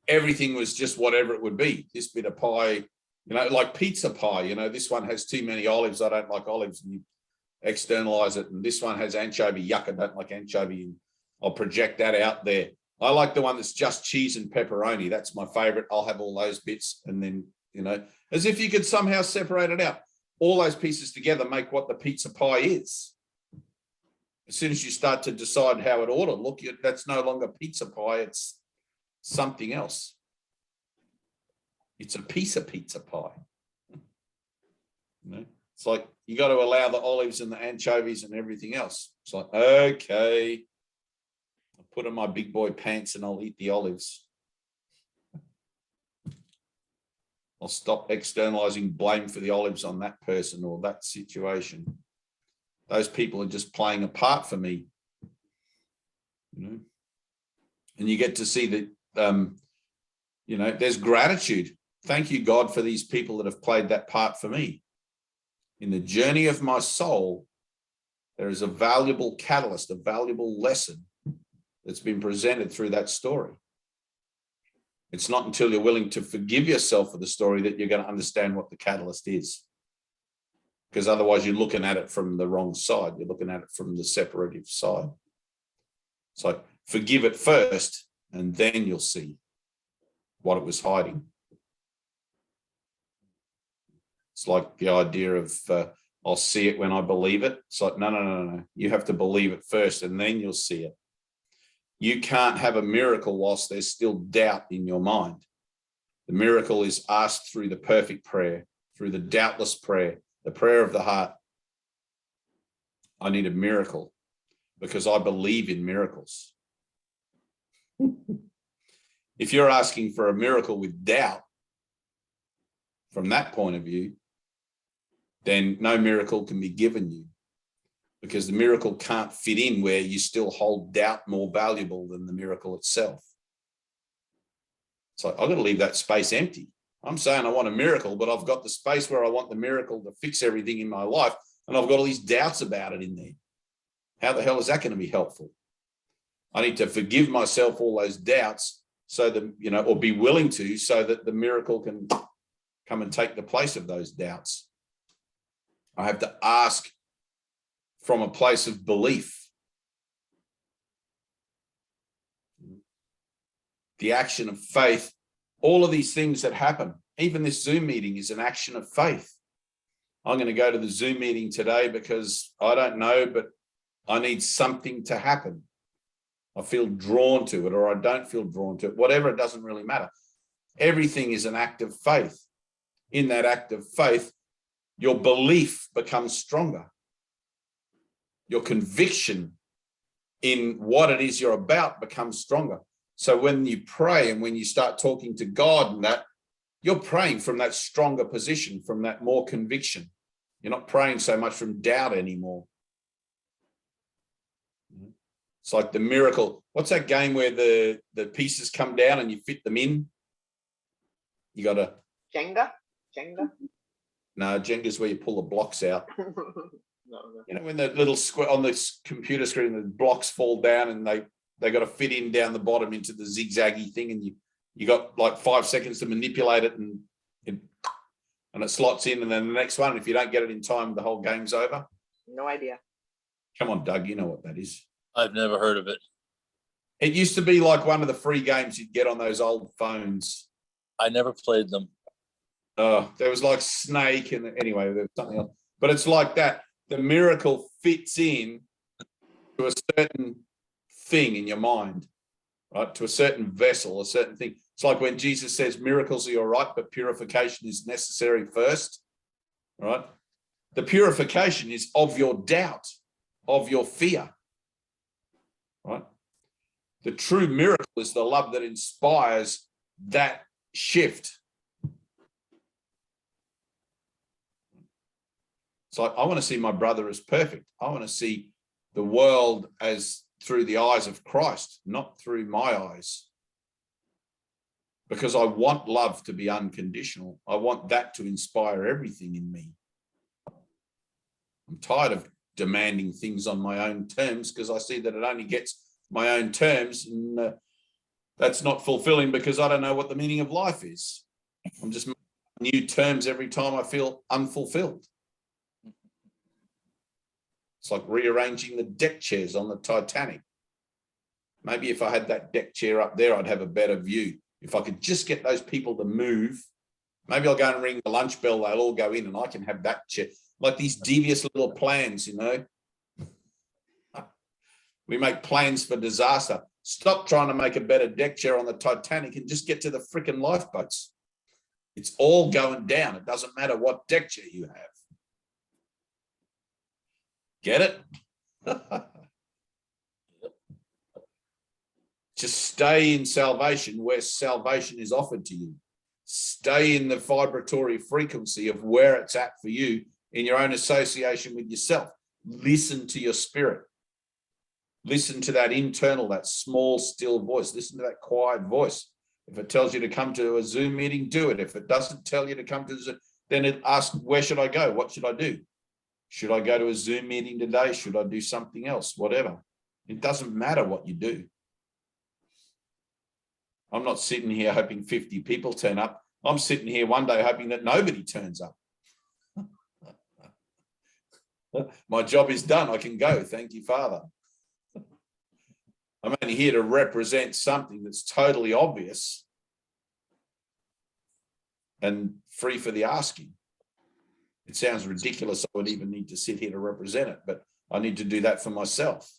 everything was just whatever it would be. This bit of pie, you know, like pizza pie, you know, this one has too many olives. I don't like olives, and you externalize it. And this one has anchovy. Yuck, I don't like anchovy. And I'll project that out there. I like the one that's just cheese and pepperoni. That's my favorite. I'll have all those bits. And then, you know, as if you could somehow separate it out. all those pieces together make what the pizza pie is. As soon as you start to decide how it ought to look, that's no longer pizza pie, it's something else. It's a piece of pizza pie. You know? It's like you got to allow the olives and the anchovies and everything else. It's like, okay, I'll put on my big boy pants and I'll eat the olives. I'll stop externalizing blame for the olives on that person or that situation. Those people are just playing a part for me. You know? And you get to see that, you know, there's gratitude. Thank you, God, for these people that have played that part for me. In the journey of my soul, there is a valuable catalyst, a valuable lesson that's been presented through that story. It's not until you're willing to forgive yourself for the story that you're going to understand what the catalyst is. Because otherwise you're looking at it from the wrong side. You're looking at it from the separative side. So forgive it first, and then you'll see what it was hiding. It's like the idea of I'll see it when I believe it. It's like, no. You have to believe it first, and then you'll see it. You can't have a miracle whilst there's still doubt in your mind. The miracle is asked through the perfect prayer, through the doubtless prayer, the prayer of the heart. I need a miracle because I believe in miracles. If you're asking for a miracle with doubt, from that point of view, then no miracle can be given you, because the miracle can't fit in where you still hold doubt more valuable than the miracle itself. So I've got to leave that space empty. I'm saying I want a miracle, but I've got the space where I want the miracle to fix everything in my life, and I've got all these doubts about it in there. How the hell is that going to be helpful? I need to forgive myself all those doubts so that, you know, or be willing to, so that the miracle can come and take the place of those doubts. I have to ask from a place of belief. The action of faith, all of these things that happen, even this Zoom meeting is an action of faith. I'm going to go to the Zoom meeting today because I don't know, but I need something to happen. I feel drawn to it, or I don't feel drawn to it, whatever, it doesn't really matter. Everything is an act of faith. In that act of faith, your belief becomes stronger. Your conviction in what it is you're about becomes stronger. So when you pray and when you start talking to God and that, you're praying from that stronger position, from that more conviction. You're not praying so much from doubt anymore. It's like the miracle. What's that game where the pieces come down and you fit them in? You got to... Jenga? No, Jenga's where you pull the blocks out. No. You know, when the little square on the computer screen, the blocks fall down and they got to fit in down the bottom into the zigzaggy thing, and you got like 5 seconds to manipulate it, and it slots in, and then the next one, if you don't get it in time, the whole game's over. No idea. Come on, Doug, you know what that is. I've never heard of it. It used to be like one of the free games you'd get on those old phones. I never played them. There was like Snake, and anyway, there was something else. But it's like that. The miracle fits in to a certain thing in your mind, right? To a certain vessel, a certain thing. It's like when Jesus says miracles are all right, but purification is necessary first, right? The purification is of your doubt, of your fear, right? The true miracle is the love that inspires that shift. It's like, I want to see my brother as perfect. I want to see the world as through the eyes of Christ, not through my eyes. Because I want love to be unconditional. I want that to inspire everything in me. I'm tired of demanding things on my own terms, because I see that it only gets my own terms, and that's not fulfilling, because I don't know what the meaning of life is. I'm just making new terms every time I feel unfulfilled. It's like rearranging the deck chairs on the Titanic. Maybe if I had that deck chair up there, I'd have a better view. If I could just get those people to move Maybe I'll go and ring the lunch bell. They'll all go in and I can have that chair. Like these devious little plans, you know. We make plans for disaster. Stop trying to make a better deck chair on the Titanic and just get to the freaking lifeboats. It's all going down. It doesn't matter what deck chair you have. Get it? Just stay in salvation where salvation is offered to you. Stay in the vibratory frequency of where it's at for you in your own association with yourself. Listen to your spirit. Listen to that internal, that small, still voice. Listen to that quiet voice. If it tells you to come to a Zoom meeting, do it. If it doesn't tell you to come to Zoom, then it asks, where should I go? What should I do? Should I go to a Zoom meeting today? Should I do something else? Whatever. It doesn't matter what you do. I'm not sitting here hoping 50 people turn up. I'm sitting here one day hoping that nobody turns up. My job is done. I can go. Thank you, Father. I'm only here to represent something that's totally obvious and free for the asking. It sounds ridiculous. I would even need to sit here to represent it, but I need to do that for myself,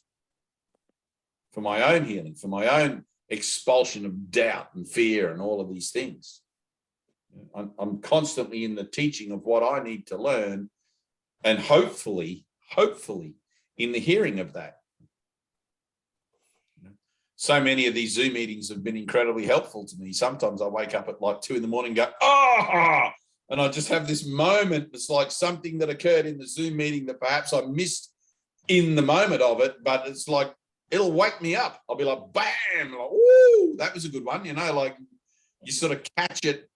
for my own healing, for my own expulsion of doubt and fear and all of these things. I'm constantly in the teaching of what I need to learn, and hopefully in the hearing of that. So many of these Zoom meetings have been incredibly helpful to me. Sometimes I wake up at like 2 a.m. and go, ah, and I just have this moment. It's like something that occurred in the Zoom meeting that perhaps I missed in the moment of it, but it's like, it'll wake me up. I'll be like, bam, like, woo, that was a good one. You know, like you sort of catch it,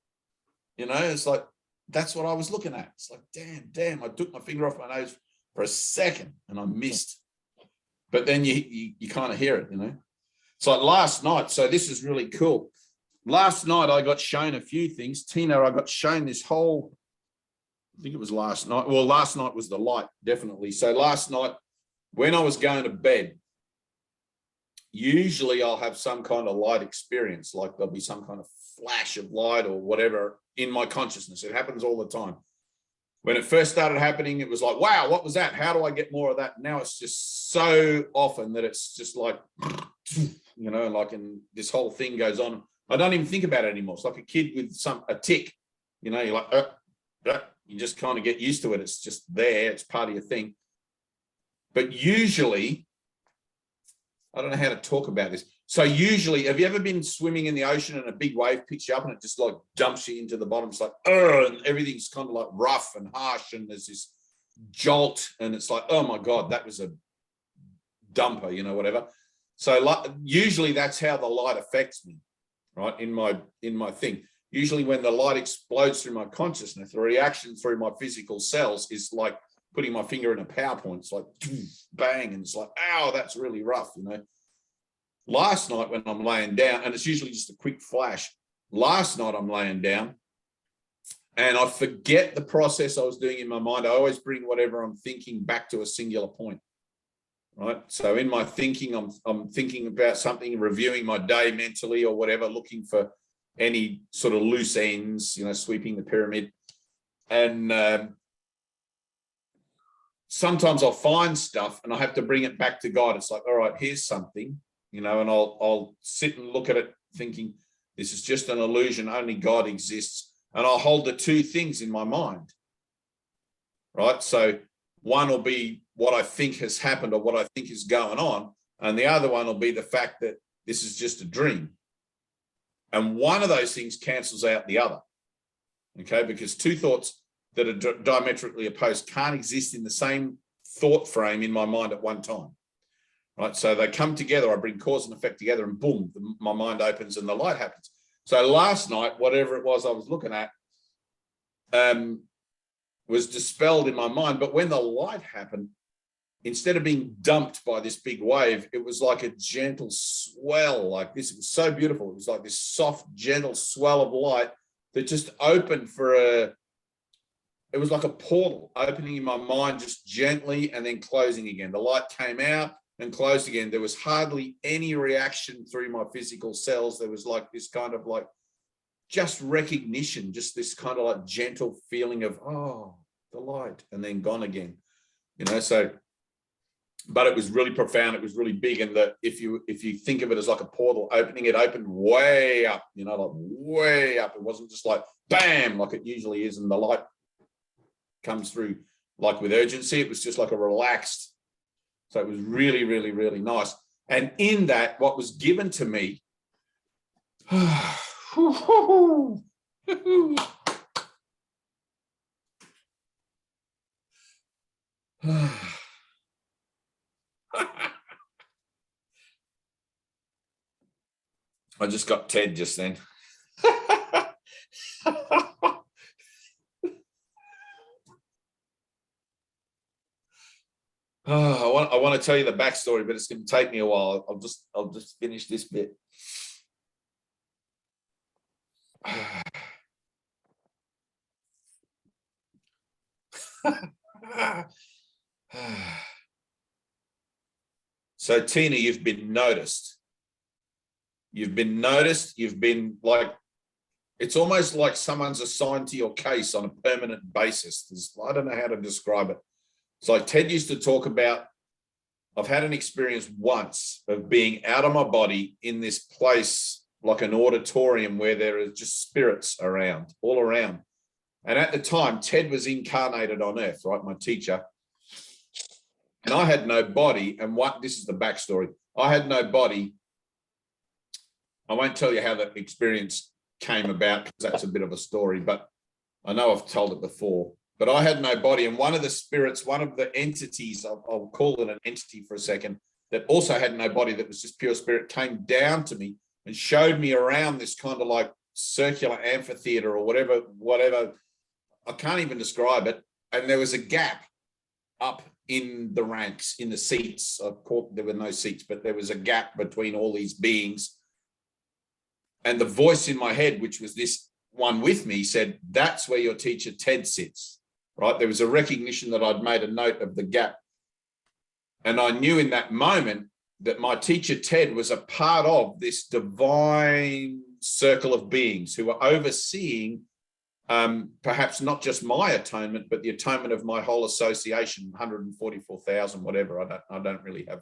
you know, it's like, that's what I was looking at. It's like, damn, I took my finger off my nose for a second and I missed. But then you kind of hear it, you know. It's like last night. So this is really cool. Last night I got shown a few things. Tina, I got shown this whole, I think it was last night. Well, last night was the light, definitely. So last night when I was going to bed, usually I'll have some kind of light experience, like there'll be some kind of flash of light or whatever in my consciousness. It happens all the time. When it first started happening, it was like, wow, what was that? How do I get more of that? Now it's just so often that it's just like, you know, like, and this whole thing goes on. I don't even think about it anymore. It's like a kid with a tick, you know, you're like, you just kind of get used to it. It's just there. It's part of your thing. But usually, I don't know how to talk about this. So usually, have you ever been swimming in the ocean and a big wave picks you up and it just like dumps you into the bottom? It's like, and everything's kind of like rough and harsh and there's this jolt and it's like, oh my God, that was a dumper, you know, whatever. So usually that's how the light affects me, right? In my thing. Usually when the light explodes through my consciousness, the reaction through my physical cells is like putting my finger in a PowerPoint. It's like bang, and it's like, ow, that's really rough, you know. Last night when I'm laying down, and it's usually just a quick flash. Last night I'm laying down and I forget the process I was doing in my mind. I always bring whatever I'm thinking back to a singular point, right? So in my thinking, I'm thinking about something, reviewing my day mentally or whatever, looking for any sort of loose ends, you know, sweeping the pyramid. And sometimes I'll find stuff and I have to bring it back to God. It's like, all right, here's something, you know, and I'll sit and look at it thinking, this is just an illusion, only God exists. And I'll hold the two things in my mind, right? So one will be what I think has happened or what I think is going on. And the other one will be the fact that this is just a dream. And one of those things cancels out the other, okay? Because two thoughts that are diametrically opposed can't exist in the same thought frame in my mind at one time, right? So they come together, I bring cause and effect together and boom, my mind opens and the light happens. So last night, whatever it was I was looking at was dispelled in my mind. But when the light happened, instead of being dumped by this big wave, it was like a gentle swell like this. It was so beautiful. It was like this soft, gentle swell of light that just opened it was like a portal opening in my mind just gently and then closing again. The light came out and closed again. There was hardly any reaction through my physical cells. There was like this kind of like just recognition, just this kind of like gentle feeling of, oh, the light, and then gone again, you know. So, but it was really profound. It was really big. And that if you think of it as like a portal opening, it opened way up, you know, like way up. It wasn't just like bam, like it usually is. And the light comes through like with urgency. It was just like a relaxed. So it was really, really, really nice. And in that, what was given to me, I just got Ted just then. I want to tell you the backstory, but it's going to take me a while. I'll just finish this bit. So Tina, you've been noticed. You've been noticed. You've been like, it's almost like someone's assigned to your case on a permanent basis. I don't know how to describe it. It's like Ted used to talk about, I've had an experience once of being out of my body in this place, like an auditorium where there are just spirits around, all around. And at the time, Ted was incarnated on earth, right? My teacher. And I had no body. And this is the backstory. I had no body. I won't tell you how that experience came about because that's a bit of a story, but I know I've told it before. But I had no body. And one of the spirits, one of the entities, I'll call it an entity for a second, that also had no body, that was just pure spirit, came down to me and showed me around this kind of like circular amphitheater or whatever. I can't even describe it. And there was a gap up in the ranks, in the seats. There were no seats, but there was a gap between all these beings. And the voice in my head, which was this one with me, said, that's where your teacher Ted sits, right? There was a recognition that I'd made a note of the gap. And I knew in that moment that my teacher Ted was a part of this divine circle of beings who were overseeing perhaps not just my atonement, but the atonement of my whole association, 144,000, whatever. I don't really have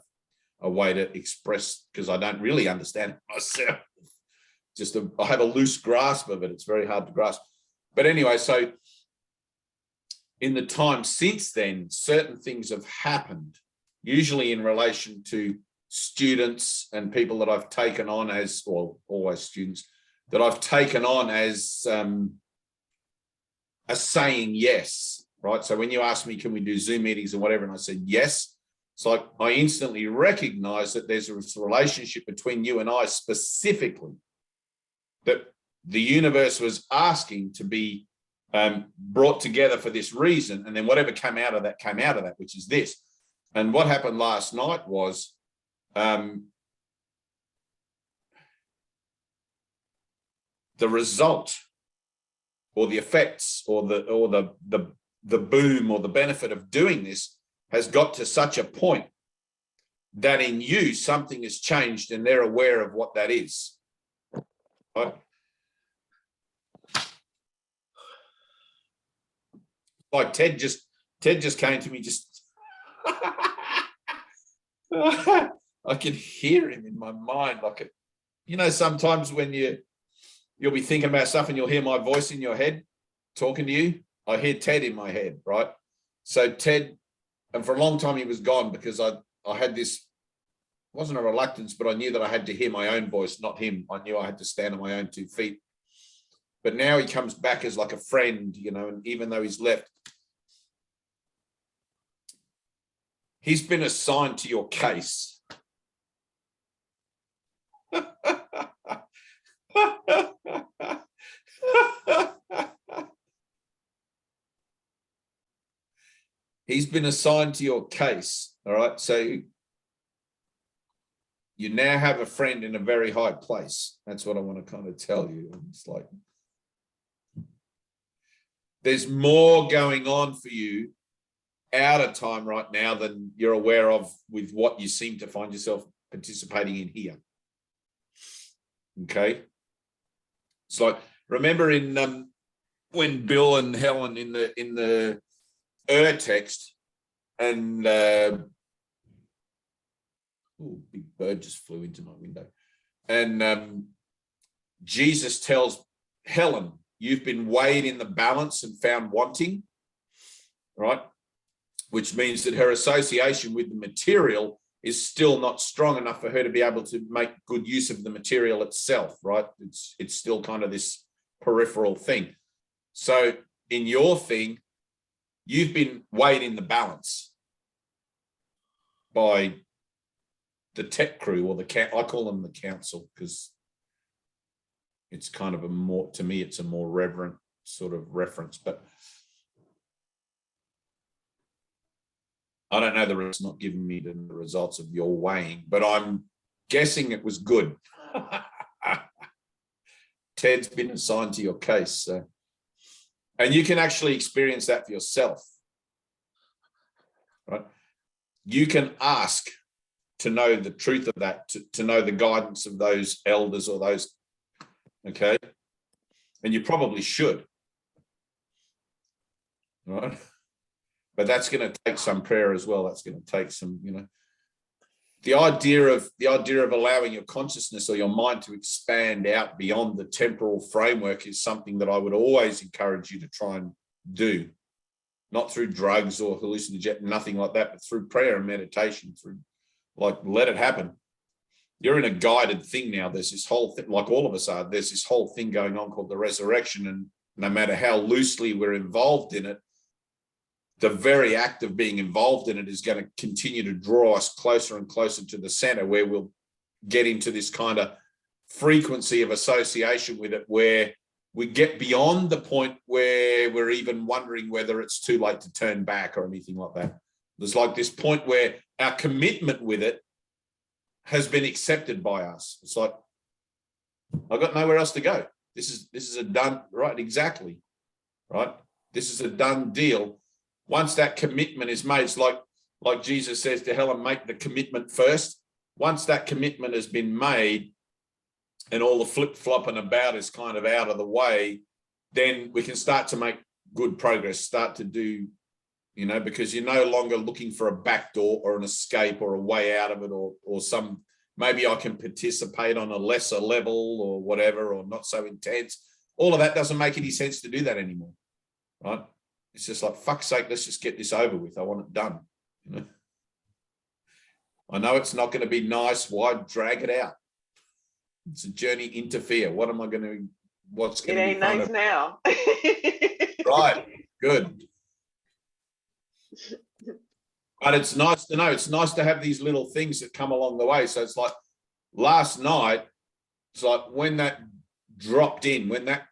a way to express, because I don't really understand it myself. I have a loose grasp of it. It's very hard to grasp. But anyway, so in the time since then, certain things have happened, usually in relation to students and people that I've taken on as, or always students, that I've taken on as saying yes, right? So when you ask me, can we do Zoom meetings or whatever, and I said yes, it's like I instantly recognize that there's a relationship between you and I specifically, that the universe was asking to be brought together for this reason. And then whatever came out of that, which is this. And what happened last night was the result, or the effects, or the boom, or the benefit of doing this has got to such a point that in you something has changed and they're aware of what that is. Right? Like Ted just came to me, just I can hear him in my mind, like sometimes when you'll be thinking about stuff and you'll hear my voice in your head talking to you. I hear Ted in my head, right? So Ted, and for a long time he was gone because I had this, wasn't a reluctance, but I knew that I had to hear my own voice, not him. I knew I had to stand on my own 2 feet. But now he comes back as like a friend, and even though he's left, he's been assigned to your case. He's been assigned to your case, all right? So you now have a friend in a very high place. That's what I want to kind of tell you. It's like there's more going on for you out of time right now than you're aware of with what you seem to find yourself participating in here. Okay? It's like, remember in when Bill and Helen in the text, and big bird just flew into my window, and Jesus tells Helen, you've been weighed in the balance and found wanting, right? Which means that her association with the material is still not strong enough for her to be able to make good use of the material itself, right? It's still kind of this peripheral thing. So in your thing, you've been weighed in the balance by the tech crew, or I call them the council, because it's kind of to me, it's a more reverent sort of reference, but I don't know, it's not giving me the results of your weighing, but I'm guessing it was good. Ted's been assigned to your case. So. And you can actually experience that for yourself, right? You can ask to know the truth of that, to know the guidance of those elders or those, okay? And you probably should, right? But that's going to take some prayer as well. That's going to take some, the idea of allowing your consciousness or your mind to expand out beyond the temporal framework is something that I would always encourage you to try and do, not through drugs or hallucinogen, nothing like that, but through prayer and meditation, through let it happen. You're in a guided thing now. There's this whole thing, like all of us are, there's this whole thing going on called the resurrection. And no matter how loosely we're involved in it, the very act of being involved in it is going to continue to draw us closer and closer to the center, where we'll get into this kind of frequency of association with it, where we get beyond the point where we're even wondering whether it's too late to turn back or anything like that. There's like this point where our commitment with it has been accepted by us. It's like, I've got nowhere else to go. This is a done, right? Exactly, right? This is a done deal. Once that commitment is made, it's like Jesus says to Helen, make the commitment first. Once that commitment has been made and all the flip-flopping about is kind of out of the way, then we can start to make good progress, start to do, because you're no longer looking for a back door or an escape or a way out of it, or some, maybe I can participate on a lesser level or whatever, or not so intense. All of that doesn't make any sense to do that anymore, right? It's just like, fuck's sake, let's just get this over with. I want it done. I know it's not going to be nice. Why drag it out? It's a journey into fear. What's going to be It ain't nice now. Right. Good. But it's nice to know. It's nice to have these little things that come along the way. So it's like last night, it's like when that dropped in, when that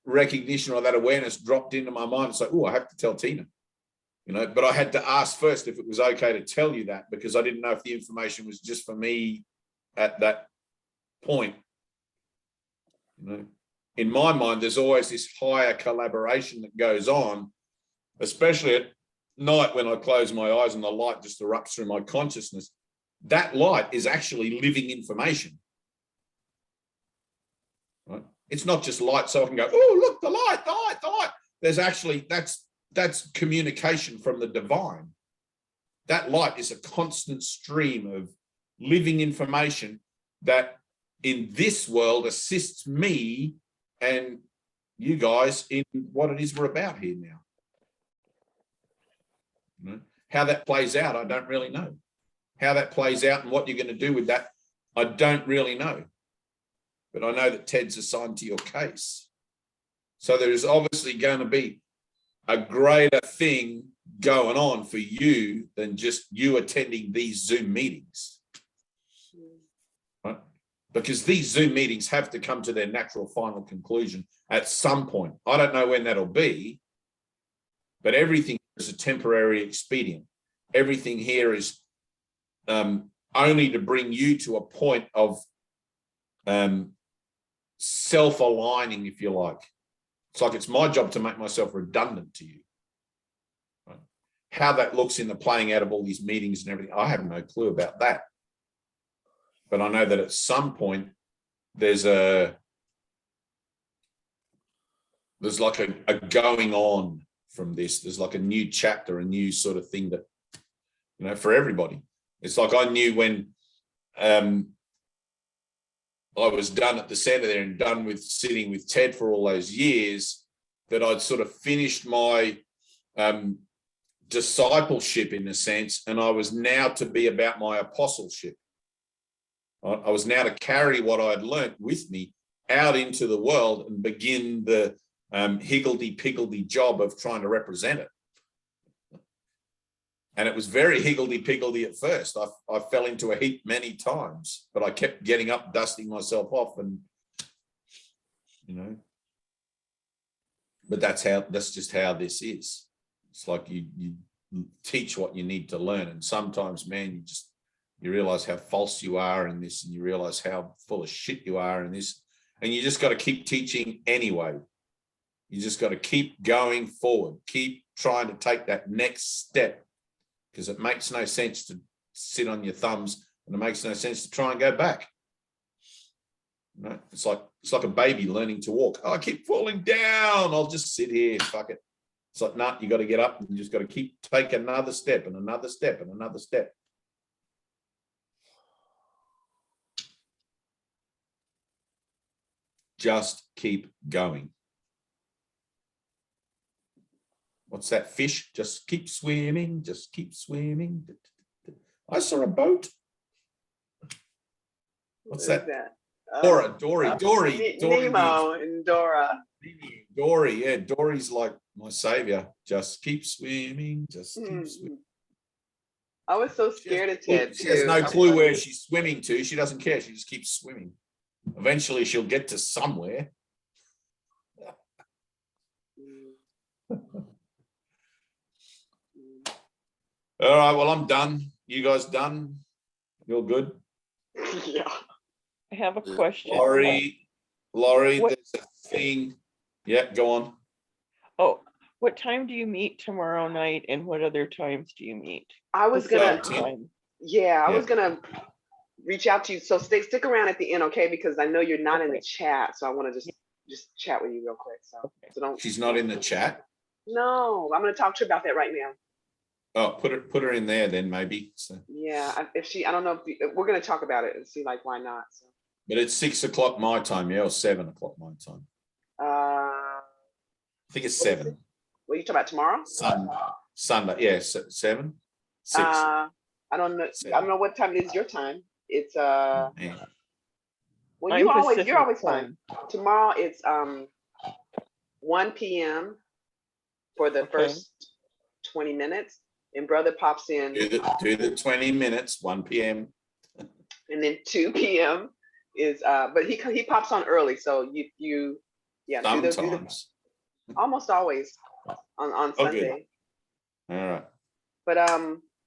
recognition or that awareness dropped into my mind, it's like, oh, I have to tell Tina, but I had to ask first if it was okay to tell you that, because I didn't know if the information was just for me at that point. In my mind, there's always this higher collaboration that goes on, especially at night when I close my eyes and the light just erupts through my consciousness. That light is actually living information, right? It's not just light so I can go, oh, look, the light. There's actually, that's communication from the divine. That light is a constant stream of living information that in this world assists me and you guys in what it is we're about here now. How that plays out, I don't really know. How that plays out and what you're going to do with that, I don't really know. But I know that Ted's assigned to your case. So there is obviously going to be a greater thing going on for you than just you attending these Zoom meetings, right? Because these Zoom meetings have to come to their natural final conclusion at some point. I don't know when that'll be, but everything is a temporary expedient. Everything here is only to bring you to a point of self-aligning, if you like. It's like it's my job to make myself redundant to you. Right? How that looks in the playing out of all these meetings and everything, I have no clue about that. But I know that at some point there's a there's like a going on from this. There's like a new chapter, a new sort of thing that, you know, for everybody. It's like I knew when I was done at the center there and done with sitting with Ted for all those years, that I'd sort of finished my discipleship in a sense, and I was now to be about my apostleship. I was now to carry what I'd learnt with me out into the world and begin the higgledy-piggledy job of trying to represent it. And it was very higgledy-piggledy at first. I fell into a heap many times, but I kept getting up, dusting myself off, and, you know, but that's just how this is. It's like you teach what you need to learn. And sometimes, man, you realize how false you are in this, and you realize how full of shit you are in this. And you just got to keep teaching anyway. You just got to keep going forward, keep trying to take that next step, because it makes no sense to sit on your thumbs, and it makes no sense to try and go back. You know, it's like a baby learning to walk. Oh, I keep falling down. I'll just sit here. Fuck it. It's like, nah, you got to get up, and you just got to keep take another step and another step and another step. Just keep going. What's that fish? Just keep swimming. Just keep swimming. I saw a boat. What's that? Dory. Nemo and Dora. Dory, yeah. Dory's like my savior. Just keep swimming. Just keep swimming. I was so scared of Ted. She has no clue where she's swimming to. She doesn't care. She just keeps swimming. Eventually, she'll get to somewhere. All right. Well, I'm done. You guys done? You're good? Yeah. I have a question. Laurie, there's a thing. Yeah, go on. Oh, what time do you meet tomorrow night, and what other times do you meet? I was gonna, Yeah. I was gonna reach out to you. So stick around at the end, okay? Because I know you're not in the chat, so I want to just chat with you real quick. So don't. She's not in the chat? No, I'm gonna talk to her about that right now. Oh, put her in there then, maybe. So. Yeah, I don't know if we're gonna talk about it and see like why not. So. But it's 6 o'clock my time, yeah, or 7 o'clock my time. I think it's 7. What are you talking about tomorrow? Sunday, yeah, 7, 6. I don't know. 7. I don't know what time it is your time. It's well, you're always fine. Tomorrow it's 1 p.m. for the first 20 minutes, and brother pops in. Do the 20 minutes, 1 p.m. And then 2 p.m. is but he pops on early, so you sometimes almost always on Sunday. All right. But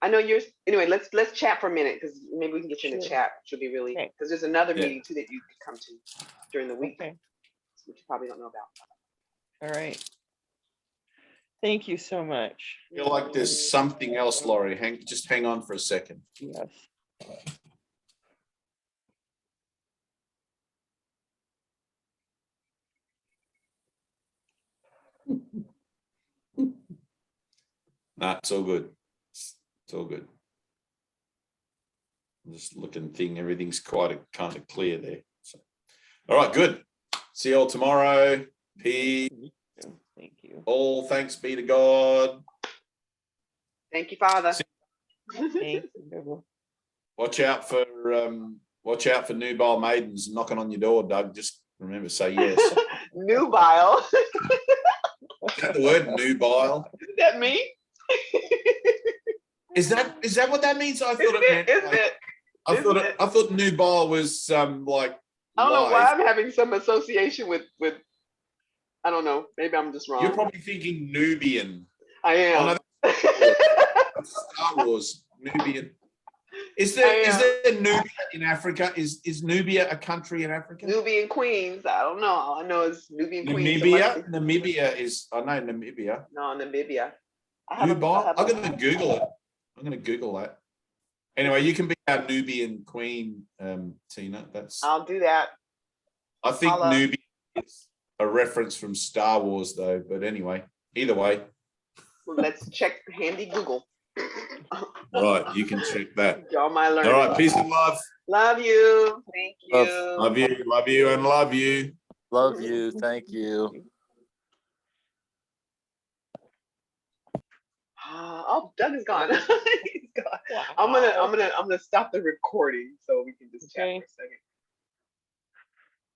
I know you're anyway. Let's chat for a minute, because maybe we can get you in the chat, which would be really because there's another meeting too that you could come to during the week, which you probably don't know about. All right. Thank you so much. I feel like there's something else, Laurie. Just hang on for a second. Yes. Nah, it's all good. It's all good. I'm just looking everything's quite kind of clear there. So, all right, good. See you all tomorrow. Peace. Thank you. All thanks be to God. Thank you, Father. Thank you. Watch out for nubile maidens knocking on your door, Doug. Just remember, say yes. Nubile. Is that the word, nubile? Is that me? Is that what that means? I thought it meant. I thought nubile was like. I don't know why I'm having some association with. I don't know. Maybe I'm just wrong. You're probably thinking Nubian. I am. Star Wars, Nubian. Is there Nubia in Africa? Is Nubia a country in Africa? Nubian Queens. I don't know. All I know is Nubian Queens. Namibia is. I know Namibia. No, Namibia. I'm going to Google it. I'm going to Google that. Anyway, you can be our Nubian queen, Tina. I'll do that. I think Nubia is. a reference from Star Wars though. But anyway, either way. Well, let's check handy Google. Right, you can check that. Y'all my learning. All right, peace and love. Love you. Thank you. Love Love you, and love you. Love you. Thank you. Oh, Doug is gone. He's gone. I'm gonna stop the recording so we can just chat for a second.